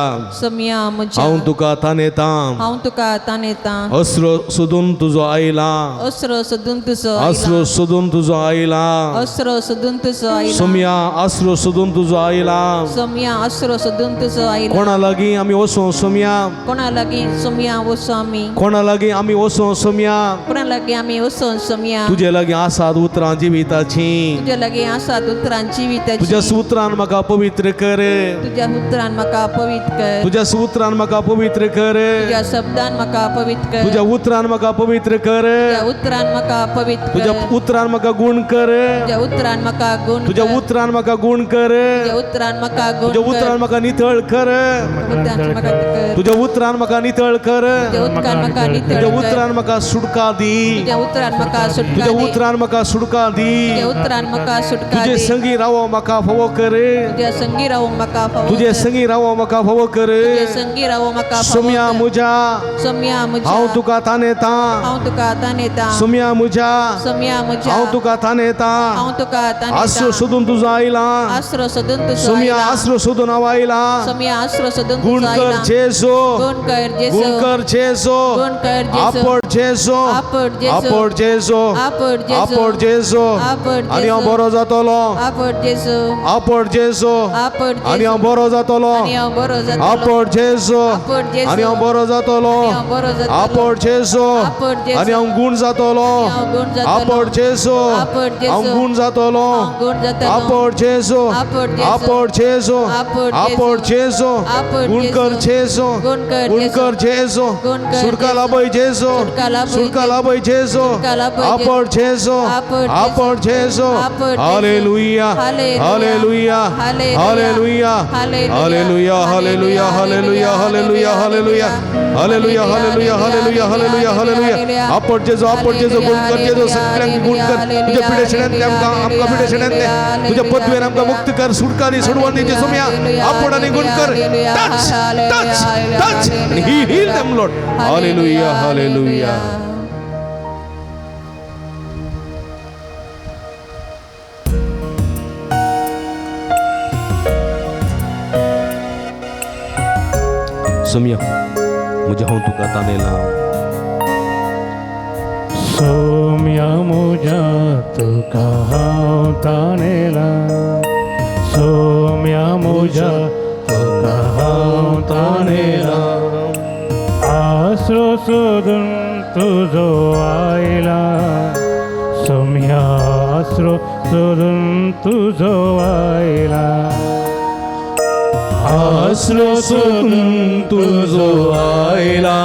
हांव तुका तानेतां हांव तुका तानेतां अस्रो सोदून तुजो आयला अस्रो सोदून तुजो अस्रो सोदून तुजो आयला अस्रो सोदून तुजो आयला सोम्या अस्रो सोदून तुजो आयला सोम्या अस्रो सोदून तुजो आयला कोणा लागीं आमी वचूं सोम्या कोणा लागीं सोम्या वचो आमी कोणा लागीं आमी वचूं सोम्या कोणा लागीं आमी वचो सोम्या तुजे लागीं आसात उतरां जिविताचीं तुज्या लागीं आसात उतरांची विताची तुज्या सुत्रान म्हाका पवित्र कर तुज्या उतरान म्हाका पवित्र कर तुज्या सुत्रान म्हाका पवित्र कर तुज्या शब्दान म्हाका पवित्र कर तुज्या उतरान म्हाका पवित्र कर तुज्या उतरान म्हाका पवित्र तुज्या कर उतरान म्हाका गुण कर तुज्या उतरान म्हाका गुण तुज्या कर उतरान म्हाका गुण कर तुज्या उतरान म्हाका गुण तुज्या उतरान म्हाका नितळ कर उतरान म्हाका कर तुज्या उतरान म्हाका नितळ कर तुज्या उतरान म्हाका नितळ तुज्या कर उतरान म्हाका सुटका दी तुज्या उतरान म्हाका सुटका तुज्या दी उतरान म्हाका सुटका दी तुज्या उतरान म्हाका म्हाका सुटका तुझे दे संगी रावो म्हाका फावो कर तुझ्या संगी रावो म्हाका फावो तुझे कर. संगी रावो म्हाका फावो कर तुझे संगी रावो म्हाका फावो सुम्या कर. मुजा सोम्या म्हज्या हांव तुका तानेता हांव तुका आतां नेता सुम्या मुजा सोम्या म्हज्या हांव तुका तानेता हांव तुका आतां आसरो नेता सोदून तुजो आयला आसरो सोदून तुजो सुम्या आयला. आसरो सोदून हांव आयला सोम्या आसरो सोदून गुण तुजो कर आयला. जेसो गुण कर जेसू गुण कर जेसो गुण कर जेसू आपड जेसो आपड जेसू आपड जेसो आपड जेसू आपड जेसो आपड आनी हांव जेसू बरो जातलो आपड जेसू आपड जेसो आपड आनी हांव जेसू बरो जातलो आनी हांव बरो जातलो. आपड जेसो आपड जेसू आनी हांव बरो जातलो आनी हांव बरो जातलो. आपड जेसो आपड जेसू आनी हांव गुण जातलो आनी हांव गुण जातलो. आपड जेसो आपड जेसू हांव गुण जातलो हांव गुण जातलो. आपड जेसो आपड जेसू आपड जेसो आपड आपड जेसो आपड गुण कर जेसो गुण कर गुण जेसू. कर जेसो गुण कर सुडका जेसू. लाबय जेसो सुडका लाबय सुडका जेसू. लाबय जेसो सुडका लाबय आपड जेसो आपड आपड जेसो आपड जेसू. Hallelujah hallelujah. Hallelujah hallelujah. Hallelujah hallelujah hallelujah hallelujah hallelujah hallelujah hallelujah hallelujah hallelujah hallelujah आपड जेसो गुण कर जेसो सगळ्यांक गुण कर तुझ्या पिडेशण्यांतले आमकां पिडेशण्यांतले तुझ्या पदवेन आमकां मुक्त कर सुटका दी सोडवण दी जेसुम्या आपड आनी गुण कर टच टच टच आणि heal them Lord hallelujah hallelujah सुम्या मुझे हांव तुका तानेला सोम्या मुजा तुका हांव तानेला सोम्या मुजा तुका हांव तानेला आसरो सोदून तुजो आयला सोम्या आसरो सोदून तुजो आयला आसरो सोदून तुजो आयला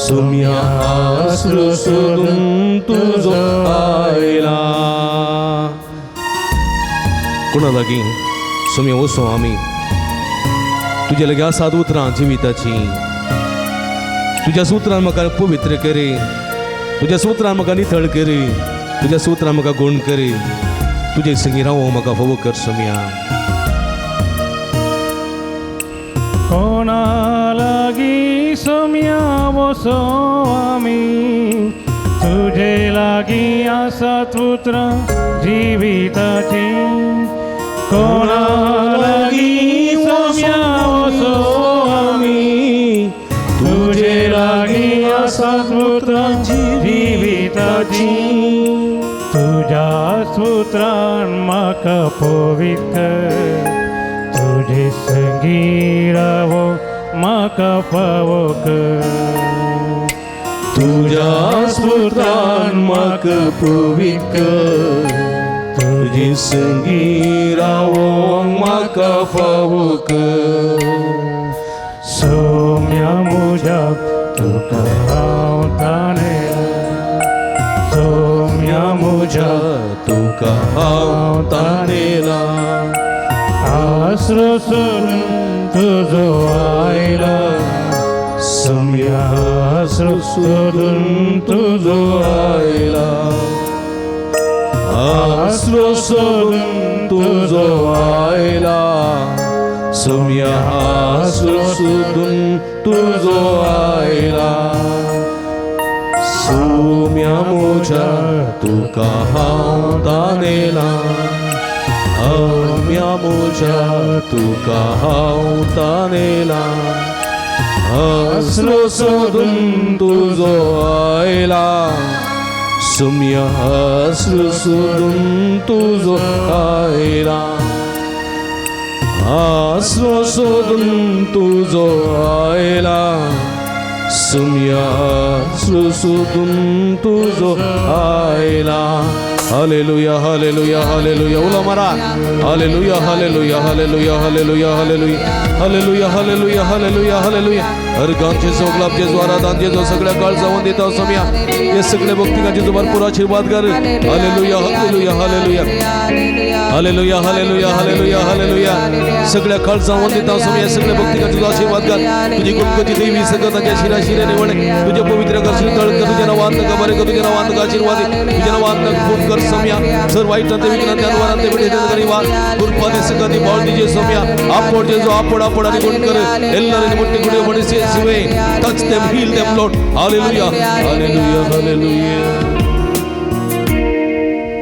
सुम्या आसरो सोदून तुजो आयला कोणा लागीं सुम्या वचो आमी तुजे लागीं आसात उतरां जिविताची तुज्या सुत्रान म्हाका पवित्र करी तुज्या सुत्रान म्हाका नितळ करी तुज्या सुत्रान म्हाका गुण करी तुजे संगी रावो म्हाका फावो कर सुम्या कोणा लागीं सोम्या वसो आमी तुजे लागीं आसात उतरां जिविताची कोणा लागीं सोम्या वसो आमी तुजे लागीं आसात उतरां जिविताची तुज्या सुत्रान म्हाका पवित्र तुझे संगी रावो म्हाका फावो कर तुझ्या सुत्रान म्हाका पवित्र तुझे संगी रावो म्हाका फावो कर सोम्या मुजा तुका हांव तानेला सोम्या मुजा तुका हांव तानेला आसरो सोदून तुजो आयला सोम्या आसरो सोदून तुजो आयला आसरो सोदून तुजो आयला सुम्या आसरो सोदून तुजो आयला सुम्या मुजा तुका हांव तानेला सुम्या मुजा तुका हांव तानेला आसरो सोदून तुजो आयला सुम्या आसरो सोदून तुजो आयला आसरो सोदून तुजो आयला सुम्या आसरो सोदून तुजो आयला हालेलुया हालेलुया हालेलुया उला मारा hallelujah hallelujah hallelujah hallelujah hallelujah hallelujah hallelujah hallelujah hallelujah हर गांवचे सोगलापचे द्वारादांचे जो सगळ्या काळ जाऊन देता सोम्या हे सगळे भक्तिकांचे जो भरपूर आशीर्वाद कर hallelujah hallelujah hallelujah hallelujah hallelujah hallelujah hallelujah सगळ्या काळ जाऊन देता सोम्या सगळे भक्तिकांचे जो आशीर्वाद कर तुझी गुणगती देवी सगळ्यांच्या शिरा शिरे निवड तुझे पवित्र कर तळ कर तुझ्या नावांत का बरे कर तुझ्या नावांत का आशीर्वाद तुझ्या नावांत खूप कर सोम्या सर वाईट ते विघ्नांते अनुवारांते बिडे करीवा कृपा दे सकती बाळ दीजिए सोम्या आपोड जेजो आपोड आपोड आणि गुण कर ಎಲ್ಲರನ್ನು ಮುಟ್ಟಿ ಗುಡಿ ಬಡಿಸಿ ಯೇಸುವೇ touch them heal them Lord hallelujah hallelujah hallelujah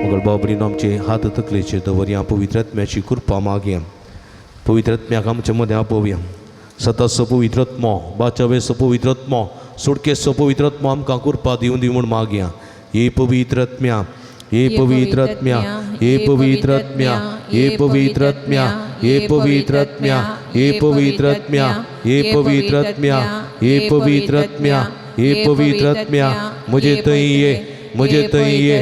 मगर बाबरी नामचे हात तकलेचे दवर या पवित्र आत्म्याची कृपा मागया पवित्र आत्म्याक आमच्या मध्ये आपोवया सताचो पवित्र आत्मो बाचावेचो पवित्र आत्मो सुटकेचो पवित्र आत्मो आमकां कृपा दिवन दी म्हूण मागया हे पवित्र आत्म्या हे पवित्र आत्म्या हे पवित्र आत्म्या हे पवित्र आत्म्या हे पवित्र आत्म्या हे पवित्र आत्म्या हे पवित्र आत्म्या हे पवित्र आत्म्या हे पवित्र आत्म्या मुझे तई ये मुझे तई ये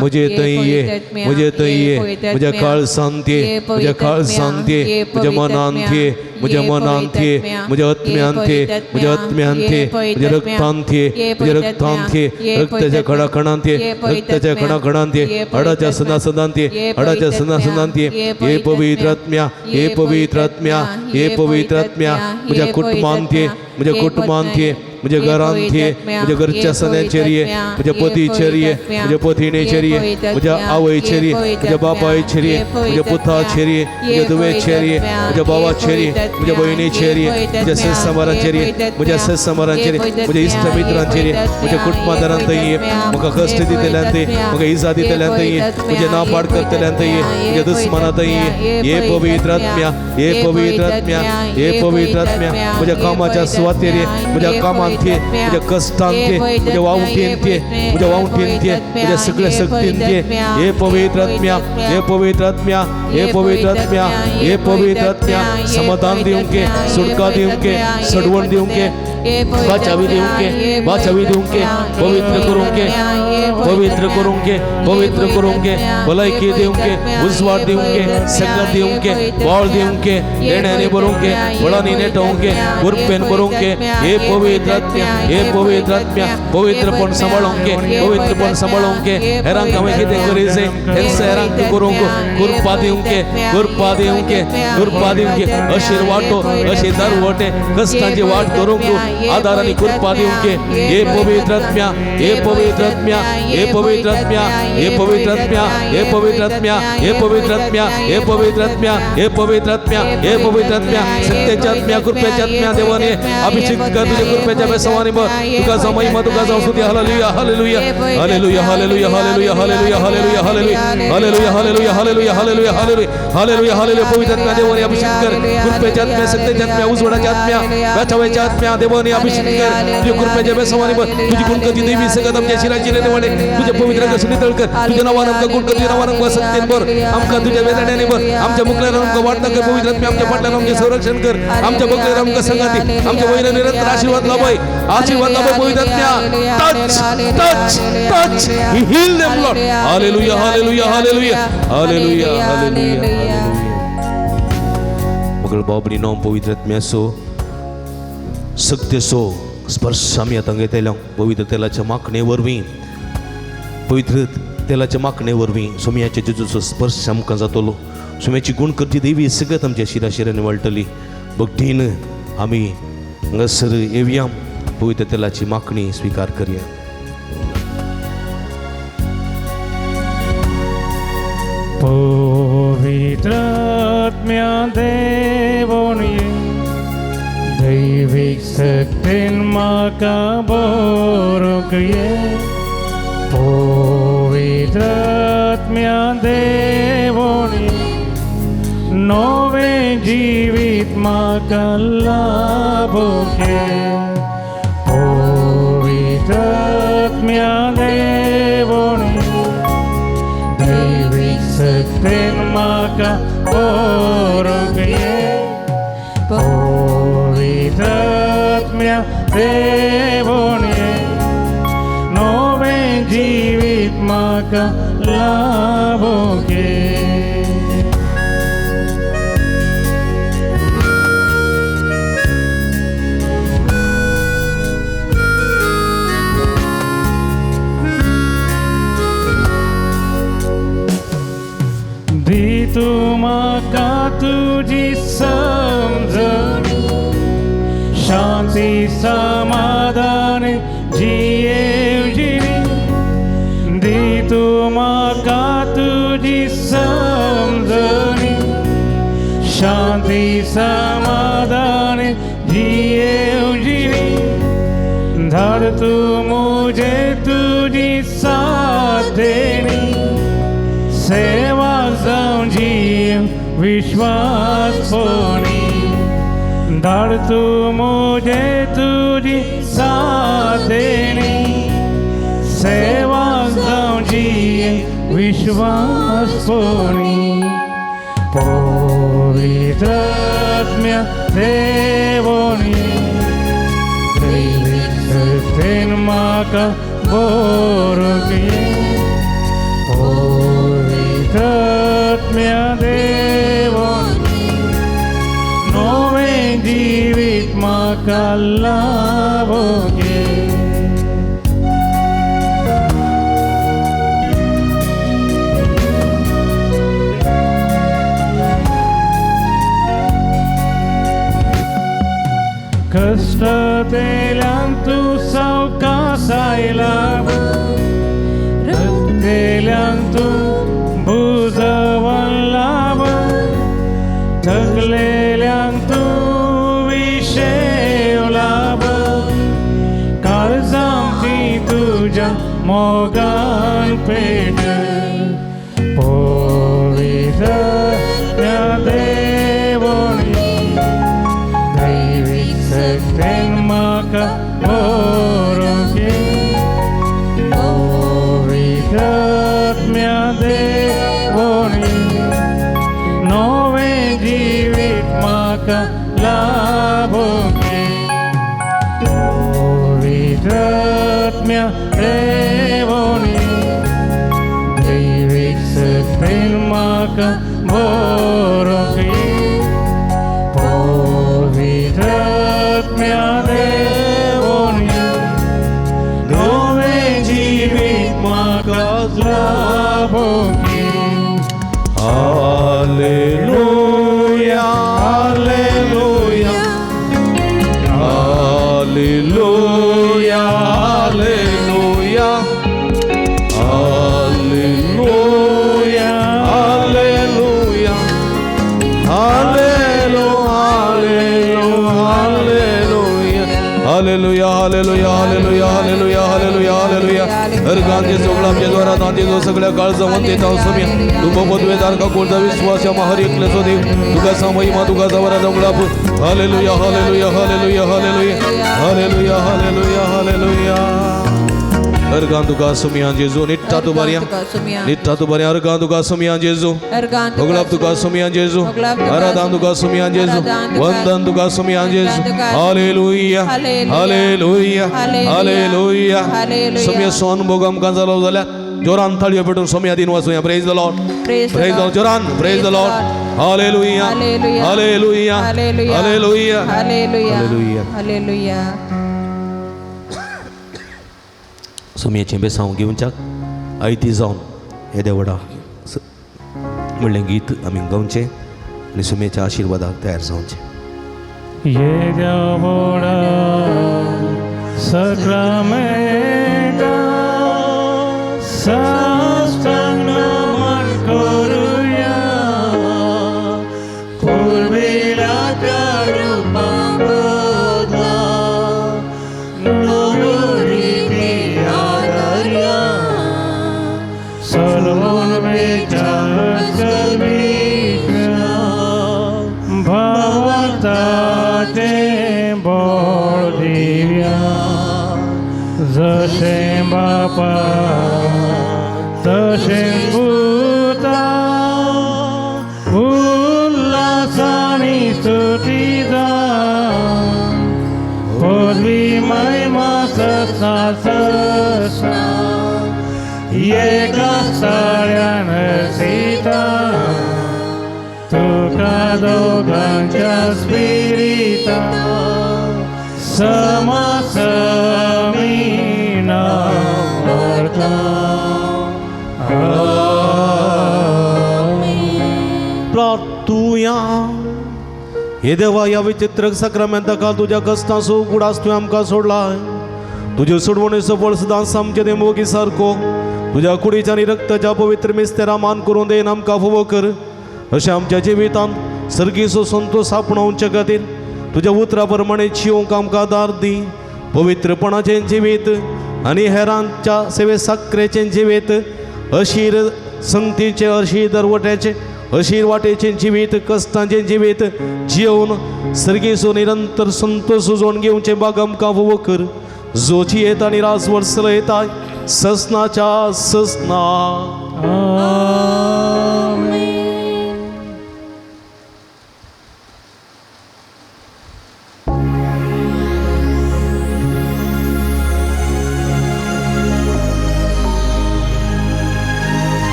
मुझे तई ये मुझे तई ये मुझे काल शांति मुझे काल शांति मुझे मनांति मुझे मनांति मुझे आत्म्यांति मुझे आत्म्यांति मुझे रक्तांति मुझे रक्तांति रक्ताच्या खडा खणांति रक्ताच्या खडा खणांति हडाच्या सना सदांति हडाच्या सना सदांति हे पवित्र आत्म्या हे पवित्र आत्म्या हे पवित्र आत्म्या मुझे कुटुंबांति मुझे कुटुंबांति मुझे घरांति मुझे घरच्या सणांचेरिये मुझे पतीचेरिये मुझे पत्नीचेरिये मुझे आवयचेरिये मुझे बापायचेरिये मुझे पुताचेरिये मुझे दुवेचेरिये मुझे भावाचेरिये मुझे बहिणीचेरिये मुझे सस्समारांचेरिये मुझे सस्समारांचेरिये मुझे इष्टमित्रांचेरिये मुझे कुटुंबादारांतये म्हाका कष्ट दितेल्यांतये म्हाका इजा दितेल्यांतये मुझे नापाड करतेल्यांतये मुझे दुस्मानांतये हे पवित्र आत्म्या हे पवित्र आत्म्या हे पवित्र आत्म्या मुझे कामाच्या सुवातेरिये मुझे कामांत मुझे कष्टांते मुझे वावुंटेंते मुझे वावुंटेंते मुझे सगळे शक्तींते हे पवित्र आत्म्या हे पवित्र आत्म्या हे पवित्र आत्म्या हे पवित्र आत्म्या समाधान दिवंके सुटका दिवंके सडवण दिवंके बाचावी दिवंके बाचावी दिवंके पवित्र करूंके पवित्र करूंके पवित्र करूंके भलायकी दिवंके उजवाड दिवंके सगळं दिवंके बाळ दिवंके लेण्याने भरूंके बळानी नेटवंके गुरपेन भरूंके हे पवित्र आत्म्या हे पवित्र आत्म्या पवित्रपण सांभाळोंके पवित्रपण सांभाळोंके हेरांक हमें कितें करीसे हेंसे हेरांक करूंक कृपा दिवंके कृपा दिवंके कृपा दिवंके आशीर्वादो आशीर्वाद वटे कष्टाची वाट करूंक आधाराने कृपा दिवंके हे पवित्र आत्म्या हे पवित्र आत्म्या हे पवित्र आत्म्या हे पवित्र आत्म्या हे पवित्र आत्म्या हे पवित्र आत्म्या हे पवित्र आत्म्या हे पवित्र आत्म्या हे पवित्र आत्म्या सत्याच्या आत्म्या कृपेच्या आत्म्या देवाने अभिषेक कर तुझ्या कृपेच्या बेसवाने बर तुका जा महिमा तुका जा स्तुती hallelujah hallelujah hallelujah hallelujah hallelujah hallelujah hallelujah hallelujah hallelujah hallelujah hallelujah hallelujah hallelujah hallelujah hallelujah पवित्र आत्म्या देवाने अभिषेक कर कृपेच्या आत्म्या सत्याच्या आत्म्या उजवडाच्या आत्म्या वाचवायच्या आत्म्या देवाने अभिषेक कर तुझ्या कृपेच्या बेसवाने बर तुझी गुणकती देवी सगळं आमच्या शिराची देवाने तुझ्या पवित्र रक्ताने तळकर तुझ्या नावाने आमका गुणकती नावाने आमका सत्तेन बर आमका तुझ्या वेदनेने बर आमच्या मुखल्याला आमका वाटणं कर पवित्र आत्म्या आमच्या पाटलाला आमचे संरक्षण कर आमच्या मुखल्याला आमका संगती आमच्या वैर निरंतर आशीर्वाद लाभाय पवित्र आत्म्या touch touch touch heal them Lord hallelujah hallelujah hallelujah hallelujah hallelujah मगर बाबरी नाम पवित्र आत्म्या सो सत्य सो स्पर्श आमी आतां घेतल्या पवित्र तेलाच्या माखणे वरवीं पवित्र तेलाच्या माखणे वरवीं सोम्याच्या जेजूचो स्पर्श आमकां जातलो सोम्याची गुण करची देवी सगळ्यात आमच्या शिराशिरांनी वळटली भक्तीन आमी हांगासर येवया पवित्र तेलाची माखणी स्वीकार करूया पवित्र आत्म्या देवोनी दैविक शक्तीन म्हाका भरूंक ये पवित्र आत्म्या देवोनी नवे जीवित म्हाका लाभूंक ये पवित्र आत्म्या देवोनी दैविक शक्तीन म्हाका भरूंक ये पवित्र आत्म्या देवोनी नवे जीवित म्हाका लाभूंक ये तू म्हाका तुजी समजण शांती समाधान जिये दी तू म्हाका समजणी शांती समाधान जिये उजिरी धर तू मुझे तुझी साथ देनी सेवा जाऊं जिये विश्वास होनी धर तू मुझे तुझी साथ देनी सेवा जाऊं जिये विश्वास होनी पवित्रात्म्या देवोनी दैविक शक्तीन म्हाका बोरगिये पवित्रात्म्या देवोनी नवे जीवित म्हाका लाभोगे कष्टातेल्यान तू सावकासायला रक्तेल्यान तू बुजवला थकलेल्यान तू विशेवला काळजांची तुझ्या मोगान पेट पवित्र देवोनी दैविक शक्तीन म्हाका बोरोगे पवित्रात्म्या देवोनी नवे जीवित म्हाका लाभोगे पवित्रात्म्या देवोनी दैविक शक्तीन म्हाका बोरोगे पवित्रात्म्या देवोनी नवे जीवित म्हाका लाभोगे hallelujah hallelujah hallelujah hallelujah hallelujah hallelujah hallelujah hallelujah hallelujah hallelujah hallelujah hallelujah हर गांधी सोगळाच्या द्वारा नांदी जो सगळ्या काळजा म्हणते ताव समया तू पदवेदार का कोणता विश्वास या महार एकले सो देव तुका समयमा तुका जवरा दंगलाप hallelujah hallelujah hallelujah hallelujah hallelujah hallelujah hallelujah हर गांधुका सुमिया जेजू निट्टा तू बरिया हर गांधुका सुमिया जेजू भगलाप तुका सुमिया जेजू आराधन तुका सुमिया जेजू वंदन तुका सुमिया जेजू हालेलुया हालेलुया हालेलुया सुमिया सोन भोगम कांजालो जाल्या जोरान थाळयो पेटून सुमिया दिन वाचूया प्रेज द लॉर्ड जोरान praise the Lord hallelujah hallelujah hallelujah hallelujah hallelujah सुमयेचें बेसांव घेवनच्याक आयती जावन हे देवडा म्हणलें गीत आमी गावचें आनी सुमयेच्या आशिर्वादाक तयार जावचें ये देवडा सक्रामेंटा साष्टांग नमन करूया पूर्वीला त्या रूपां बदला सर्वोन भवताचे बोळ दिव्या जशे बापा तशे पुता उल्हासानी स्तुतीचा पदवी महिमा ससा ससा एका साळ्यान सीता तुका दोगांच्या स्पिरिता समासमीना वर्ता प्रार्थुया हे देवा या विचित्र सक्रामेंताका तुझ्या कष्टां उगडास तुवें आमकां सोडलाय तुज्यो सोडवणेचो फळ सदांच आमचे देमोगी सारको तुझ्या कुडीच्या आणि रक्ताच्या पवित्र मिस्तेरा मान करून देन आमकां फोव कर. अशें आमच्या जिवितांत सर्गीचो संतोष आपणावचे खातीर तुज्या उतरा प्रमाणे जिवंक आमकां दार दी. पवित्रपणाचें जिवीत आनी हेरांच्या सेवे साखरेचें जिवीत, अशीर संगतीचें, अशीर दरवट्याचें, अशीर वाटेचें जिवीत, कश्टांचें जिवीत जिवन सर्गीचो निरंतर संतोष उजोवन घेवचें भाग आमकां फोव कर. जोची येता आनी रास वर्सलो येताय ससनाच्या ससना.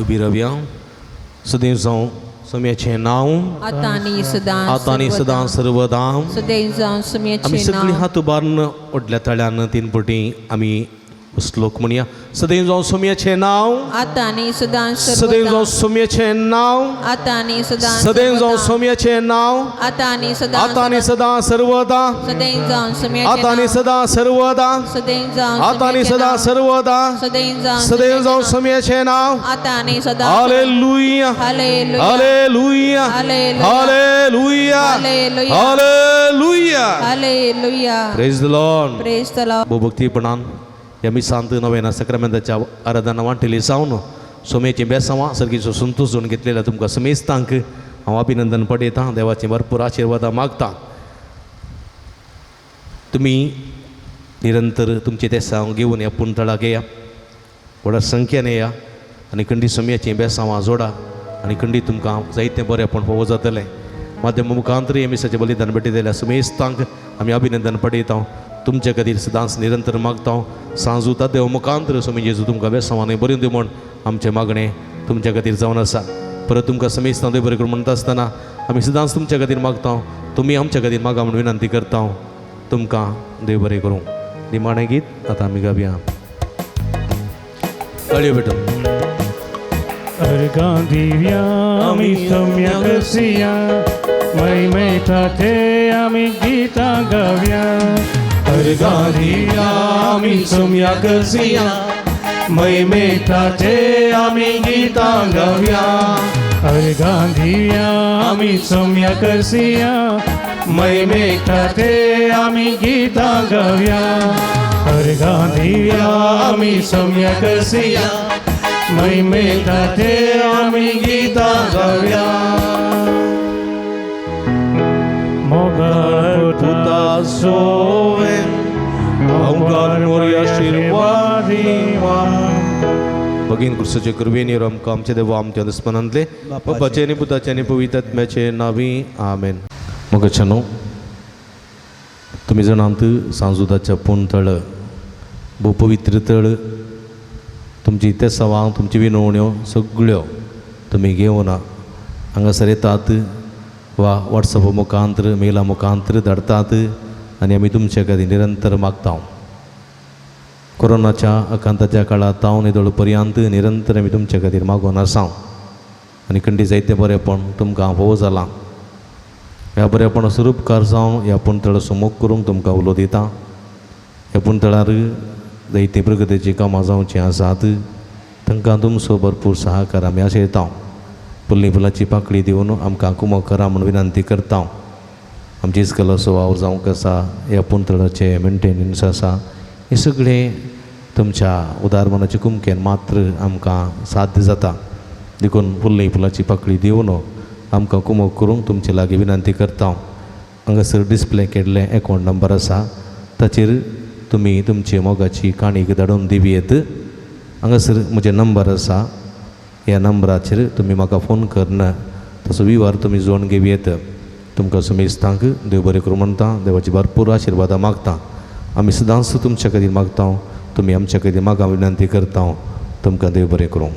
उबी रावया. सदैव जावं सम्याचें नांव आता आनी सदां सर्वदा. सदैव जावं आमी सम्याचें सगळीं नांव. हात उबारून ओडल्या तळ्यान 3 पटी आमी श्लोक म्हणया. सदैव जावं सम्याचें नांव. आता आनी सदां सदैव जावं सम्याचें नांव. आता आनी सदां सदैव जावं सम्याचें नांव. आता आनी सदां आता आनी सदां सर्वदा. सदैव जावं सम्याचें आता आनी सदां सर्वदा. सदैव जावं आता आनी सदां सर्वदा. सदैव जावं सदैव जावं सम्याचें नांव. आता आनी सदां hallelujah. Hallelujah hallelujah. Hallelujah. Hallelujah. Hallelujah. Hallelujah. Praise the Lord. Praise the Lord. भोभक्तीपणान ह्या मिसांत नव्यान सक्रमेंताच्या आराधना वांटेली जावन सोमेची बेसांवां सर्गीचो संतोश जोडून घेतलेल्या तुमकां समेस्तांक हांव अभिनंदन पडयतां. देवाचें भरपूर आशिर्वाद मागतां. तुमी निरंतर तुमचे तेसां घेवन ह्या पुंतळाक येया, व्हडा संख्येन येया आनी खंडी सोम्याचीं बेसांवां जोडा आनी खंडी तुमकां जायतें बरेंपण फोव जातलें. माध्यम मुखांतर हे मिसाचें बलिदान भेटयलेल्या समेस्तांक आमी अभिनंदन पडयतां. तुमचे खातीर सदांच निरंतर मागता. सांजूता देव मुखांतर स्वामी जेजू तुमकां बेसांवांनी बरें दिवं म्हण आमचें मागणें तुमच्या खातीर जावन आसा. परत तुमकां समेस्तां देव बरें करून म्हणटा आसतना आमी सदांच तुमच्या खातीर मागता. तुमी आमच्या खातीर मागा म्हूण विनंती करता. तुमकां देव बरें करूं. निमाणें गीत आतां आमी गावया. कळयो बेटो. अर्गां दिव्या आमी सम्यक सिया, महिमेताचे आमी गितां गावया. अर्गां दिव्या आमी सम्यक सिया, महिमेताचे आमी गितां गावया. अर्गां दिव्या आमी सम्यक सिया, महिमेताचे आमी गितां गावया. अर्गां दिव्या आमी सम्यक सिया, महिमेताचे आमी गितां गावया. मोगाळ पुता सोवेन ओंकार मोरया आशीर्वादी भगीन कृष्णाचे कृपेने आमकां आमचे देवा आमच्या दुस्मनांतले बापाचे आनी पुताचे आनी पवित्र आत्म्याचे नांवी आमेन. मोगाचेनो तुमी जाणांत सांजुदाच्या पुंतळ भोव पवित्र तळ तुमची तेसांवां तुमची विनवण्यो सगळ्यो तुमी घेवन हांगासर येतात वा वॉट्सॅप मुखांतर मेला मुखांतर धाडटात आनी आमी तुमचे खातीर निरंतर मागता. कोरोनाच्या आकांताच्या काळांत ताव निदळ पर्यंत निरंतर आमी तुमचे खातीर मागून आसा आनी खंडी जायतें बरेंपण तुमकां फोव जालां. ह्या बरेपणा स्वरूपकार जावन ह्या पुंतळ सुमोग करूंक तुमकां उलो दिता. ह्या पुंतळार जायती प्रगतीची कामां जावचीं आसात. तांकां तुमचो भरपूर सहकार आमी आशयता. फुल्ली फुलाची पाकळी दिवन आमकां कुमो करा म्हूण विनंती करता. आमची इस्कलाचो वावर जावंक आसा, ह्या पुंतळाचे मेंटेनन्स आसा, हे सगळे तुमच्या उदारमनाच्या कुमकेन मात्र आमकां साध्य जाता देखून फुल्ली फुलाची पाकळी दिवन आमकां कुमक करूंक तुमचे लागीं विनंती करता हांगासर डिस्प्ले केल्ले अकावंट नंबर आसा ताचेर तुमी तुमचे मोगाची काणीक धाडून दिवयेत हांगासर म्हजे नंबर आसा ह्या नंबराचेर तुमी म्हाका फोन करना तसो विव्हार तुमी जोडून घेवयेत तुमकां सुमेस्तांक देव बरें करूं म्हणटा देवाची भरपूर आशिर्वादां मागता आमी सदांच तुमच्या खातीर मागता तुमी आमच्या खातीर म्हाका विनंती करता तुमकां देव बरें करूं.